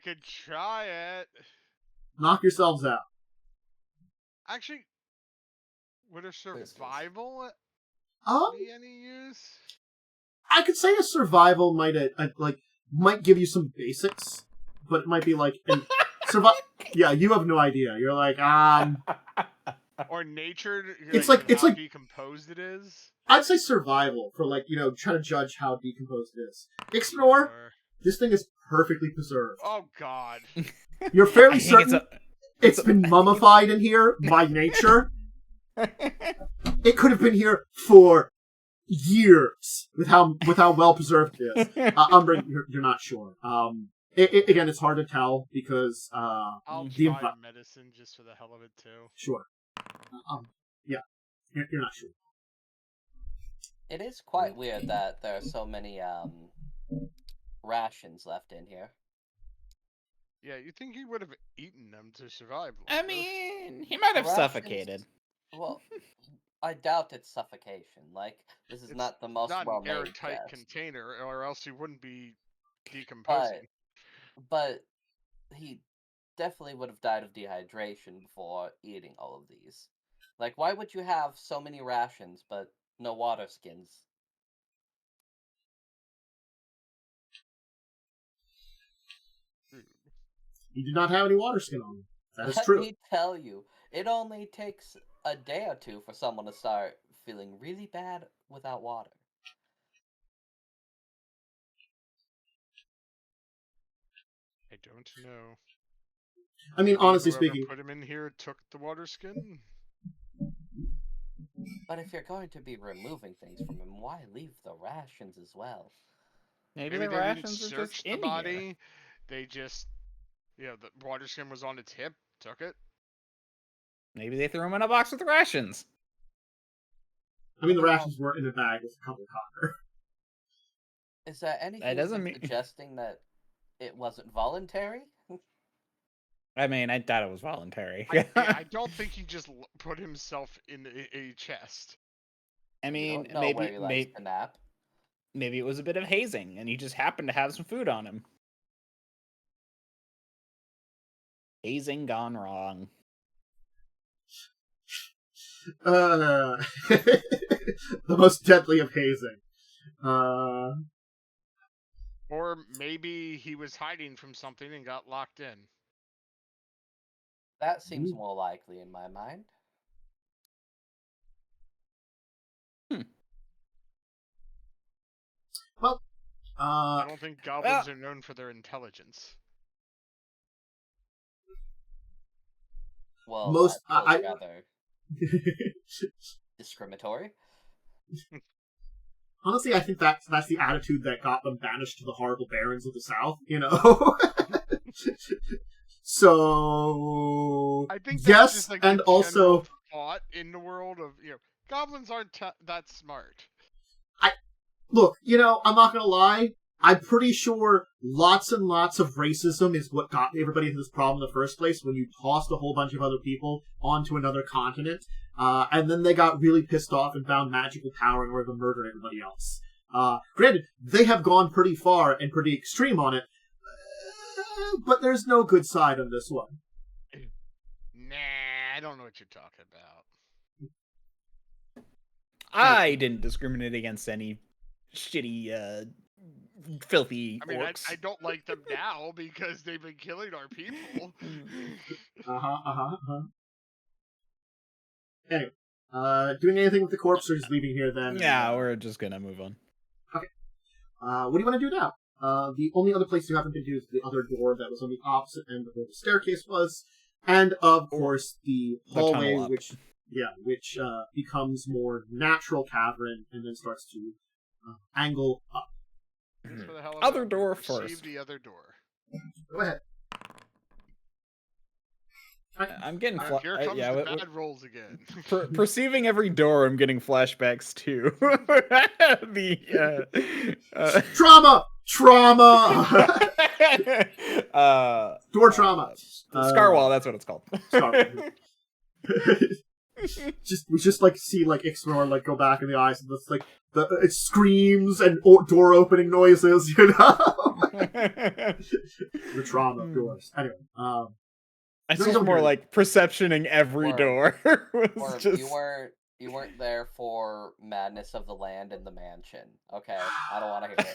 could try it. Knock yourselves out. Actually, would a survival be any use? I could say a survival might give you some basics, but it might be like Yeah, you have no idea. You're like, Or nature. It's like it's how like decomposed it is. I'd say survival for, like, trying to judge how decomposed it is. Ixbanor, this thing is perfectly preserved. Oh God. You're fairly certain it's been mummified in here by nature. It could have been here for years with how well preserved it is. Umbrin, you're not sure. Again, it's hard to tell because I'll try medicine just for the hell of it too. Sure. Yeah, you're not sure. It is quite weird that there are so many rations left in here. Yeah, you think he would have eaten them to survive? I mean, he might have suffocated. Well, I doubt it's suffocation. Like, it's not the most not well-made an airtight chest. container, or else he wouldn't be decomposing. But he definitely would have died of dehydration before eating all of these. Like, why would you have so many rations but no water skins? You do not have any water skin on him. That is true. Let me tell you, it only takes a day or two for someone to start feeling really bad without water. I don't know. I mean, Maybe honestly whoever speaking, put him in here took the water skin. But if you're going to be removing things from him, why leave the rations as well? Maybe Maybe the they didn't rations are search just the in body. here. They just, the water skin was on its hip, took it. Maybe they threw him in a box with rations. I mean, the rations were in a bag with a couple of copper. Is there anything doesn't mean- suggesting that it wasn't voluntary? I mean, I thought it was voluntary. I don't think he just put himself in a chest. I You mean, don't know where he likes to nap. maybe it was a bit of hazing, and he just happened to have some food on him. Hazing gone wrong. The most deadly of hazing. Or maybe he was hiding from something and got locked in. That seems more likely in my mind. Well, I don't think goblins are known for their intelligence. Well, most that feels rather discriminatory. Honestly, I think that's the attitude that got them banished to the horrible barrens of the south, you know? So I think that's yes, just like and the also general thought in the world of, goblins aren't that smart. Look, I'm not gonna lie, I'm pretty sure lots and lots of racism is what got everybody into this problem in the first place when you tossed a whole bunch of other people onto another continent, and then they got really pissed off and found magical power in order to murder everybody else. Granted, they have gone pretty far and pretty extreme on it, but there's no good side on this one. Nah, I don't know what you're talking about. I didn't discriminate against any shitty, filthy orcs. I don't like them now because they've been killing our people. Anyway, doing anything with the corpse or just leaving here then? Yeah, we're just gonna move on. Okay. What do you want to do now? The only other place you haven't been to is the other door that was on the opposite end of where the staircase was, and of course the hallway, which becomes more natural cavern and then starts to angle up. Other door first. The other door. Go ahead. I'm getting here comes the bad rolls again. Perceiving every door, I'm getting flashbacks too. Trauma. Door trauma. Scarwall. That's what it's called. We just see Ixbanor go back in the eyes and it's it screams and door opening noises, The trauma, of course. Anyway, I think it's more like perceptioning every door. Or you weren't there for madness of the land and the mansion. Okay, I don't want to hear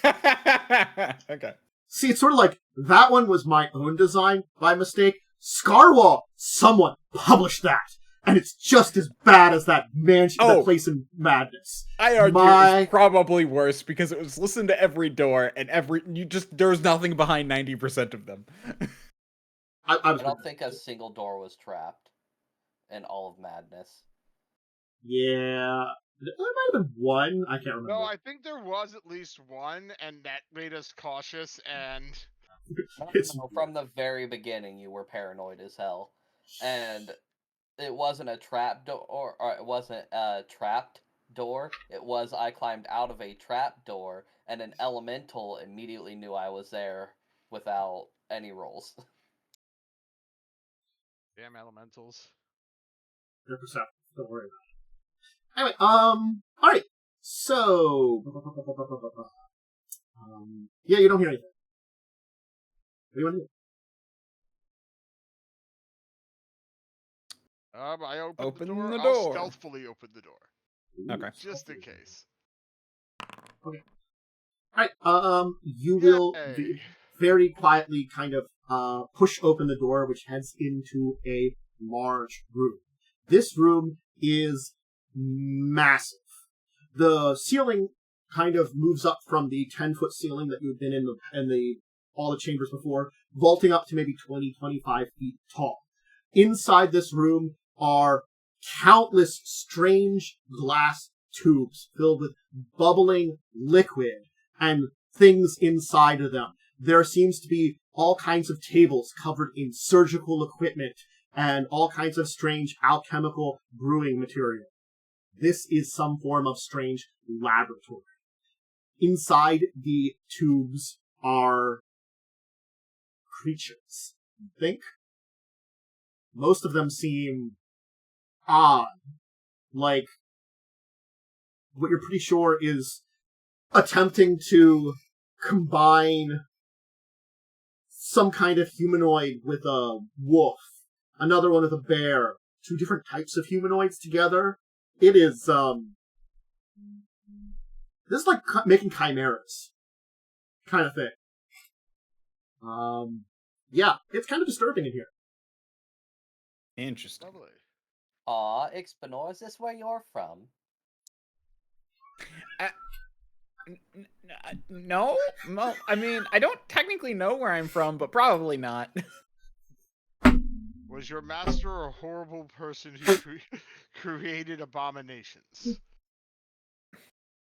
it. Okay. See, it's sort of like that one was my own design by mistake. Scarwall, someone published that. And it's just as bad as that mansion, that place in madness. I argue it's probably worse because it was listen to every door and there was nothing behind 90% of them. I don't think a single door was trapped in all of madness. Yeah, there might have been one. I can't remember. No, I think there was at least one, and that made us cautious. And from the very beginning, you were paranoid as hell, and it wasn't a trap door, or it wasn't a trapped door. It was I climbed out of a trap door, and an elemental immediately knew I was there without any rolls. Damn elementals. They're perceptive. Don't worry about it. Anyway, alright. So, yeah, you don't hear anything. What do you want to do? I open the door. I'll stealthily open the door. Okay. Just in case. Okay. Alright, you will very quietly kind of push open the door, which heads into a large room. This room is massive. The ceiling kind of moves up from the 10-foot ceiling that you've been in all the chambers before, vaulting up to maybe 20, 25 feet tall. Inside this room are countless strange glass tubes filled with bubbling liquid and things inside of them. There seems to be all kinds of tables covered in surgical equipment and all kinds of strange alchemical brewing material. This is some form of strange laboratory. Inside the tubes are creatures. You think? Most of them seem odd. Like, what you're pretty sure is attempting to combine some kind of humanoid with a wolf, another one with a bear, two different types of humanoids together. It is, this is like making chimeras kind of thing. Yeah, it's kind of disturbing in here. Interesting. Lovely. Aw, Ixbanor, is this where you're from? No? Well, I mean, I don't technically know where I'm from, but probably not. Was your master a horrible person who created abominations?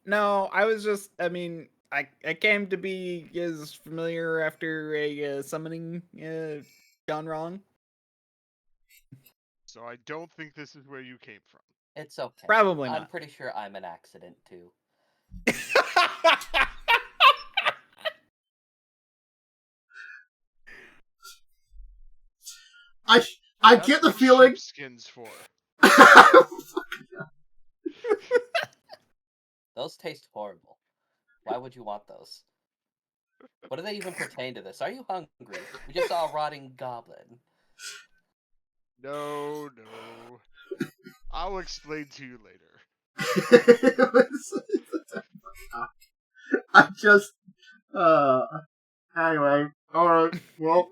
No, I was just, I mean, I came to be his familiar after a summoning gone wrong. So I don't think this is where you came from. It's okay. Probably I'm not. pretty sure I'm an accident, too. I That's get the what feeling. sheepskin's for. Those taste horrible. Why would you want those? What do they even pertain to this? Are you hungry? We just saw a rotting goblin. No. I'll explain to you later. I just, anyway, alright, well,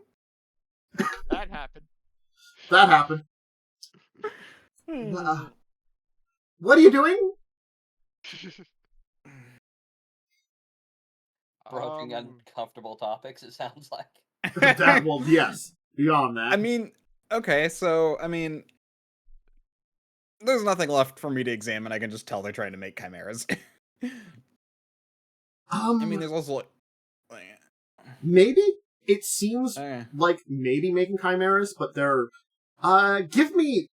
That happened. that happened. What are you doing? Broaching uncomfortable topics, it sounds like. Well, yes, beyond that. I mean, okay, so, I mean, there's nothing left for me to examine. I can just tell they're trying to make chimeras. I mean, there's also, like maybe? It seems like maybe making chimeras, but they're, give me,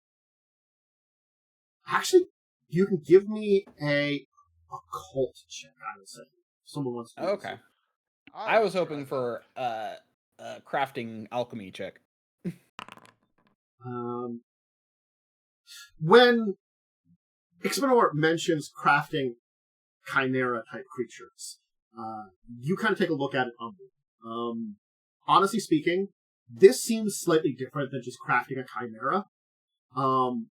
actually, you can give me a occult check, I would say. Someone wants to do okay. this. I was hoping for a crafting alchemy check. When Ixbanor mentions crafting chimera-type creatures, you kind of take a look at it, Umbrin. Honestly speaking, this seems slightly different than just crafting a chimera.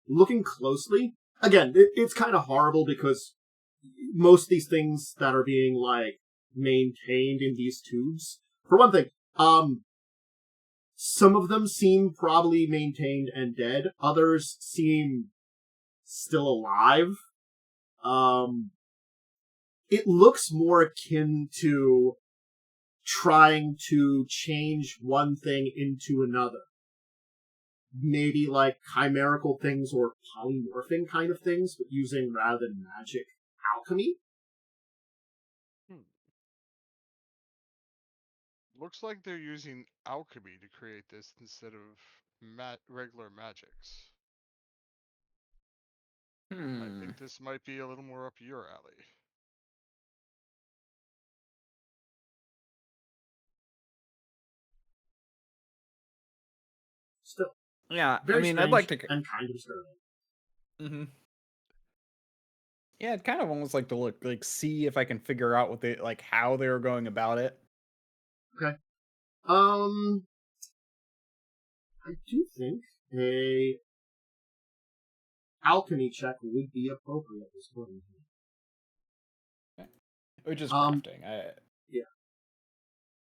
Looking closely, again, it's kind of horrible because most of these things that are being, like, maintained in these tubes, for one thing, some of them seem probably maintained and dead. Others seem still alive. It looks more akin to trying to change one thing into another. Maybe like chimerical things or polymorphing kind of things, but using rather than magic alchemy. Looks like they're using alchemy to create this instead of regular magics. I think this might be a little more up your alley. Still, Yeah, very I mean, strange I'd like to. and kind of disturbing. Mm-hmm. Yeah, I'd kind of almost like to look, like, see if I can figure out what they, like, how they were going about it. Okay. I do think a alchemy check would be appropriate at this point. Which is crafting. Yeah.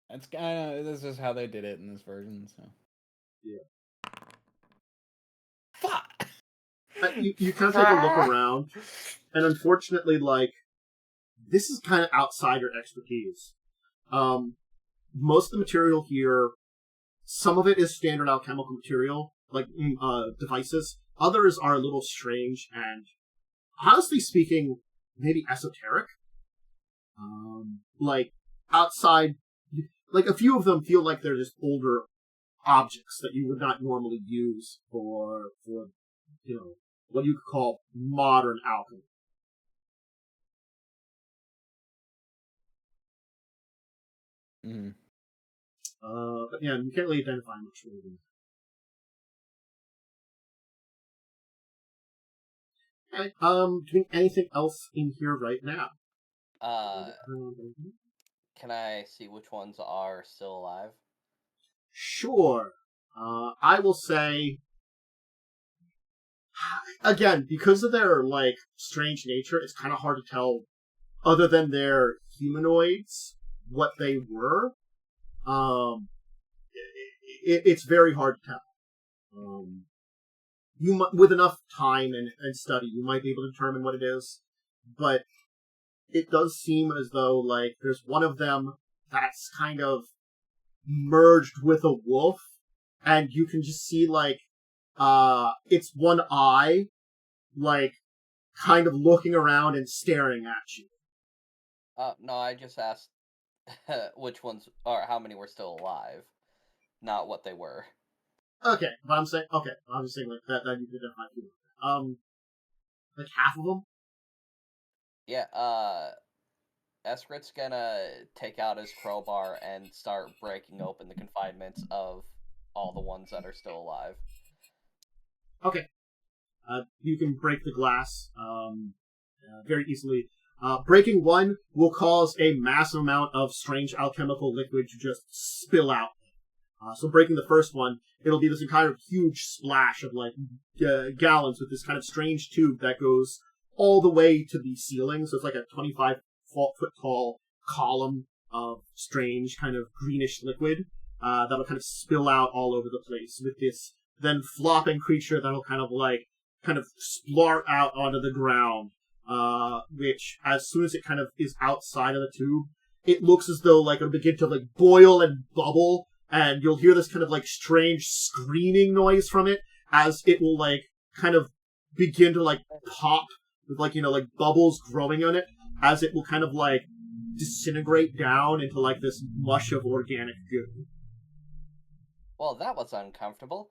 That's kind of, this is how they did it in this version, so. Yeah. Fuck! You kind of take a look around, and unfortunately, like, this is kind of outside your expertise. Most of the material here, some of it is standard alchemical material, like devices. Others are a little strange and, honestly speaking, maybe esoteric. Like, outside, like, a few of them feel like they're just older objects that you would not normally use for what you could call modern alchemy. Mm. But yeah, you can't really identify much really. Okay, doing anything else in here right now? Can I see which ones are still alive? Sure. I will say, again, because of their, like, strange nature, it's kind of hard to tell, other than their humanoids, what they were. It's very hard to tell. With enough time and study, you might be able to determine what it is, but it does seem as though, like, there's one of them that's kind of merged with a wolf, and you can just see, like, its one eye, like, kind of looking around and staring at you. No, I just asked which ones, or how many were still alive, not what they were. Okay, but I'm saying, like, that you could identify two. Like half of them? Yeah, Eskret's gonna take out his crowbar and start breaking open the confinements of all the ones that are still alive. Okay. You can break the glass very easily. Breaking one will cause a massive amount of strange alchemical liquid to just spill out. So breaking the first one, it'll be this kind of huge splash of, like, gallons with this kind of strange tube that goes all the way to the ceiling. So it's like a 25-foot tall column of strange kind of greenish liquid that'll kind of spill out all over the place with this then flopping creature that'll kind of splart out onto the ground, which as soon as it kind of is outside of the tube, it looks as though, like, it'll begin to, like, boil and bubble, and you'll hear this kind of, like, strange screaming noise from it as it will, like, kind of begin to, like, pop with, like, like, bubbles growing on it, as it will kind of, like, disintegrate down into, like, this mush of organic goo. Well, that was uncomfortable.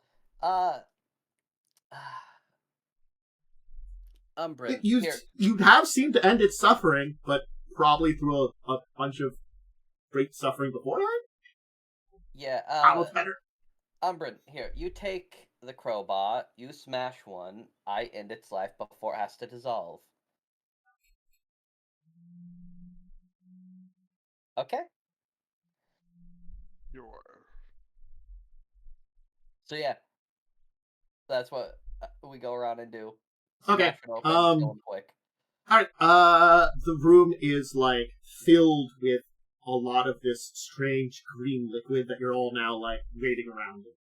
Umbrin, you have seemed to end its suffering, but probably through a bunch of great suffering beforehand? Yeah, Almost better. Umbrin, here, you take the crowbar, you smash one, I end its life before it has to dissolve. Okay? Sure. So yeah, that's what we go around and do. Okay, Smash it open, kill 'em quick. Alright, the room is, like, filled with a lot of this strange green liquid that you're all now, like, wading around in.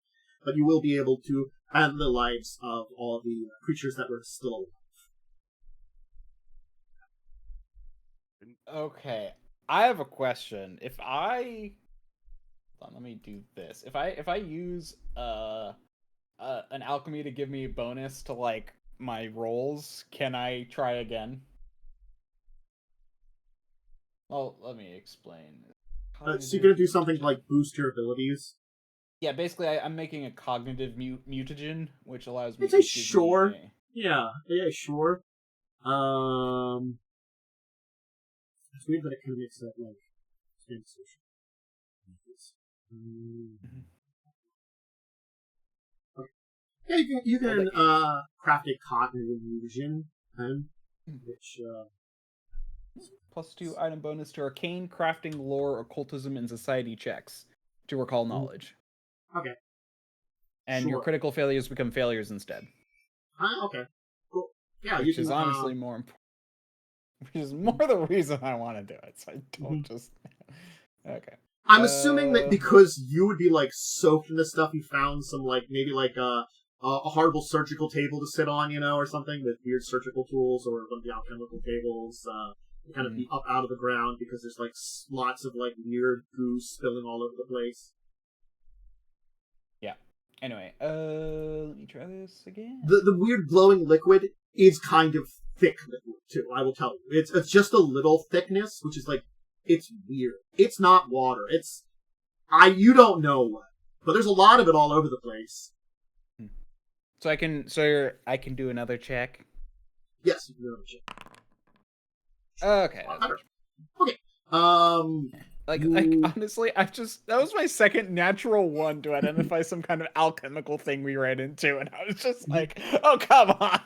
But you will be able to end the lives of all the creatures that were still alive. Okay, I have a question. Hold on, let me do this. If I use an alchemy to give me a bonus to, like, my rolls, can I try again? Well, let me explain. So you're gonna do something to, like, boost your abilities? Yeah, basically, I'm making a cognitive mutagen, which allows me I'd to say sure. Yeah, sure. It's weird that it kind of makes that, like, transition. Okay. Yeah, you can craft a cognitive illusion, which +2 item bonus to arcane, crafting, lore, occultism, and society checks to recall knowledge. Okay. And your critical failures become failures instead. Okay. Cool. Yeah, which is honestly more important. Which is more the reason I want to do it, so I don't just... Okay. I'm assuming that because you would be, like, soaked in this stuff, you found some, like, maybe, like, a horrible surgical table to sit on, or something with weird surgical tools, or one of the alchemical tables, kind of be up out of the ground because there's like lots of like weird goo spilling all over the place. Yeah. Anyway, let me try this again. The weird glowing liquid is kind of thick liquid too. I will tell you, it's just a little thickness, which is like it's weird. It's not water. You don't know what, but there's a lot of it all over the place. So I can do another check. Yes, you can do another check. Okay. Okay. Like honestly, that was my second natural one to identify some kind of alchemical thing we ran into, and I was just like, oh, come on.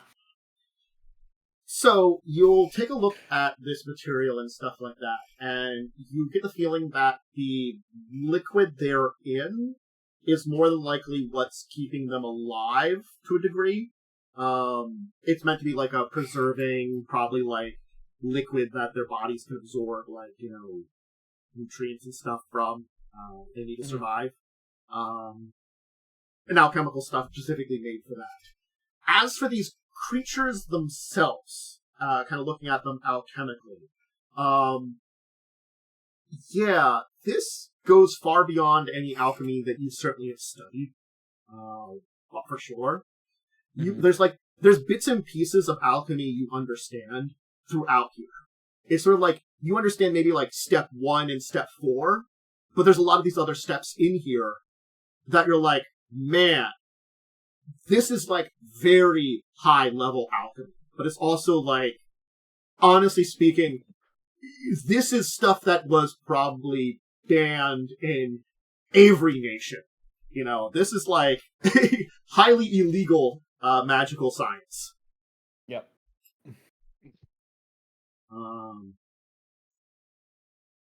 So you'll take a look at this material and stuff like that, and you get the feeling that the liquid they're in is more than likely what's keeping them alive to a degree. It's meant to be like a preserving, probably like liquid that their bodies can absorb, like, nutrients and stuff from. They need to survive. And alchemical stuff specifically made for that. As for these creatures themselves, kind of looking at them alchemically, yeah, this goes far beyond any alchemy that you certainly have studied, but for sure. There's bits and pieces of alchemy you understand throughout here. It's sort of like, you understand maybe like step 1 and step 4, but there's a lot of these other steps in here that you're like, man, this is like very high level alchemy, but it's also like, honestly speaking, this is stuff that was probably banned in every nation. This is like highly illegal magical science. Yep.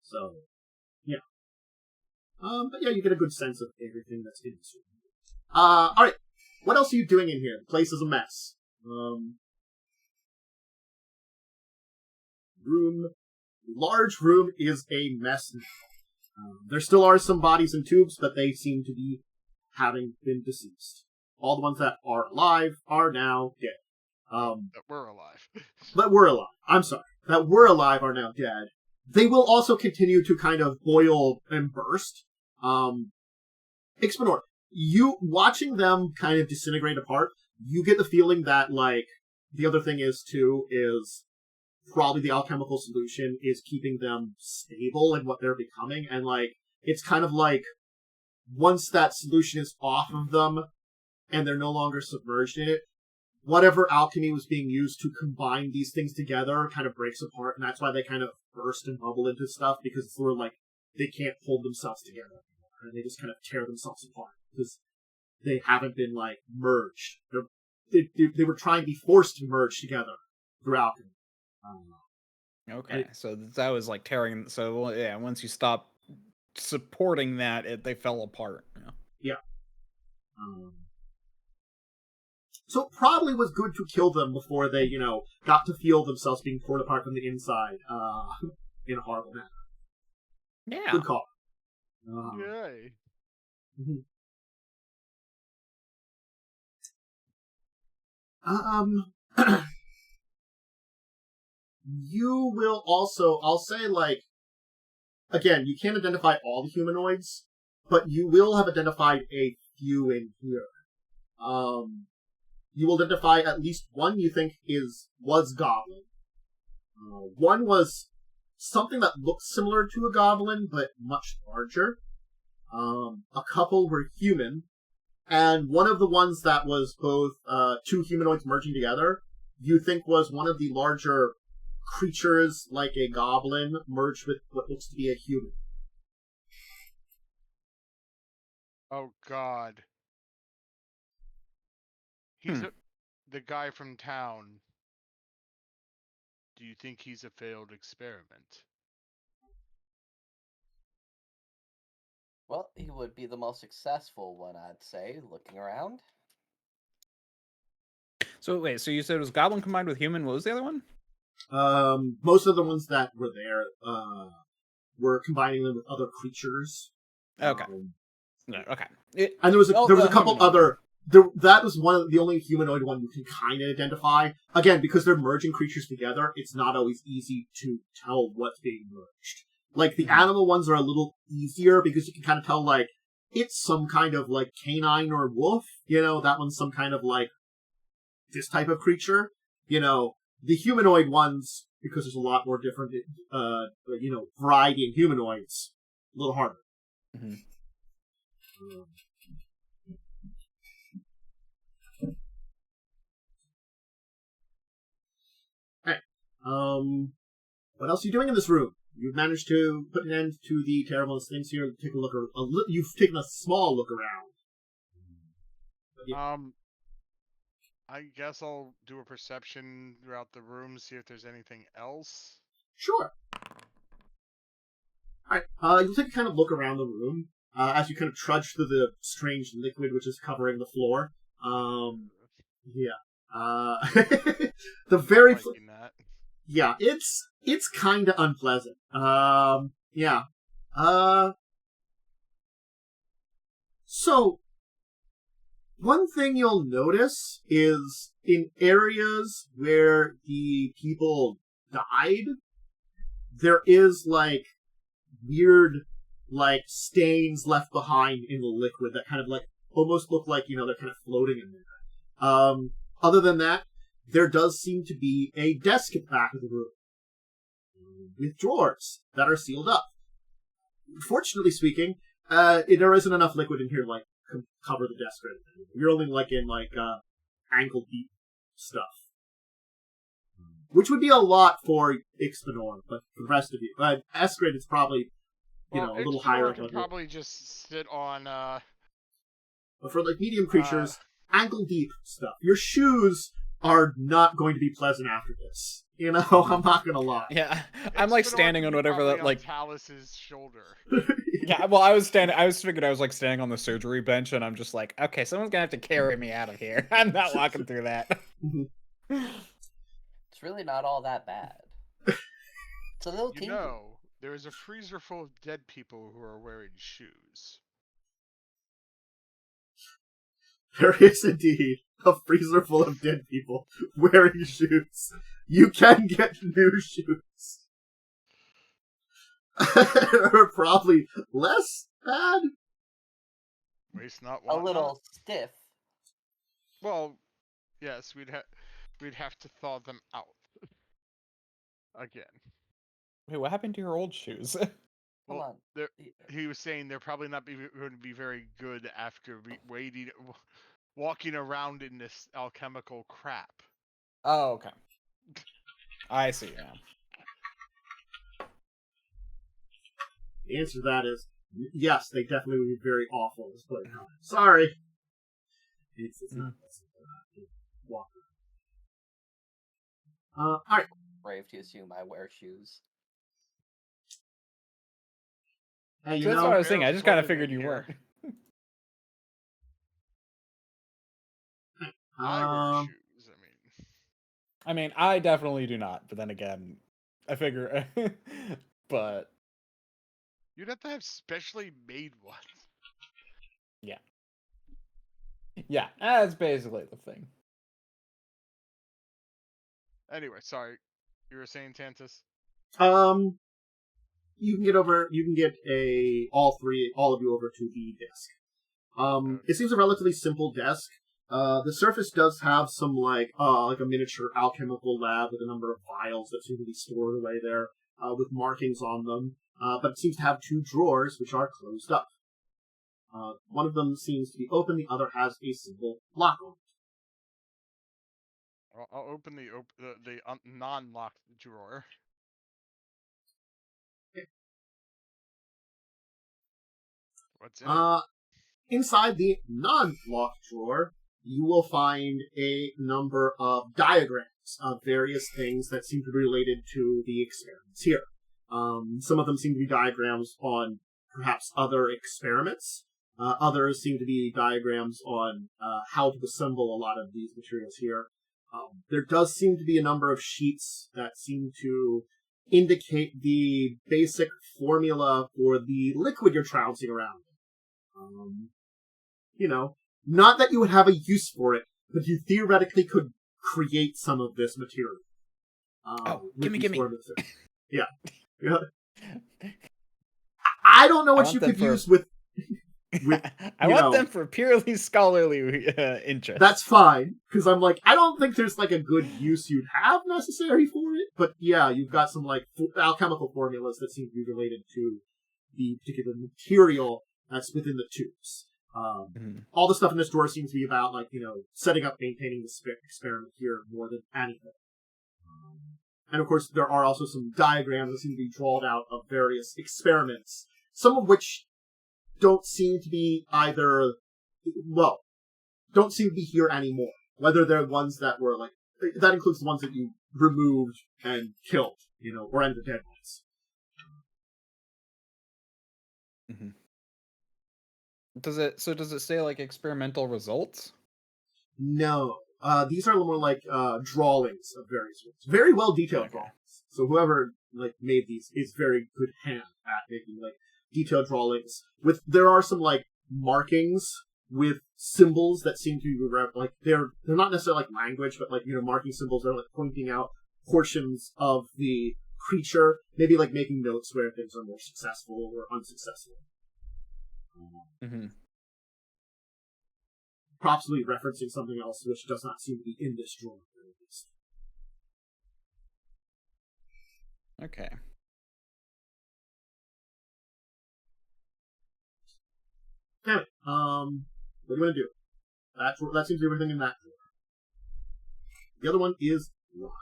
So, yeah. But yeah, you get a good sense of everything that's in this room. Alright. What else are you doing in here? The place is a mess. Large room is a mess now. There still are some bodies and tubes, but they seem to be having been deceased. All the ones that are alive are now dead. That were alive. That were alive. I'm sorry. That were alive are now dead. They will also continue to kind of boil and burst. Ixbanor, you watching them kind of disintegrate apart, you get the feeling that, like, the other thing is probably the alchemical solution is keeping them stable in what they're becoming, and, like, it's kind of like, once that solution is off of them, and they're no longer submerged in it, whatever alchemy was being used to combine these things together kind of breaks apart, and that's why they kind of burst and bubble into stuff, because it's sort of like, they can't hold themselves together anymore, and they just kind of tear themselves apart, because they haven't been, like, merged. They were trying to be forced to merge together through alchemy. Okay, so that was like tearing. So yeah, once you stop supporting that, they fell apart. Yeah. So it probably was good to kill them before they, got to feel themselves being torn apart from the inside, in a horrible manner. Yeah. Good call. Yay. You will also, I'll say, like, again, you can't identify all the humanoids, but you will have identified a few in here. You will identify at least one you think was goblin. One was something that looked similar to a goblin, but much larger. A couple were human, and one of the ones that was both two humanoids merging together, you think was one of the larger creatures like a goblin merged with what looks to be a human. Oh God. He's the guy from town. Do you think he's a failed experiment? Well, he would be the most successful one, I'd say, looking around. So wait, so you said it was goblin combined with human. What was the other one? Most of the ones that were there were combining them with other creatures. Okay. Okay. And there was a couple other that was one of the only humanoid one you can kind of identify. Again, because they're merging creatures together, it's not always easy to tell what's being merged. Like, the animal ones are a little easier because you can kind of tell, like, it's some kind of, like, canine or wolf. That one's some kind of, like, this type of creature. The humanoid ones, because there's a lot more different, variety in humanoids, a little harder. Mm-hmm. What else are you doing in this room? You've managed to put an end to the terrible things here. Take a look. You've taken a small look around. Yeah. I guess I'll do a perception throughout the room, see if there's anything else. Sure. Alright, you'll take a kind of look around the room, as you kind of trudge through the strange liquid which is covering the floor. The very... Yeah, it's kind of unpleasant. So, one thing you'll notice is in areas where the people died, there is, like, weird, like, stains left behind in the liquid that kind of, like, almost look like, they're kind of floating in there. Other than that, there does seem to be a desk at the back of the room with drawers that are sealed up. Fortunately speaking, there isn't enough liquid in here to, like, cover the desk right now. You're only, like, in, like, ankle-deep stuff. Which would be a lot for Ixbanor, but for the rest of you. Eskret is probably, a little higher. Ixbanor can probably just sit on, But for, like, medium creatures, ankle-deep stuff. Your shoes are not going to be pleasant after this. I'm not gonna lie. Yeah, I'm like standing on whatever that, like, Talas's shoulder. Yeah, well, I was figured I was like standing on the surgery bench, and I'm just like, okay, someone's gonna have to carry me out of here. I'm not walking through that. It's really not all that bad. It's a little teeny. There is a freezer full of dead people who are wearing shoes. There is indeed a freezer full of dead people wearing shoes. You can get new shoes. Are probably less bad. Waste not, A want little not. stiff. Well, yes, we'd have to thaw them out again. Wait, what happened to your old shoes? Hold on. He was saying they're probably not going to be very good after walking around in this alchemical crap. Oh, okay. I see now. The answer to that is yes, they definitely would be very awful as playtime. Sorry. It's not walk around. Alright. Brave to assume I wear shoes. Hey, That's what I was saying. I just kind of figured you weren't. I wear shoes, I mean, I definitely do not, but then again, I figure, but... You'd have to have specially made ones. Yeah. Yeah, that's basically the thing. Anyway, sorry. You were saying, Tantus? You can get all of you over to the desk. It seems a relatively simple desk. The surface does have some, like a miniature alchemical lab with a number of vials that seem to be stored away there, with markings on them. But it seems to have two drawers, which are closed up. One of them seems to be open, the other has a simple lock on it. I'll open the non-locked drawer. Okay. What's in it? Inside the non-locked drawer, you will find a number of diagrams of various things that seem to be related to the experiments here. Some of them seem to be diagrams on perhaps other experiments. Others seem to be diagrams on how to assemble a lot of these materials here. There does seem to be a number of sheets that seem to indicate the basic formula for the liquid you're trouncing around. Not that you would have a use for it, but you theoretically could create some of this material. Gimme. Yeah. I don't know what you could use with I want them for purely scholarly interest. That's fine, because I'm like, I don't think there's like a good use you'd have necessary for it, but yeah, you've got some like alchemical formulas that seem to be related to the particular material that's within the tubes. All the stuff in this drawer seems to be about like, setting up, maintaining the experiment here more than anything. And of course, there are also some diagrams that seem to be drawn out of various experiments, some of which don't seem to be don't seem to be here anymore. Whether they're ones that were like, that includes the ones that you removed and killed, or ended dead ones. Does it say like experimental results? No. These are more like drawings of various ones. Very well detailed drawings. So whoever like made these is very good hand at making like detailed drawings. There are some like markings with symbols that seem to be like they're not necessarily like language, but like marking symbols that are like pointing out portions of the creature, maybe like making notes where things are more successful or unsuccessful. Possibly referencing something else which does not seem to be in this drawing, at least. Okay. Anyway, what do you want to do? That seems to be everything in that drawer. The other one is locked.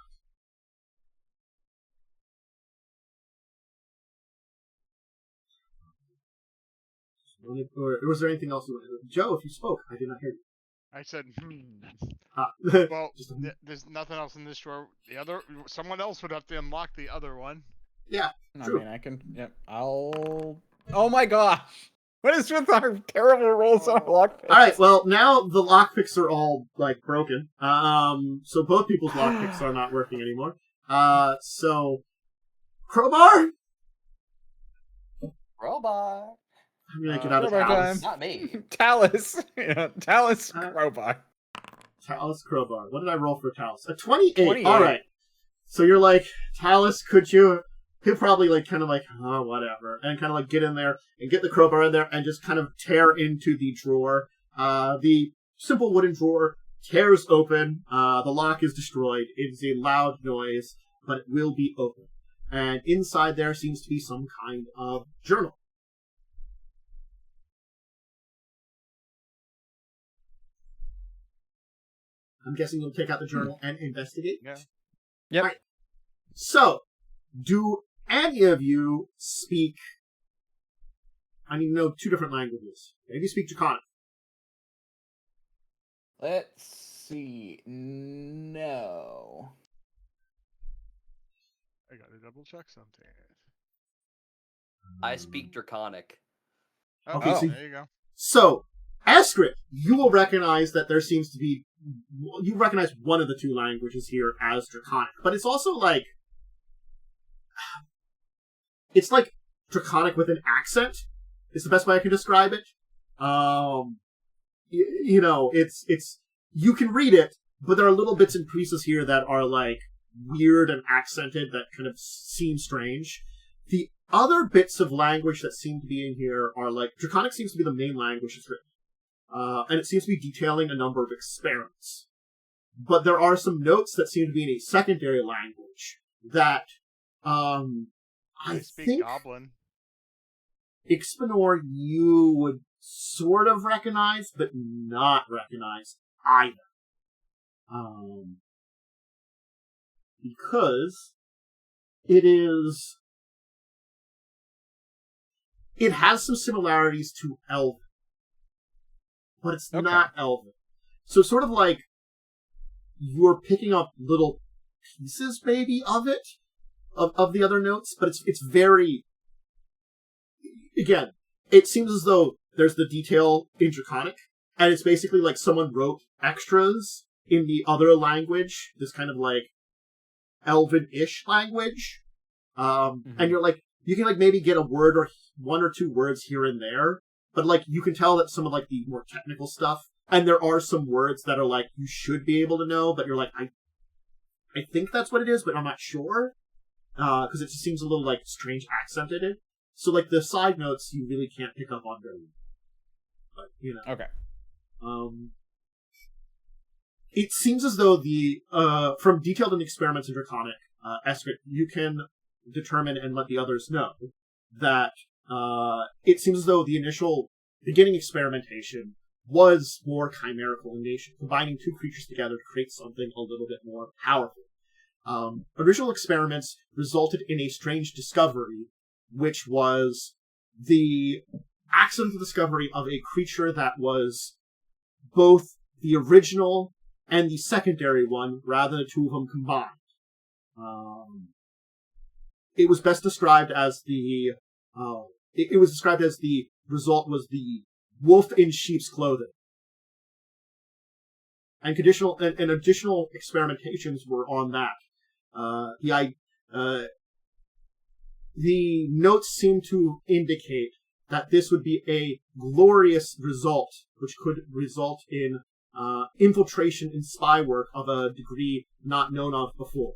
Or was there anything else you wanted to do? Joe, if you spoke, I did not hear you. I said, Well, there's nothing else in this drawer. Someone else would have to unlock the other one. Yeah, I mean, I can. Yep. Oh my gosh! What is with our terrible rolls on lockpicks? All right. Well, now the lockpicks are all like broken. So both people's lockpicks are not working anymore. So crowbar. Crowbar. I'm gonna get out of crowbar Talas. Not me. Talas. Talas crowbar. Talas crowbar. What did I roll for Talas? A 28. 28. All right. So you're like, Talas, could you? He'll probably like kind of like, oh, whatever, and kind of like get in there and get the crowbar in there and just kind of tear into the drawer. The simple wooden drawer tears open. The lock is destroyed. It is a loud noise, but it will be open. And inside there seems to be some kind of journal. I'm guessing you'll take out the journal and investigate? Yeah. Yep. Right. So, do any of you speak... I need to know 2 different languages. Maybe speak Draconic. Let's see. No. I gotta double check something. I speak Draconic. Okay, so there you go. So, Eskret, you will recognize that there seems to be... You recognize one of the 2 languages here as Draconic, but it's also like... It's like Draconic with an accent, is the best way I can describe it. It's... You can read it, but there are little bits and pieces here that are like weird and accented that kind of seem strange. The other bits of language that seem to be in here are like... Draconic seems to be the main language that's written. And it seems to be detailing a number of experiments. But there are some notes that seem to be in a secondary language that, I speak think Goblin. Ixbanor you would sort of recognize, but not recognize either. Because it has some similarities to Elven. But it's not Elven. So sort of like you're picking up little pieces maybe of it, of the other notes, but it's very... Again, it seems as though there's the detail in Draconic, and it's basically like someone wrote extras in the other language, this kind of like Elven-ish language. And you're like, you can like maybe get a word or 1 or 2 words here and there, but like you can tell that some of like the more technical stuff And there are some words that are like, you should be able to know, but you're like, I think that's what it is, but I'm not sure. Because it just seems a little, like, strange accented. So, like, the side notes you really can't pick up on very well. But, you know. Okay. It seems as though from detailed in experiments in Draconic, Eskret, you can determine and let the others know that it seems as though the initial beginning experimentation was more chimerical in nature, combining two creatures together to create something a little bit more powerful. Original experiments resulted in a strange discovery, which was the accidental discovery of a creature that was both the original and the secondary one, rather than the two of them combined. It was best described as the result was the wolf in sheep's clothing. And additional experimentations were on that. The notes seem to indicate that this would be a glorious result, which could result in infiltration and spy work of a degree not known of before.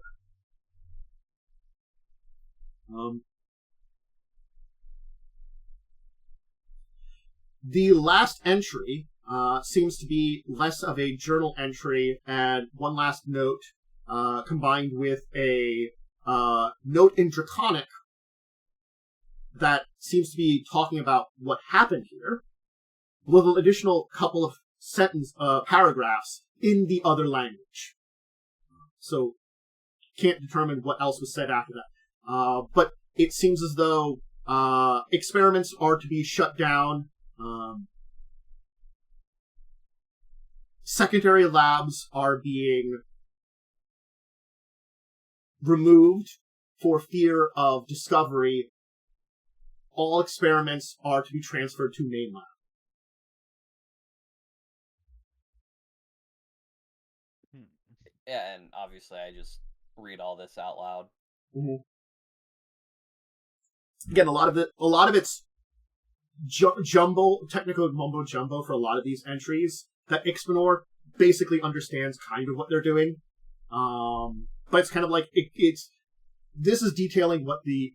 The last entry seems to be less of a journal entry and one last note combined with a note in Draconic that seems to be talking about what happened here, with an additional couple of paragraphs in the other language. So, can't determine what else was said after that. But it seems as though experiments are to be shut down. Secondary labs are being removed for fear of discovery. All experiments are to be transferred to main lab. Yeah, and obviously I just read all this out loud. Mm-hmm. Again, a lot of it's technical mumbo jumbo for a lot of these entries that Ixbanor basically understands kind of what they're doing. But it's kind of like this is detailing what the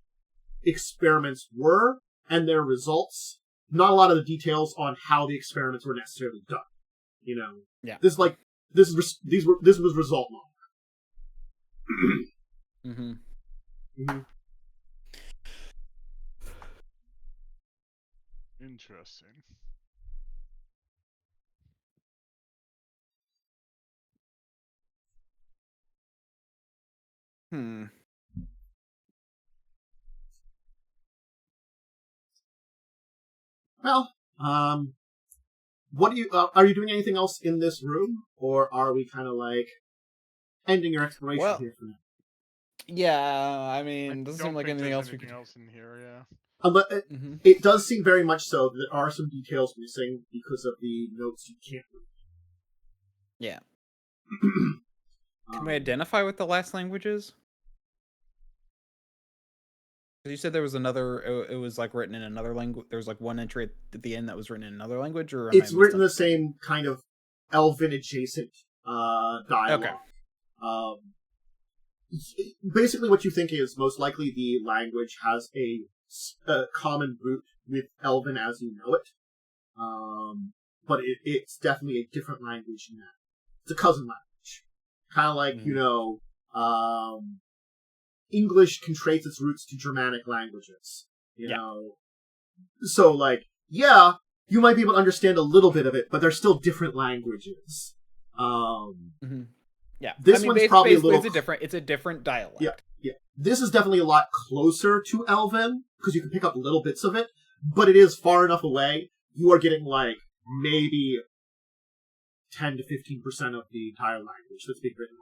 experiments were and their results. Not a lot of the details on how the experiments were necessarily done. You know, yeah. This was result log. Mm-hmm. Mm-hmm. Interesting. Well, what do you are you doing anything else in this room, or are we kind of like ending your exploration here for now? Yeah, I mean, doesn't seem like anything else in here, yeah. It does seem very much so that there are some details missing because of the notes you can't read. Yeah. Can we identify what the last language is? You said there was another. It was like written in another language. There was like one entry at the end that was written in another language, or it's written the same kind of Elven adjacent dialogue. Okay. Basically, what you think is most likely the language has a common root with Elven as you know it, but it's definitely a different language than that. It's a cousin language, kind of like English can trace its roots to Germanic languages, you know. So, like, yeah, you might be able to understand a little bit of it, but they're still different languages. Yeah, this one's probably a little. It's a different dialect. Yeah. This is definitely a lot closer to Elven because you can pick up little bits of it, but it is far enough away. You are getting like maybe 10 to 15% of the entire language that's being written.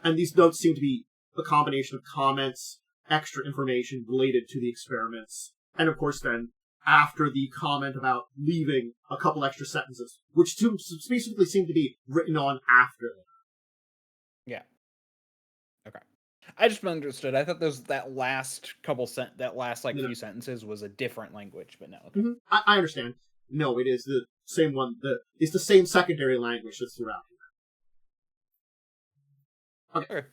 And these notes seem to be a combination of comments, extra information related to the experiments, and of course then, after the comment about leaving, a couple extra sentences, which specifically seem to be written on after. Yeah. Okay. I just understood. I thought that last few sentences was a different language, but no. Okay. I understand. No, it is. same one. It's the same secondary language that's throughout here. Okay.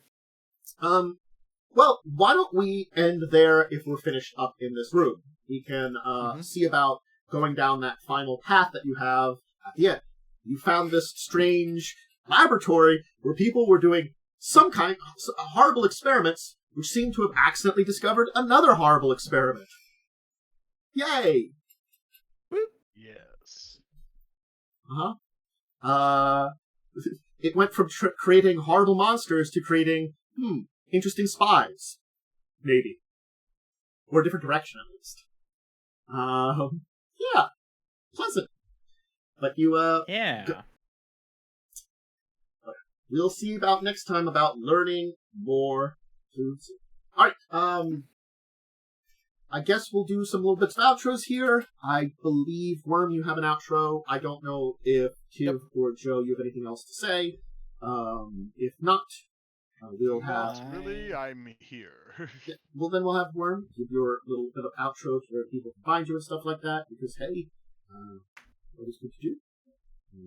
Well, why don't we end there if we're finished up in this room? We can see about going down that final path that you have at the end. You found this strange laboratory where people were doing some kind of horrible experiments, which seem to have accidentally discovered another horrible experiment. Yay! Yes. It went from creating horrible monsters to creating, interesting spies. Maybe. Or a different direction, at least. Yeah. Pleasant. But you, Yeah. We'll see about next time about learning more foods. Alright, I guess we'll do some little bits of outros here. I believe, Wyrm, you have an outro. I don't know if Tiv or Joe, you have anything else to say. If not, we'll have... Not really, I'm here. Yeah, well, then we'll have Wyrm give your little bit of outro to where people can find you and stuff like that, because, hey, what is good to do?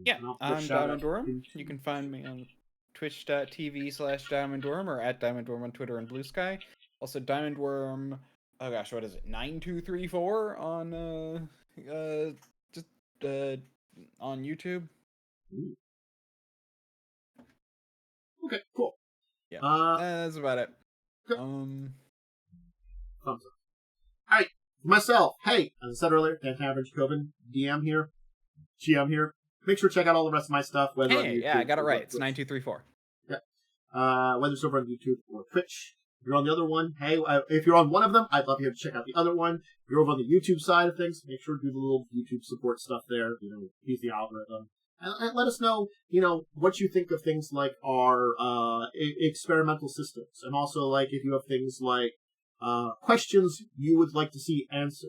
Yeah, I'm Diamond Wyrm. You can find me on twitch.tv/DiamondWyrm or at DiamondWyrm on Twitter and Blue Sky. Also, Diamond Wyrm, oh gosh, what is it? 9234 on on YouTube. Ooh. Okay, cool. Yeah, that's about it. Okay. Thumbs up. Alright, myself, hey, as I said earlier, Dan Tavern, Dracovin, DM here, GM here. Make sure to check out all the rest of my stuff. Whether on YouTube, yeah, I got it right. It's 9234. Yeah. Whether it's over on YouTube or Twitch. If you're on the other one, hey, if you're on one of them, I'd love you to check out the other one. If you're over on the YouTube side of things, make sure to do the little YouTube support stuff there. Use the algorithm. And let us know, what you think of things like our experimental systems. And also, like, if you have things like questions you would like to see asked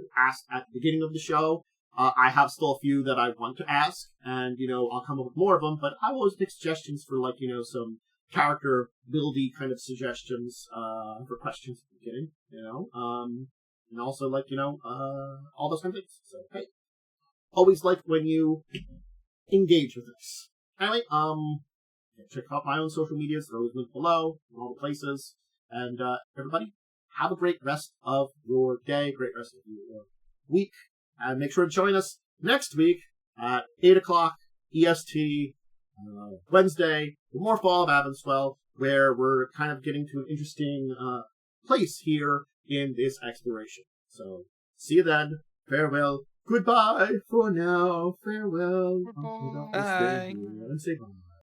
at the beginning of the show. I have still a few that I want to ask, and, I'll come up with more of them, but I always make suggestions for, like, some character buildy kind of suggestions, for questions at the beginning, and also, like, all those kind of things. So, hey, always like when you engage with us. Anyway, check out my own social medias. They're always linked below, in all the places, and, everybody, have a great rest of your day, great rest of your week. And make sure to join us next week at 8 o'clock EST, Wednesday, for more Fall of Avanswell, where we're kind of getting to an interesting place here in this exploration. So, see you then. Farewell. Goodbye for now. Farewell. Goodbye. Bye. And say bye.